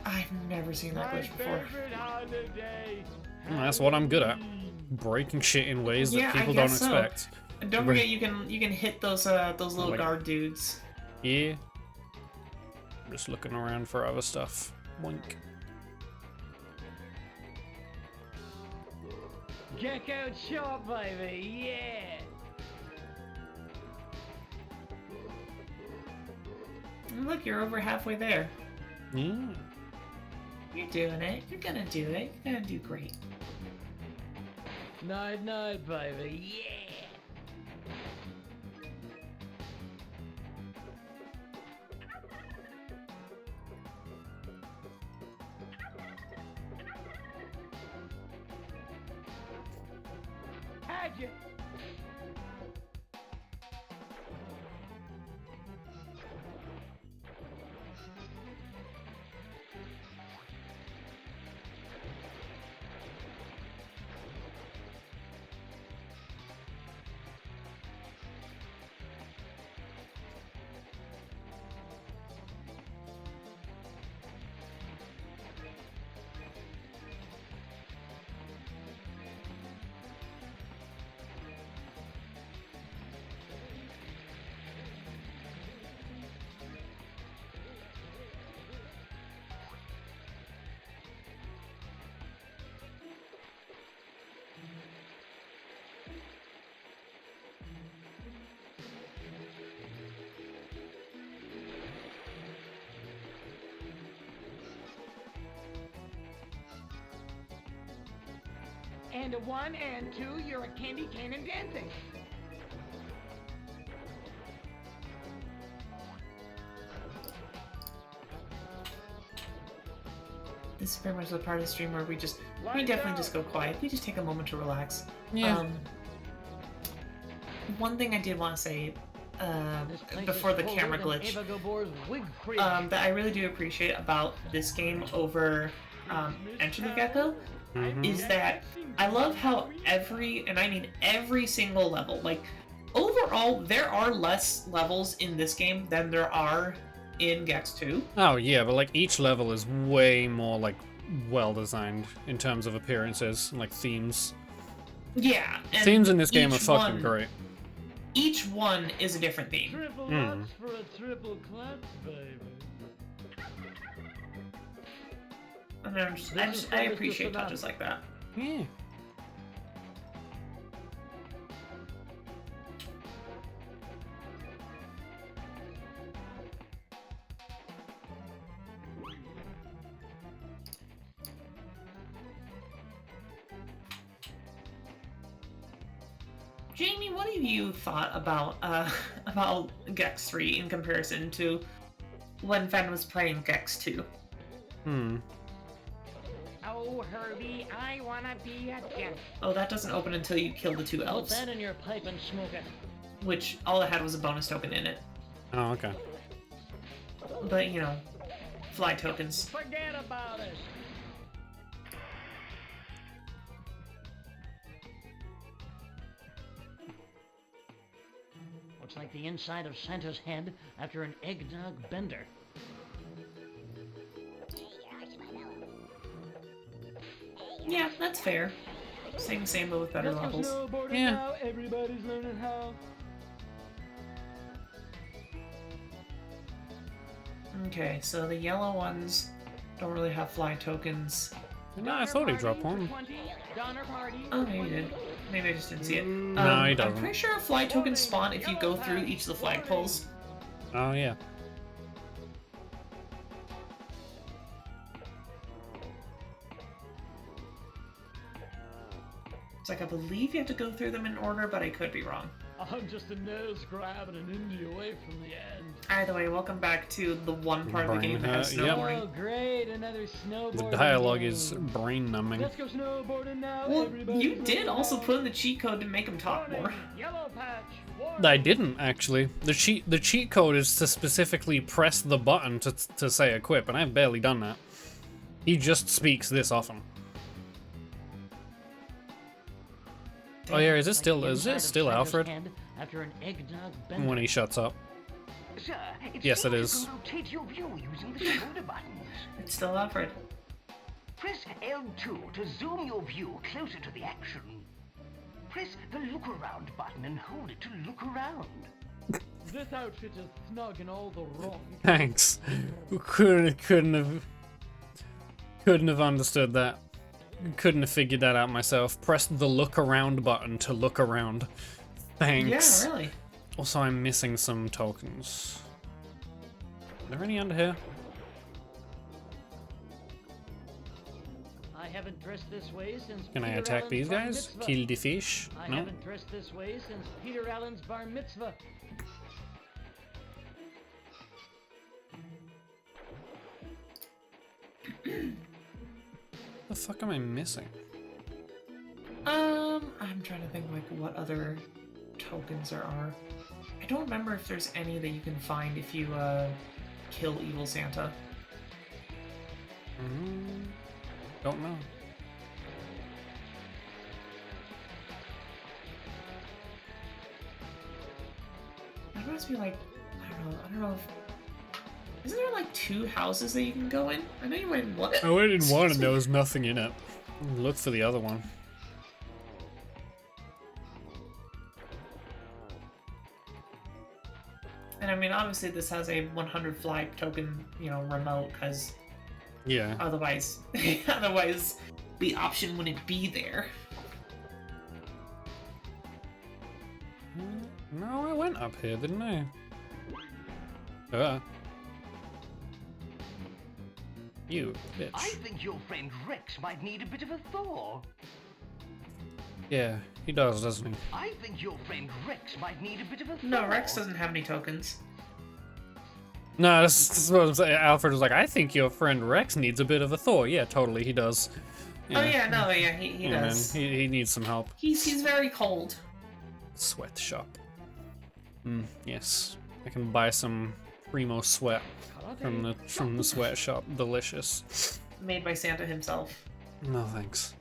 I've never seen that My glitch before. favorite holiday. That's what I'm good at. Breaking shit in ways Yeah, that I people don't guess so. expect. And don't forget, you can hit those little Like- guard dudes. Yeah. Just looking around for other stuff. Wink. Gecko short, baby, yeah. And look, you're over halfway there. Yeah. You're doing it. You're gonna do it. You're gonna do great. Night, night, baby, yeah. Had you. And a 1 and 2, you're a candy cane and dancing. This is very much the part of the stream where we definitely just go quiet. We just take a moment to relax. Yeah. One thing I did want to say This place before is the colder camera than glitch Eva Gabor's wig fridge. that I really do appreciate about this game over Enter the Gecko is that I love how every single level, like overall, there are less levels in this game than there are in Gex 2. Oh yeah, but like each level is way more like well designed in terms of appearances, like themes. Yeah, and Themes in this game are each fucking one- great. Each one is a different theme. Triple Mm. Lux for a triple clutch, baby. And This is I from Mr. appreciate Sonata. touches like that. Yeah. Jamie, what have you thought about Gex 3 in comparison to when Fen was playing Gex 2? Oh, Herbie, I wanna be a Gex. Oh, that doesn't open until you kill the 2 Put elves, that in your pipe and smoke it. which all it had was a bonus token in it. Oh, okay. But, you know, fly tokens. Forget about it. Looks like the inside of Santa's head after an eggnog bender. Yeah, that's fair. Same, but with better Let's go levels. snowboarding Yeah. now. Everybody's learning how. Okay, so the yellow ones don't really have fly tokens. No, I thought he dropped one. Donner party. Oh, maybe he did. Maybe I just didn't see it. No, he I'm doesn't. pretty sure fly tokens spawn if you go through each of the flagpoles. Oh, yeah. It's like I believe you have to go through them in order, but I could be wrong. I'm just a nose grab and an indie away from the end. Either way, welcome back to the one part of the game that has Brain hurt, yep. snowboarding. Oh, great, another snowboarding. The dialogue game. is brain numbing. Let's go snowboarding now. Well, Everybody's you did learning also how. put in the cheat code to make him talk more. Warning, Yellow patch. Warning. I didn't actually. The cheat code is to specifically press the button to say equip, and I've barely done that. He just speaks this often. Oh yeah, is it still Santa's Alfred head after an eggnog bender. when he shuts up? Sir, Yes, it seems is. you can rotate your view using the shoulder buttons. It's still Alfred. Press L2 to zoom your view closer to the action. Press the look around button and hold it to look around. This outfit is snug in all the wrong. Thanks. Couldn't have understood that. Couldn't have figured that out myself. Press the look around button to look around. Thanks. Yeah, really. Also, I'm missing some tokens. Are there any under here? I haven't dressed this way since. Can I Peter attack Allen's these bar guys? mitzvah. Kill the fish? I No? haven't dressed this way since Peter Allen's bar mitzvah. The fuck am I missing? I'm trying to think like what other tokens there are. I don't remember if there's any that you can find if you kill Evil Santa. Don't know. There must be like I don't know if isn't there like 2 houses that you can go in? I know you went in one. I went in one and Excuse there me. was nothing in it. Look for the other one. And I mean, obviously this has a 100 flag token, you know, remote, because Yeah. otherwise, the option wouldn't be there. No, I went up here, didn't I? You I bitch. think your friend Rex might need a bit of a thaw. Yeah, he does, doesn't he? I think your friend Rex might need a bit of a thaw. No, Rex doesn't have any tokens. No, that's what I'm saying. Alfred was like, I think your friend Rex needs a bit of a thaw. Yeah, totally, he does. Oh yeah, no, yeah, he Yeah, man, does. he needs some help. He's very cold. Sweatshop. Yes. I can buy some primo sweat from the sweatshop. Delicious. Made by Santa himself. No thanks.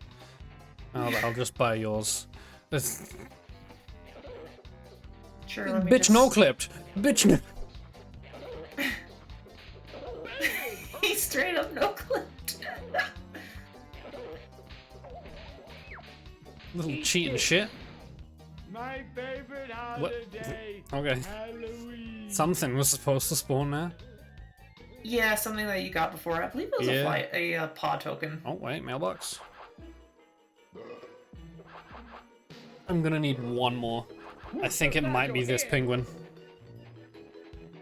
I'll just buy yours. This- Sure, let me Bitch just... no clipped. Bitch no. He straight up no clipped. Little cheating shit. My favorite What? holiday. Okay. Halloween. Something was supposed to spawn there. Yeah, something that you got before. I believe it was Yeah. a paw token. Oh wait, mailbox. I'm gonna need one more. I think it might be this penguin.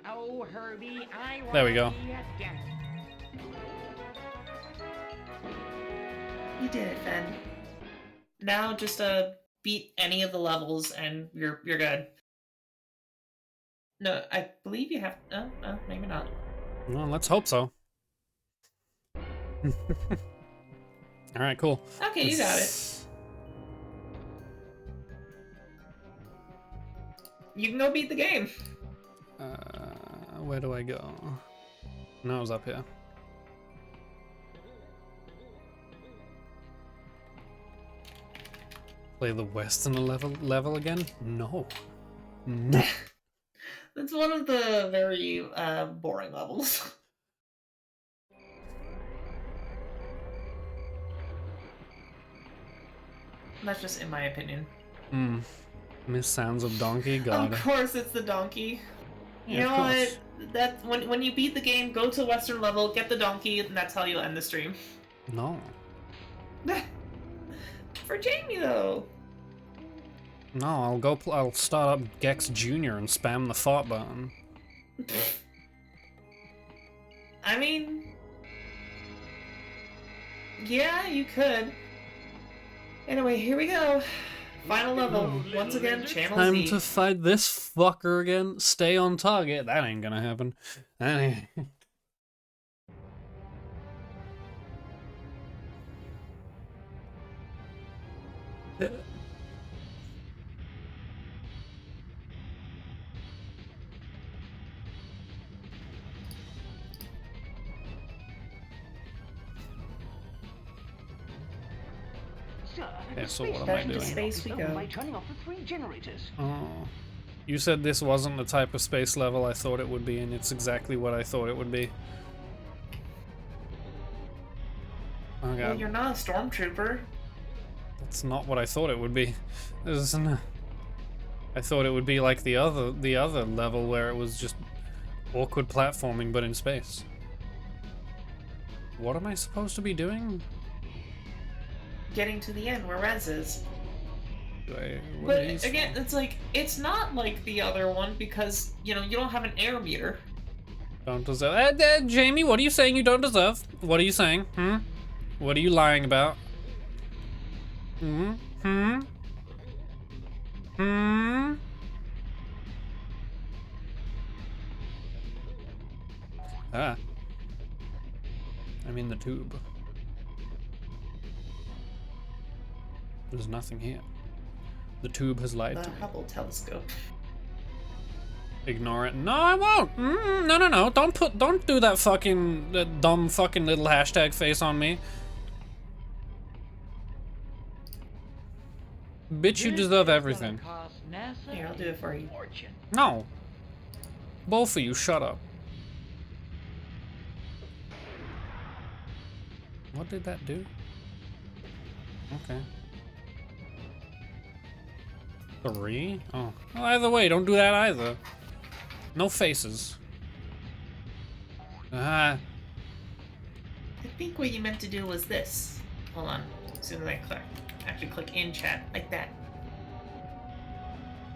Oh, Herbie, I want There we go. You did it, Ben. Now just beat any of the levels and you're good. No, I believe you have. Maybe not. Well, let's hope so. All right, cool. Okay, you got it. You can go beat the game. Where do I go? No, it was up here. Play the Western level again? No. No. That's one of the very boring levels. That's just in my opinion. Miss Sounds of Donkey, God. Of course, it's the donkey. You Yeah, know of course. what? That when you beat the game, go to the Western level, get the donkey, and that's how you'll end the stream. No. For Jamie though. No, I'll start up Gex Jr. and spam the fart button. I mean, yeah, you could. Anyway, here we go. Final level. Once again, Channel Time Z. to fight this fucker again. Stay on target. That ain't gonna happen. That ain't... Sir, Yeah, so the what am I space Back into doing? space we opened go. by turning off the 3 generators. Oh. You said this wasn't the type of space level I thought it would be, and it's exactly what I thought it would be. Oh Well, god. you're not a stormtrooper. That's not what I thought it would be. I thought it would be like the other level where it was just awkward platforming but in space. What am I supposed to be doing? Getting to the end where Rez is. What But are these again, for? it's like, it's not like the other one because, you know, you don't have an air meter. Don't deserve. Jamie, what are you saying you don't deserve? What are you saying? What are you lying about? Ah. I'm in the tube. There's nothing here. The tube has lied The to me. Hubble telescope. Ignore it. No, I won't. No. Don't do that dumb fucking little hashtag face on me. Bitch, you This deserve is gonna everything. cost NASA Here, I'll do it for you. a fortune. No. Both of you, shut up. What did that do? Okay. 3? Oh. Well, either way, don't do that either. No faces. Ah. I think what you meant to do was this. Hold on. As soon as I actually click in chat, like that.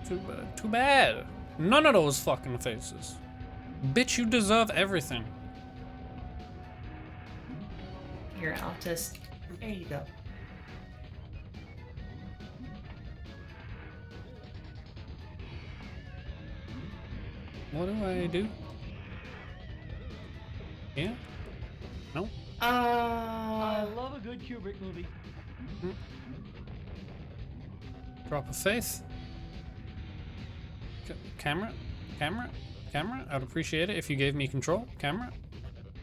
Too bad. None of those fucking faces. Bitch, you deserve everything. Here, I'll just. There you go. What do I do? Yeah? No? I love a good Kubrick movie. Drop of faith. Camera? I'd appreciate it if you gave me control. Camera?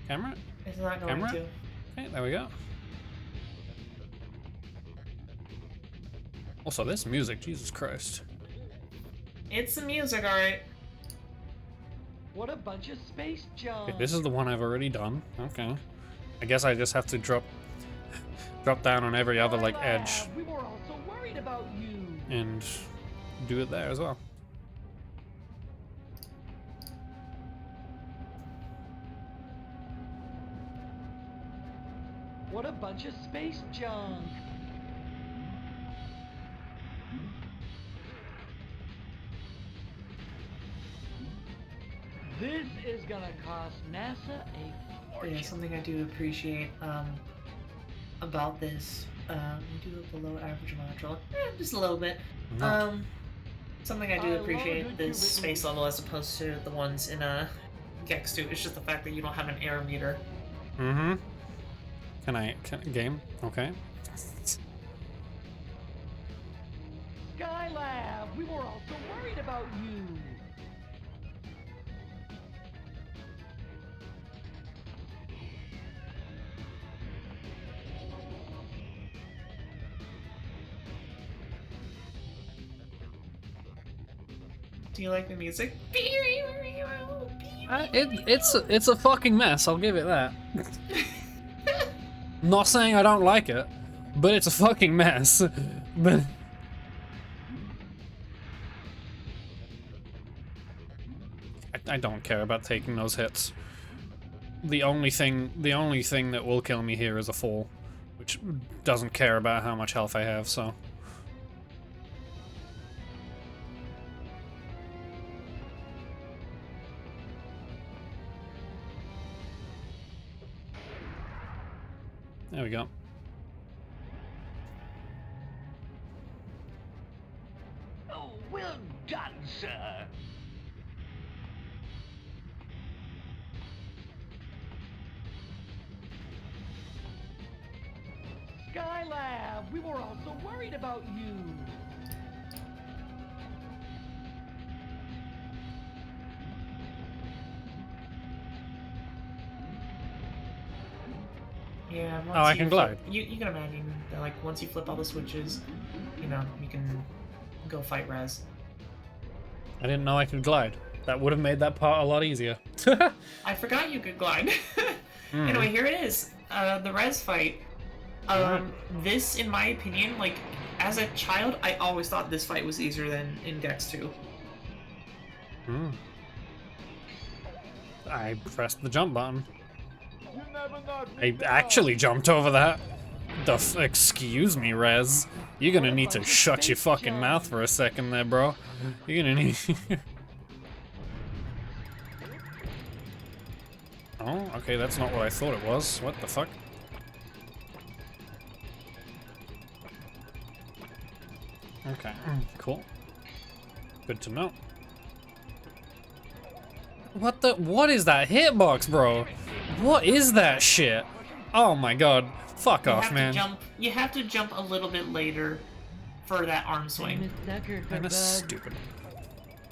It's not going Camera? to. Okay, there we go. Also, this music, Jesus Christ. It's the music, alright. What a bunch of space junk. Okay, this is the one I've already done. Okay. I guess I just have to drop down on every other, like, edge We were all so worried about you. and do it there as well. What a bunch of space junk. This is gonna cost NASA a But fortune. yeah, something I do appreciate about this we do a below average module. Just a little bit. No. Something I I do love a appreciate good this cubic space level as opposed to the ones in Gex 2. It's just the fact that you don't have an air meter. Mm-hmm. Game? Okay. Skylab, we were all so worried about you. Do you like the music? It's a fucking mess, I'll give it that. Not saying I don't like it, but it's a fucking mess. But I don't care about taking those hits. The only thing that will kill me here is a fall, which doesn't care about how much health I have, so. There we go. Oh, well done, sir. Skylab, we were all so worried about you. Yeah. Oh, I can glide. You can imagine that, like, once you flip all the switches, you know, you can go fight Rez. I didn't know I could glide. That would have made that part a lot easier. I forgot you could glide. Anyway, here it is. The Rez fight. This, in my opinion, like, as a child, I always thought this fight was easier than in Gex 2. I pressed the jump button. You never knock I me actually jumped over that. Excuse me, Rez. You're gonna need to shut your fucking mouth for a second there, bro. You're gonna need... Oh, okay, that's not what I thought it was. What the fuck? Okay, cool. Good to know. What is that hitbox, bro? What is that shit? Oh my god. Fuck off, man. You have to jump a little bit later for that arm swing. Kinda stupid.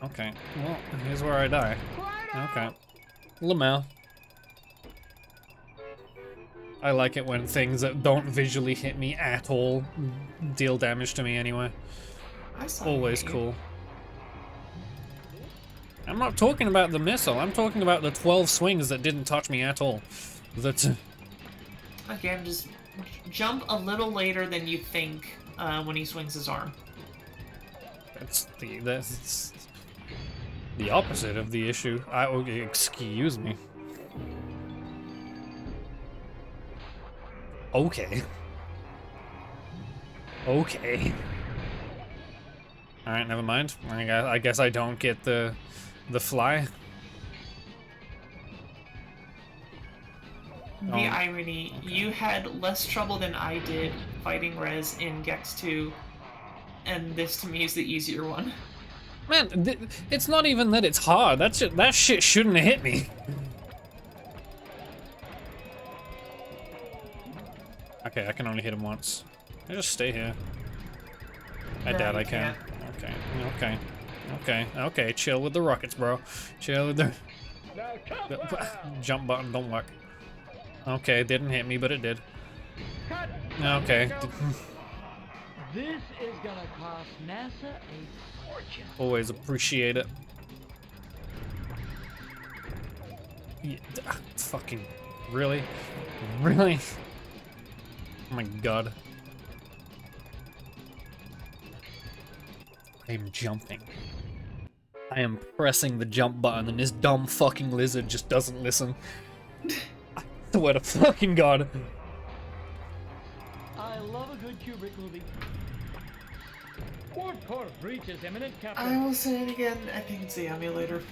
Okay, well, here's where I die. Okay. Lamel. I like it when things that don't visually hit me at all deal damage to me anyway. Always cool. I'm not talking about the missile, I'm talking about the 12 swings that didn't touch me at all. That's... Again, just jump a little later than you think when he swings his arm. That's the opposite of the issue. Excuse me. Okay. Okay. Alright, never mind. I guess I don't get the fly. The irony, you had less trouble than I did fighting Rez in Gex 2, and this to me is the easier one. Man, it's not even that it's hard. That shit shouldn't have hit me. Okay, I can only hit him once. I just stay here. I doubt I can. Okay, chill with the rockets, bro. Chill with the... Now come Jump button don't work. Okay, didn't hit me, but it did. Okay. This is gonna cost NASA a fortune. Always appreciate it. Yeah, fucking... Really? Really? Oh my god. I am jumping. I am pressing the jump button and this dumb fucking lizard just doesn't listen. I swear to fucking god. I love a good Kubrick movie. What course reaches imminent I captain? will say it again, I think it's the emulator.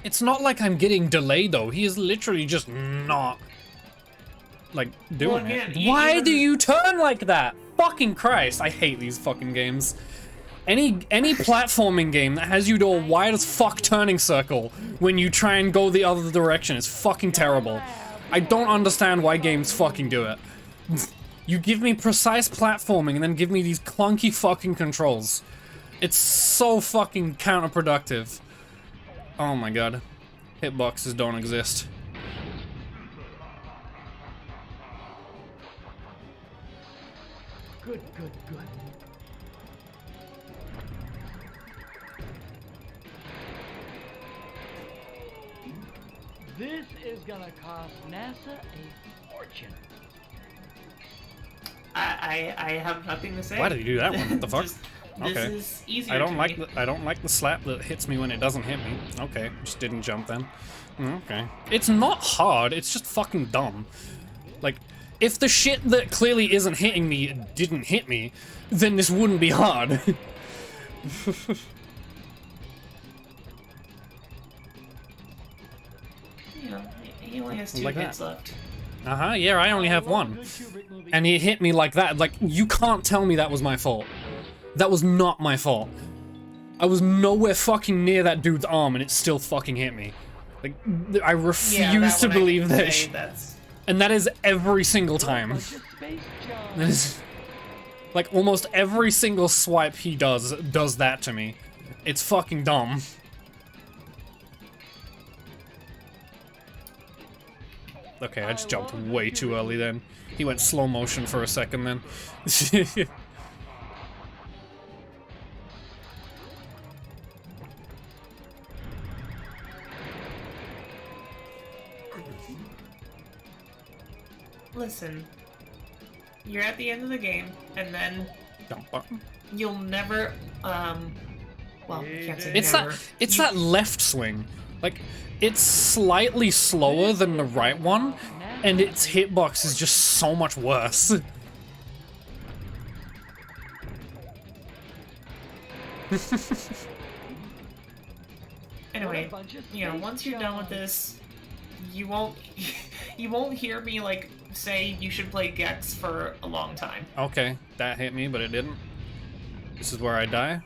It's not like I'm getting delayed though, he is literally just not. like doing again, it. Why even- do you turn like that? Fucking Christ, I hate these fucking games. Any platforming game that has you do a wide as fuck turning circle when you try and go the other direction is fucking terrible. I don't understand why games fucking do it. You give me precise platforming and then give me these clunky fucking controls. It's so fucking counterproductive. Oh my god. Hitboxes don't exist. Good, good, good. This is gonna cost NASA a fortune. I have nothing to say. Why did you do that one? What the fuck? This Okay. is easier I don't to like me. the slap that hits me when it doesn't hit me. Okay, just didn't jump then. Okay. It's not hard, it's just fucking dumb. Like, if the shit that clearly isn't hitting me didn't hit me, then this wouldn't be hard. You know, he only has 2 Like hits that. left. Uh-huh, yeah, I only have one. And he hit me like that. Like, you can't tell me that was my fault. That was not my fault. I was nowhere fucking near that dude's arm and it still fucking hit me. Like, I refuse to believe that shit. And that is every single time. That is... Like, almost every single swipe he does that to me. It's fucking dumb. Okay, I just jumped way too early then. He went slow motion for a second then. Listen, you're at the end of the game, and then Jump button. you'll never, well, I can't say It's never. that left swing. Like, it's slightly slower than the right one, and its hitbox is just so much worse. Anyway, you know, once you're done with this, you won't hear me like say you should play Gex for a long time. Okay, that hit me, but it didn't. This is where I die.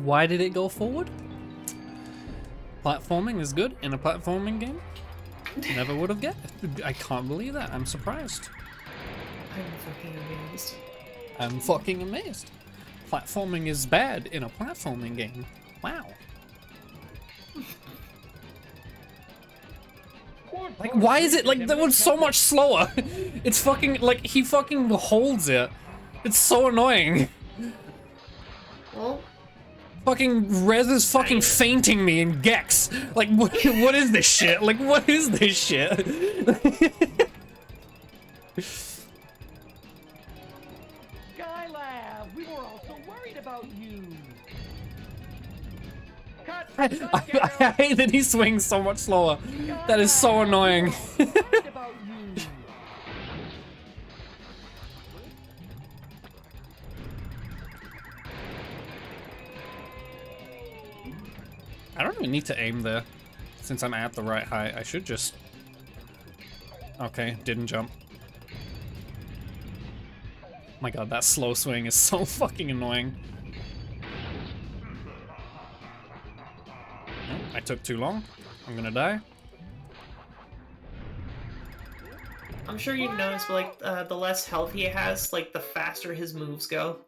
Why did it go forward? Platforming is good in a platforming game. Never would have guessed. I can't believe that. I'm surprised. I'm fucking amazed. I'm fucking amazed. Platforming is bad in a platforming game. Wow. Like, why is it like that one's so much slower? It's fucking like he fucking holds it. It's so annoying. Well, Fucking Rez is fucking fainting me in Gex. Like, what is this shit? Like, what is this shit? Skylab, we were all so worried about you. I hate that he swings so much slower. That is so annoying. Worried about you. I don't even need to aim there. Since I'm at the right height, I should just... Okay, didn't jump. My god, that slow swing is so fucking annoying. Oh, I took too long. I'm gonna die. I'm sure you've noticed, but like the less health he has, like the faster his moves go.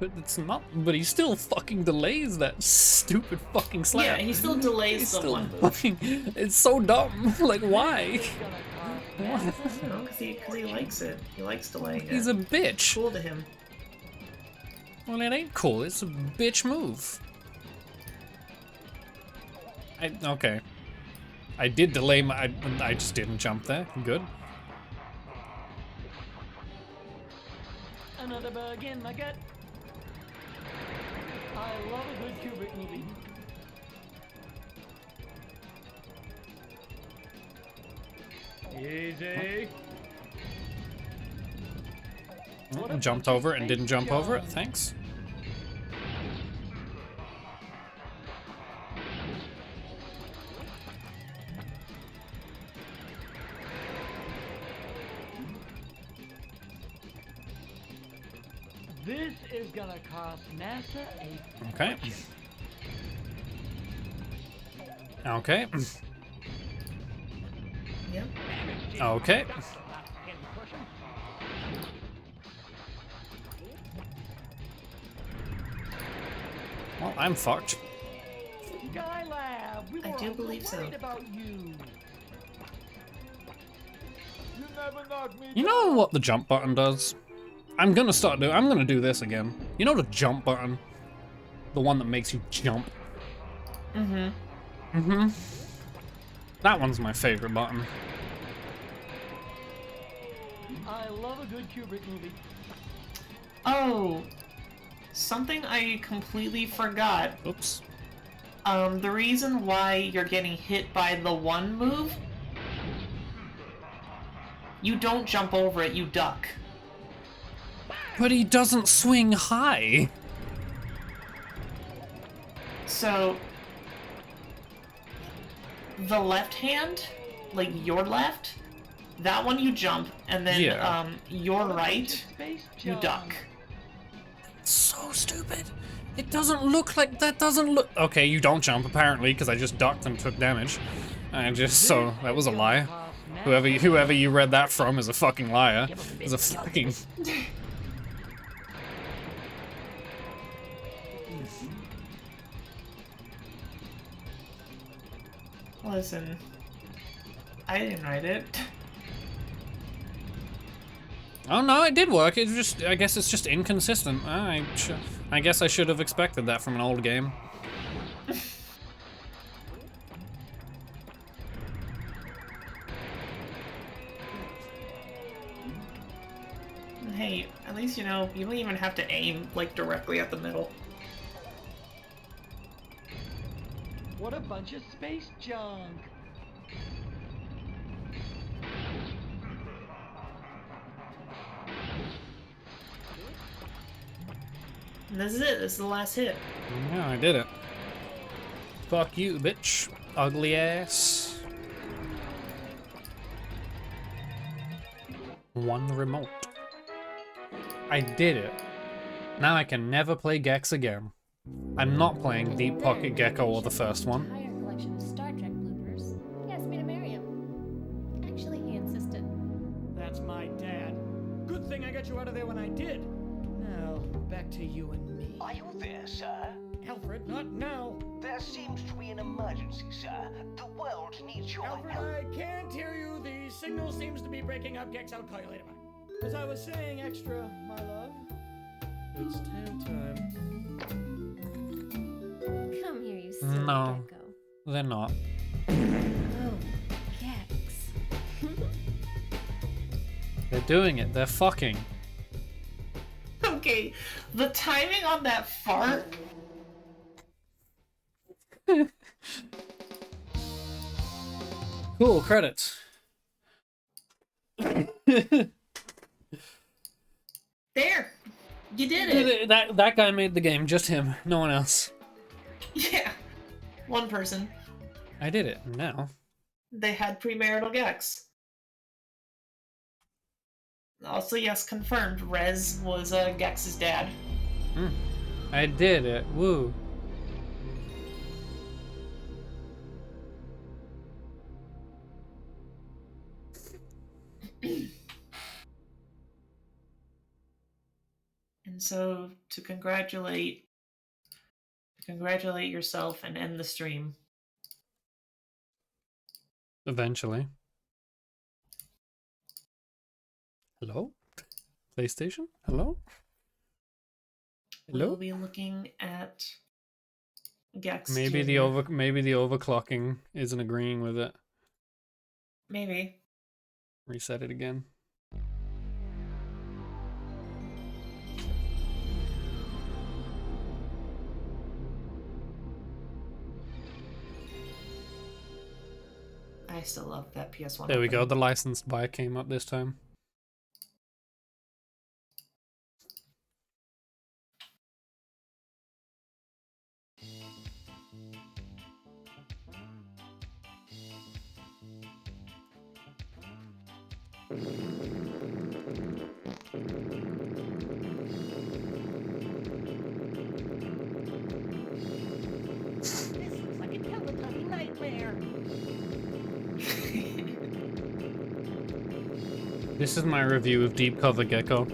But it's not. But he still fucking delays that stupid fucking slap. Yeah, he still delays He's the still one move. fucking. It's so dumb. Like, why? Why? You know, because he likes it. He likes delaying it. He's a bitch. Cool to him. Well, it ain't cool. It's a bitch move. Okay. I did delay my. I just didn't jump there. Good. Another bug in my gut. I love a good Kubrick movie. Easy. Jumped over it and didn't jump over it. Thanks. This is gonna cost NASA a Okay. Okay. Yep. Okay. Well, I'm fucked. Skylab, we I were do all believe so. worried about you. You never knocked me You know what the jump button does? I'm gonna do this again. You know the jump button? The one that makes you jump. Mm-hmm. Mm-hmm. That one's my favorite button. I love a good Kubrick movie. Oh, something I completely forgot. Oops. The reason why you're getting hit by the one move, you don't jump over it, you duck. But he doesn't swing high. So, the left hand, like your left, that one you jump, and then Yeah. your right, Space you junk. duck. So stupid. It doesn't look like that. Doesn't look. Okay, you don't jump apparently because I just ducked and took damage. So that was a lie. Whoever you read that from is a fucking liar. Is a fucking. Listen, I didn't write it. Oh no, it did work. It's just. I guess it's just inconsistent. I guess I should have expected that from an old game. Hey, at least you know, you don't even have to aim, like, directly at the middle. What a bunch of space junk. And this is it, this is the last hit. Yeah, I did it. Fuck you, bitch. Ugly ass. One remote. I did it. Now I can never play Gex again. I'm not playing Deep Pocket Gecko or the first one. Entire collection of Star Trek bloopers. He asked me to marry him. Actually, he insisted. That's my dad. Good thing I got you out of there when I did. Now, back to you and me. Are you there, sir? Alfred, not now. There seems to be an emergency, sir. The world needs your Alfred, help. I can't hear you. The signal seems to be breaking up. Gex, I'll call you later. As I was saying, extra, my love. It's tail time. Come here, you silly No. gecko. They're not. Oh, Gex. They're doing it. They're fucking. Okay, the timing on that fart. Cool, credits. There! You did it! That guy made the game, just him, no one else. Yeah. One person. I did it, now. They had premarital Gex. Also, yes, confirmed. Rez was Gex's dad. I did it, woo. And so, to congratulate yourself and end the stream. Eventually. Hello? PlayStation? Hello? We'll Hello? be looking at Gex. Maybe the Jr. maybe the overclocking isn't agreeing with it. Maybe. Reset it again. I still love that PS1. There we go, opening. the licensed buy came up this time. This is my review of Deep Cover Gecko.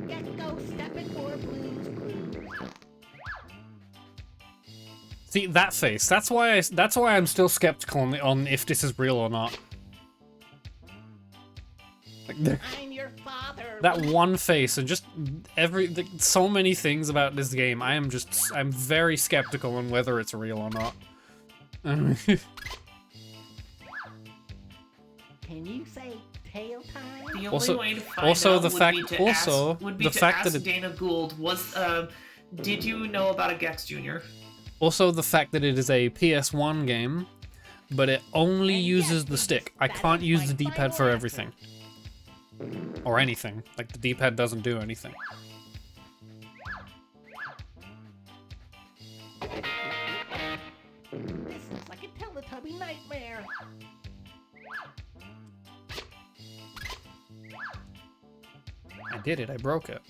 Gecko stepping for Blues Clues. See that face? That's why I'm still skeptical on if this is real or not. Like, I'm your father. that one face and just so many things about this game. I'm very skeptical on whether it's real or not. Can you say tail time? The only Also- way to find also out the would fact- be to also ask, would be the to fact ask that it- Dana Gould did you know about a Gex Jr.? Also, the fact that it is a PS1 game, but it only And uses yes, the stick. I that can't is use my the D-pad final for answer. everything. Or anything. Like, the D-pad doesn't do anything. This looks like a Teletubby nightmare. I did it, I broke it.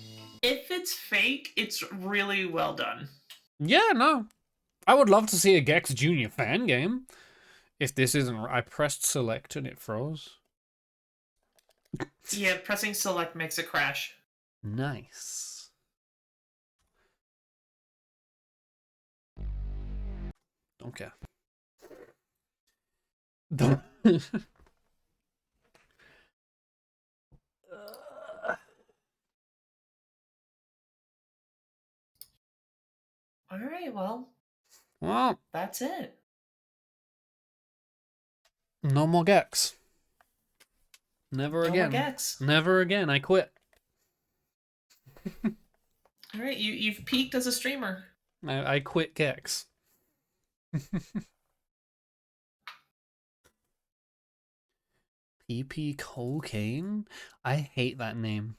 If it's fake, it's really well done. Yeah, no. I would love to see a Gex Jr. fan game. If this isn't... I pressed select and it froze. Yeah, pressing select makes it crash. Nice. Okay. Alright, well, Well, that's it. no more Gex. Never No more again. Gex. Never again. I quit. Alright, you've peaked as a streamer. I quit Gex. PP Cocaine? I hate that name.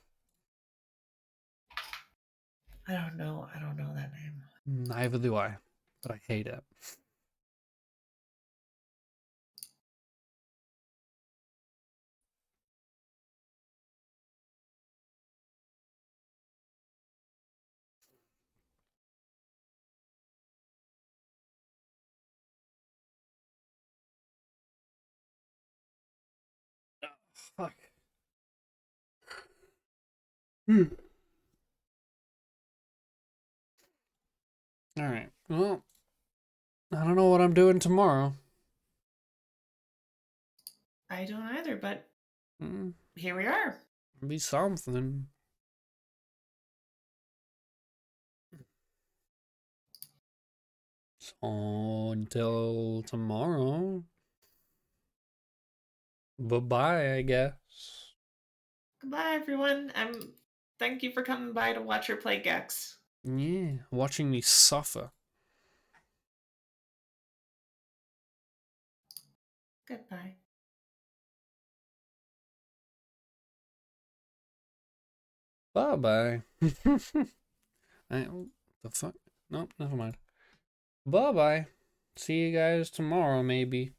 I don't know that name. Neither do I, but I hate it. Fuck. Alright, well, I don't know what I'm doing tomorrow. I don't either, but Mm, here we are. be something. So, until tomorrow. Bye-bye, I guess. Goodbye, everyone. Thank you for coming by to watch her play Gex. Yeah, watching me suffer. Goodbye. Bye-bye. The fuck? Nope, never mind. Bye-bye. See you guys tomorrow, maybe.